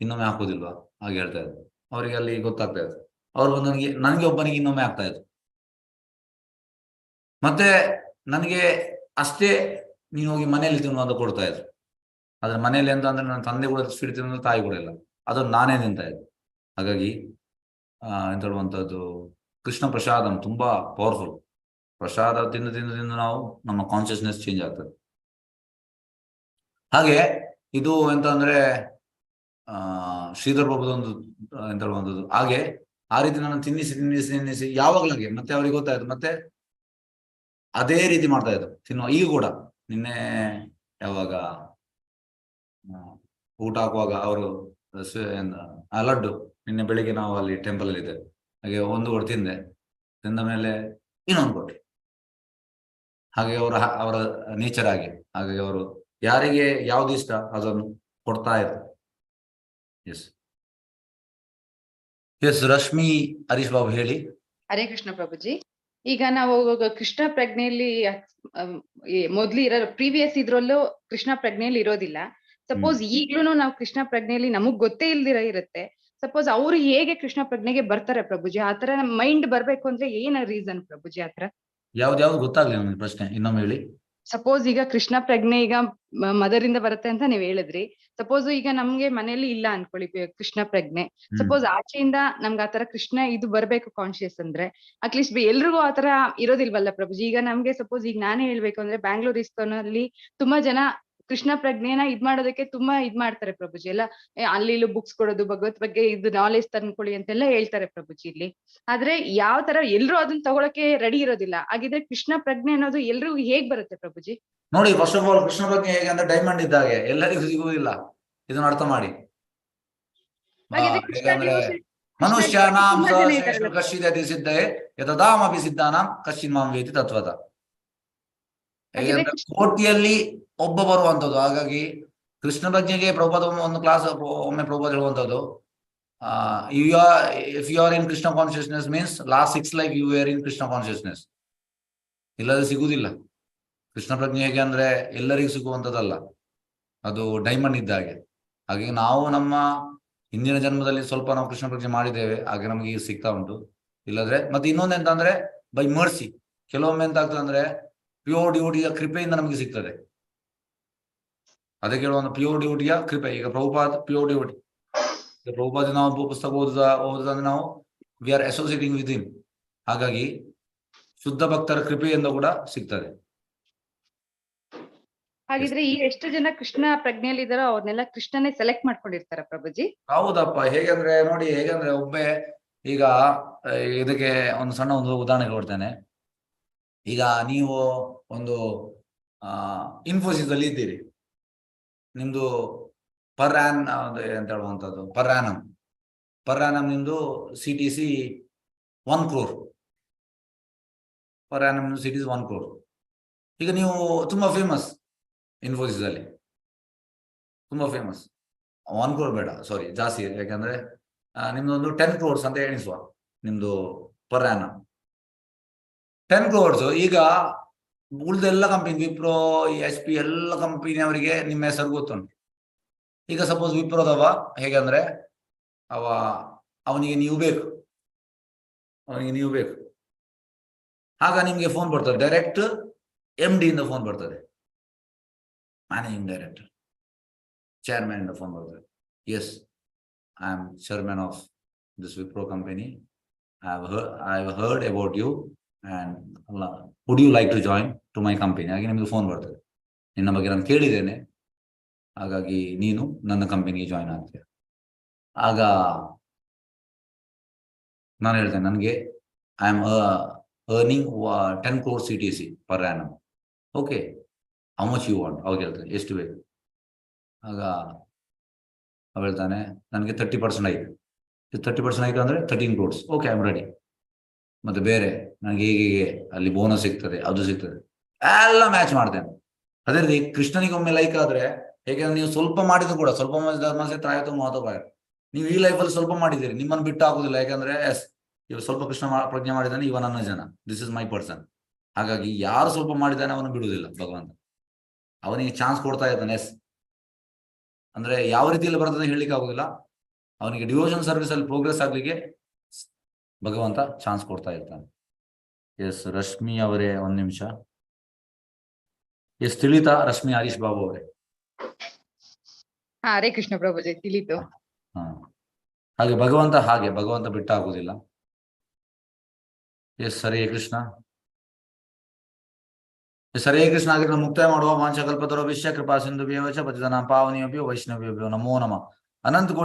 ಇನ್ನೊಮ್ಮೆ ಹಾಕೋದಿಲ್ವಾ ಹಾಗೆ ಹೇಳ್ತಾ ಇದ್ರು. ಅವರಿಗೆ ಅಲ್ಲಿ ಗೊತ್ತಾಗ್ತಾ ಇತ್ತು. ಅವ್ರು ನನಗೆ ಒಬ್ಬನಿಗೆ ಇನ್ನೊಮ್ಮೆ ಆಗ್ತಾ ಇತ್ತು. ಮತ್ತೆ ನನಗೆ ಅಷ್ಟೇ ನೀನು ಹೋಗಿ ಮನೆಯಲ್ಲಿ ತಿನ್ನುವಂತ ಕೊಡ್ತಾ ಇದ್ರು. ಆದ್ರೆ ಮನೆಯಲ್ಲಿ ಎಂತ ಅಂದ್ರೆ ನನ್ನ ತಂದೆ ಕೂಡ ಸ್ವೀಟ್ ತಿನ್ನೋದು, ತಾಯಿ ಕೂಡ ಇಲ್ಲ, ಅದನ್ನು ನಾನೇ ತಿಂತಾ ಇದ್ದೆ. ಹಾಗಾಗಿ ಎಂತ ಹೇಳುವಂಥದ್ದು, ಕೃಷ್ಣ ಪ್ರಸಾದಂ ತುಂಬಾ ಪವರ್ಫುಲ್. ಪ್ರಸಾದ ತಿಂದು ನಾವು ನಮ್ಮ ಕಾನ್ಶಿಯಸ್ನೆಸ್ ಚೇಂಜ್ ಆಗ್ತದೆ. ಹಾಗೆ ಇದು ಎಂತ ಅಂದ್ರೆ ಶ್ರೀಧರ್ ಪ್ರಭುದೊಂದು ಎಂತ ಹೇಳುವಂಥದ್ದು. ಹಾಗೆ ಆ ರೀತಿ ನಾನು ತಿನ್ನಿಸಿ ಯಾವಾಗ್ಲಂಗೆ ಮತ್ತೆ ಅವ್ರಿಗೆ ಗೊತ್ತಾಯ್ತು. ಮತ್ತೆ ಅದೇ ರೀತಿ ಮಾಡ್ತಾ ಇದ್ರು ತಿನ್ನುವ. ಈಗ ಕೂಡ ನಿನ್ನೆ ಯಾವಾಗ ಊಟ ಹಾಕುವಾಗ ಅವರು ಲಡ್ಡು, ನಿನ್ನೆ ಬೆಳಿಗ್ಗೆ ನಾವು ಅಲ್ಲಿ ಟೆಂಪಲ್ ಅಲ್ಲಿ ಇದ್ದೇವೆ. ಹಾಗೆ ಒಂದು ಕೊಟ್ಟು ತಿಂದ ಮೇಲೆ ಇನ್ನೊಂದು ಕೊಟ್ಟೆ. ಹಾಗೆ ಅವರ ನೇಚರ್ ಆಗಿ, ಹಾಗಾಗಿ ಅವರು ಯಾರಿಗೆ ಯಾವ್ದು ಇಷ್ಟ ಅದನ್ನು ಕೊಡ್ತಾ ಇರ್ತಾರೆ. ಎಸ್ ರಶ್ಮಿ ಹರೀಶ್ ಬಾಬು ಹೇಳಿ. ಹರೇ ಕೃಷ್ಣ ಪ್ರಭುಜಿ. ಈಗ ನಾವು ಕೃಷ್ಣ ಪ್ರಜ್ಞೆಯಲ್ಲಿ ಮೊದ್ಲು ಪ್ರೀವಿಯಸ್ ಇದ್ರಲ್ಲೂ ಕೃಷ್ಣ ಪ್ರಜ್ಞೆಯಲ್ಲಿ ಇರೋದಿಲ್ಲ. ಸಪೋಸ್ ಈಗ್ಲೂ ನಾವು ಕೃಷ್ಣ ಪ್ರಜ್ಞೆಯಲ್ಲಿ ನಮಗ್ ಗೊತ್ತೇ ಇಲ್ದಿರ ಇರುತ್ತೆ. ಸಪೋಸ್ ಅವ್ರು ಹೇಗೆ ಕೃಷ್ಣ ಪ್ರಜ್ಞೆಗೆ ಬರ್ತಾರೆ ಪ್ರಭುಜಿ? ಆತರ ಮೈಂಡ್ ಬರ್ಬೇಕು ಅಂದ್ರೆ ಏನ ರೀಸನ್ ಪ್ರಭುಜಿ? ಆತರ ಯಾವ್ದು ಗೊತ್ತಾಗ್ಲಿಲ್ಲ ನನಗೆ ಪ್ರಶ್ನೆ, ಇನ್ನೊಮ್ಮೆ ಹೇಳಿ. ಸಪೋಸ್ ಈಗ ಕೃಷ್ಣ ಪ್ರಜ್ಞೆ ಈಗ ಮದರ್ ಇಂದ ಬರುತ್ತೆ ಅಂತ ನೀವ್ ಹೇಳಿದ್ರಿ. ಸಪೋಸ್ ಈಗ ನಮ್ಗೆ ಮನೇಲಿ ಇಲ್ಲ ಅನ್ಕೊಳ್ಳಿ ಕೃಷ್ಣ ಪ್ರಜ್ಞೆ. ಸಪೋಸ್ ಆಚೆಯಿಂದ ನಮ್ಗೆ ಆತರ ಕೃಷ್ಣ ಇದು ಬರ್ಬೇಕು ಕಾನ್ಶಿಯಸ್ ಅಂದ್ರೆ ಅಟ್ಲೀಸ್ಟ್ ಎಲ್ರಿಗೂ ಆತರ ಇರೋದಿಲ್ವಲ್ಲ ಪ್ರಭುಜಿ? ಈಗ ನಮ್ಗೆ ಸಪೋಸ್ ಈಗ ನಾನೇ ಹೇಳ್ಬೇಕು ಅಂದ್ರೆ ಬ್ಯಾಂಗ್ಳೂರ್ ISKCON ಅಲ್ಲಿ ತುಂಬಾ ಜನ ಕೃಷ್ಣ ಪ್ರಜ್ಞೆನ ಇದ್ ಮಾಡೋದಕ್ಕೆ ತುಂಬಾ ಇದ್ ಮಾಡ್ತಾರೆ ಪ್ರಭುಜಿ. ಎಲ್ಲ ಅಲ್ಲಿ ಇಲ್ಲಿ ಬುಕ್ಸ್ ಕೊಡೋದು, ಭಗವತ್ ಬಗ್ಗೆ ಇದು ನಾಲೆಜ್ ತಂದ್ಕೊಳ್ಳಿ ಅಂತೆಲ್ಲ ಹೇಳ್ತಾರೆ ಪ್ರಭುಜಿ ಇಲ್ಲಿ. ಆದ್ರೆ ಯಾವ ತರ ಎಲ್ರು ಅದನ್ನ ತಗೊಳಕ್ಕೆ ರೆಡಿ ಇರೋದಿಲ್ಲ. ಹಾಗಿದ್ರೆ ಕೃಷ್ಣ ಪ್ರಜ್ಞೆ ಅನ್ನೋದು ಎಲ್ರಿಗೂ ಹೇಗ್ ಬರುತ್ತೆ ಪ್ರಭುಜಿ? ನೋಡಿ, ಫಸ್ಟ್ ಆಫ್ ಆಲ್ ಕೃಷ್ಣ ಪ್ರಜ್ಞೆ ಹೇಗೆ ಅಂದ್ರೆ ಡೈಮಂಡ್ ಇದ್ದಾಗೆ, ಎಲ್ಲರಿಗೂ ಸಿಗುವುದಿಲ್ಲ. ಇದನ್ನ ಅರ್ಥ ಮಾಡಿ. ಮನುಷ್ಯನಾಂ ಕಶ್ಚಿದತಿ ಸಿದ್ಧಯೇ ಯತದಾಮಪಿ ಸಿದ್ಧಾನಾಂ ಕಶ್ಚಿನ್ ಮಾಂ ವೇತಿ ತತ್ವದ. ಕೋಟಿಯಲ್ಲಿ ಒಬ್ಬ ಬರುವಂತದ್ದು. ಹಾಗಾಗಿ ಕೃಷ್ಣ ಪ್ರಜ್ಞೆಗೆ ಪ್ರಭುಪಾದ ಒಂದು ಕ್ಲಾಸ್ ಒಮ್ಮೆ Prabhupada ಹೇಳುವಂತದ್ದು, if you are in Krishna consciousness means last 6 life you were in Krishna consciousness. ಇಲ್ಲದೆ ಸಿಗುವುದಿಲ್ಲ. ಕೃಷ್ಣ ಪ್ರಜ್ಞೆ ಹೇಗೆ ಅಂದ್ರೆ ಎಲ್ಲರಿಗೂ ಸಿಗುವಂಥದ್ದಲ್ಲ, ಅದು ಡೈಮಂಡ್ ಇದ್ದ ಹಾಗೆ. ಹಾಗೆ ನಾವು ನಮ್ಮ ಹಿಂದಿನ ಜನ್ಮದಲ್ಲಿ ಸ್ವಲ್ಪ ನಾವು ಕೃಷ್ಣ ಪ್ರಜ್ಞೆ ಮಾಡಿದ್ದೇವೆ, ಹಾಗೆ ನಮಗೆ ಈಗ ಸಿಗ್ತಾ ಉಂಟು. ಇಲ್ಲದ್ರೆ ಮತ್ತೆ ಇನ್ನೊಂದು ಎಂತ ಅಂದ್ರೆ ಬೈ ಮರ್ಸಿ, ಕೆಲವೊಮ್ಮೆ ಎಂತ ಆಗ್ತದೆ ಅಂದ್ರೆ ಪ್ಯೂರ್ ಡ್ಯೂಟಿಯ ಕೃಪೆಯಿಂದ ನಮಗೆ ಸಿಗ್ತದೆ. ಅದಕ್ಕೆ ಹೇಳುವ ಪ್ಯೂರ್ ಡ್ಯೂಟಿಯ ಕೃಪೆ. ಈಗ ಪ್ರಭುಪಾದ್ ಪ್ಯೂರ್ ಡ್ಯೂಟಿ, ಈಗ ಪ್ರಭುಪಾದ್ ನಾವು ಪುಸ್ತಕ ಓದುದಂದ್ರೆ ನಾವು we are associating with him. ಹಾಗಾಗಿ ಶುದ್ಧ ಭಕ್ತರ ಕೃಪೆಯಿಂದ ಕೂಡ ಸಿಗ್ತದೆ. ಹಾಗಿದ್ರೆ ಈ ಎಷ್ಟು ಜನ ಕೃಷ್ಣ ಪ್ರಜ್ಞೆಯಲ್ಲಿ ಇದಾರೋ ಅವ್ರನ್ನೆಲ್ಲ ಕೃಷ್ಣನೇ ಸೆಲೆಕ್ಟ್ ಮಾಡ್ಕೊಂಡಿರ್ತಾರ ಪ್ರಭುಜಿ? ಹೌದಪ್ಪ. ಹೇಗಂದ್ರೆ ನೋಡಿ, ಹೇಗಂದ್ರೆ ಒಬ್ಬೆ ಈಗ ಇದಕ್ಕೆ ಒಂದು ಸಣ್ಣ ಒಂದು ಉದಾಹರಣೆ ಕೊಡ್ತೇನೆ. ಈಗ ನೀವು ಒಂದು ಇನ್ಫೋಸಿಸ್ ಅಲ್ಲಿ ಇದ್ದೀರಿ, ನಿಮ್ದು ಪರ್ ಎಂತ ಹೇಳುವಂಥದ್ದು ಪರ್ ಆ್ಯನಮ್ ನಿಮ್ದು CTC 1 crore, per annum CTC 1 crore. ಈಗ ನೀವು ತುಂಬಾ ಫೇಮಸ್ ಇನ್ಫೋಸಿಸ್ ಅಲ್ಲಿ, ತುಂಬಾ ಫೇಮಸ್. 1 crore ಬೇಡ, ಸಾರಿ ಜಾಸ್ತಿ ಇದೆ. ಯಾಕಂದ್ರೆ ನಿಮ್ದೊಂದು 10 crores ಅಂತ ಎಣಿಸುವ, ನಿಮ್ದು ಪರ್ ಆ್ಯನಮ್ 10 crores. ಈಗ ಉಳಿದೆಲ್ಲ ಕಂಪನಿ, ವಿಪ್ರೋ, SP ಎಲ್ಲ ಕಂಪನಿ ಅವರಿಗೆ ನಿಮ್ಮ ಹೆಸರು ಗೊತ್ತುಂಟು. ಈಗ ಸಪೋಸ್ ವಿಪ್ರೋದವ ಹೇಗಂದ್ರೆ ಅವನಿಗೆ ನೀವು ಬೇಕು, ಆಗ ನಿಮ್ಗೆ ಫೋನ್ ಬರ್ತದೆ, ಡೈರೆಕ್ಟ್ MD ಇಂದ ಫೋನ್ ಬರ್ತದೆ, ಮ್ಯಾನೇಜಿಂಗ್ ಡೈರೆಕ್ಟರ್, ಚೇರ್ಮನ್ ಇಂದ ಫೋನ್ ಬರ್ತದೆ. Yes, I am chairman of this Wipro company, I have heard about you and would you like to join to my company. ಹಾಗೆ ನಿಮಗೆ ಫೋನ್ ಬರ್ತದೆ, ನಿನ್ನ ಬಗ್ಗೆ ನಾನು ಕೇಳಿದ್ದೇನೆ, ಹಾಗಾಗಿ ನೀನು ನನ್ನ ಕಂಪನಿಗೆ ಜಾಯಿನ್ ಆಗ್ತೀಯ. ಆಗ ನಾನು ಹೇಳ್ತೇನೆ, ನನಗೆ I am earning 10 crore CTC per annum. Okay, how much you want? ಅವಾಗ ಹೇಳ್ತಾನೆ ಎಷ್ಟು ಬೇಕು. ಆಗ ಅವ ಹೇಳ್ತಾನೆ ನನಗೆ 30% ಆಯಿತು. 30% ಆಯಿತು ಅಂದರೆ 13 crores. Okay, I am ready. ಮತ್ತೆ ಬೇರೆ ನನಗೆ ಹೇಗೆ ಅಲ್ಲಿ ಬೋನಸ್ ಸಿಗ್ತದೆ, ಅದು ಸಿಗ್ತದೆ, ಎಲ್ಲ ಮ್ಯಾಚ್ ಮಾಡ್ತೇನೆ. ಅದೇ ರೀತಿ ಕೃಷ್ಣನಿಗೆ ಒಮ್ಮೆ ಲೈಕ್ ಆದ್ರೆ, ಹೇಗೆ ನೀವು ಸ್ವಲ್ಪ ಮಾಡಿದ್ರು ಕೂಡ, ಸ್ವಲ್ಪ ಧರ್ಮಸೆ ತಾಯಿತು ಮಹತ್ವ. ನೀವು ಈ ಲೈಫಲ್ಲಿ ಸ್ವಲ್ಪ ಮಾಡಿದ್ದೀರಿ, ನಿಮ್ಮನ್ನು ಬಿಟ್ಟು ಹಾಕುದಿಲ್ಲ. ಯಾಕಂದ್ರೆ ಎಸ್, ಇವ ಸ್ವಲ್ಪ ಕೃಷ್ಣ ಪ್ರಜ್ಞೆ ಮಾಡಿದ್ದಾನೆ, ಇವ ನನ್ನ ಜನ, ದಿಸ್ ಇಸ್ ಮೈ ಪರ್ಸನ್. ಹಾಗಾಗಿ ಯಾರು ಸ್ವಲ್ಪ ಮಾಡಿದ್ದಾನೆ ಅವನು ಬಿಡುವುದಿಲ್ಲ ಭಗವಂತ, ಅವನಿಗೆ ಚಾನ್ಸ್ ಕೊಡ್ತಾ ಇದ್ದಾನೆ. ಎಸ್ ಅಂದ್ರೆ ಯಾವ ರೀತಿಯಲ್ಲಿ ಬರ್ತದೆ ಹೇಳಲಿಕ್ಕೆ ಆಗುದಿಲ್ಲ. ಅವನಿಗೆ ಡಿವೋಷನ್ ಸರ್ವಿಸ್ ಅಲ್ಲಿ ಪ್ರೋಗ್ರೆಸ್ ಆಗ್ಲಿಕ್ಕೆ ಭಗವಂತ ಚಾನ್ಸ್ ಕೊಡ್ತಾ ಇರ್ತಾನೆ. ಎಸ್, ರಶ್ಮಿ ಅವರೇ 1 ನಿಮಿಷ. ಎಸ್, ತಿಳಿತಾ ರಶ್ಮಿ ಹರೀಶ್ ಬಾಬು ಅವರೇ? ಹರೇ ಕೃಷ್ಣ ಪ್ರಭುಜಿ, ತಿಳಿತು. ಹಾಗೆ ಭಗವಂತ ಬಿಟ್ಟ ಆಗುದಿಲ್ಲ. ಎಸ್, ಹರೇ ಕೃಷ್ಣ. ಹರೇ ಕೃಷ್ಣ. ಹಾಗೆ ನಾವು ಮುಕ್ತಾಯ ಮಾಡುವ. ವಾಂಛಕಲ್ಪತರೋ ವಿಶ್ಯ ಕೃಪಾ ಸಿಂಧು ವ್ಯವಚ ಪತಿತನಾಂ ಪಾವನಿಯಭ್ಯೋ ವೈಷ್ಣವ್ಯಭ್ಯೋ ನಮೋ ನಮಃ. ಅನಂತ ಕೋಟಿ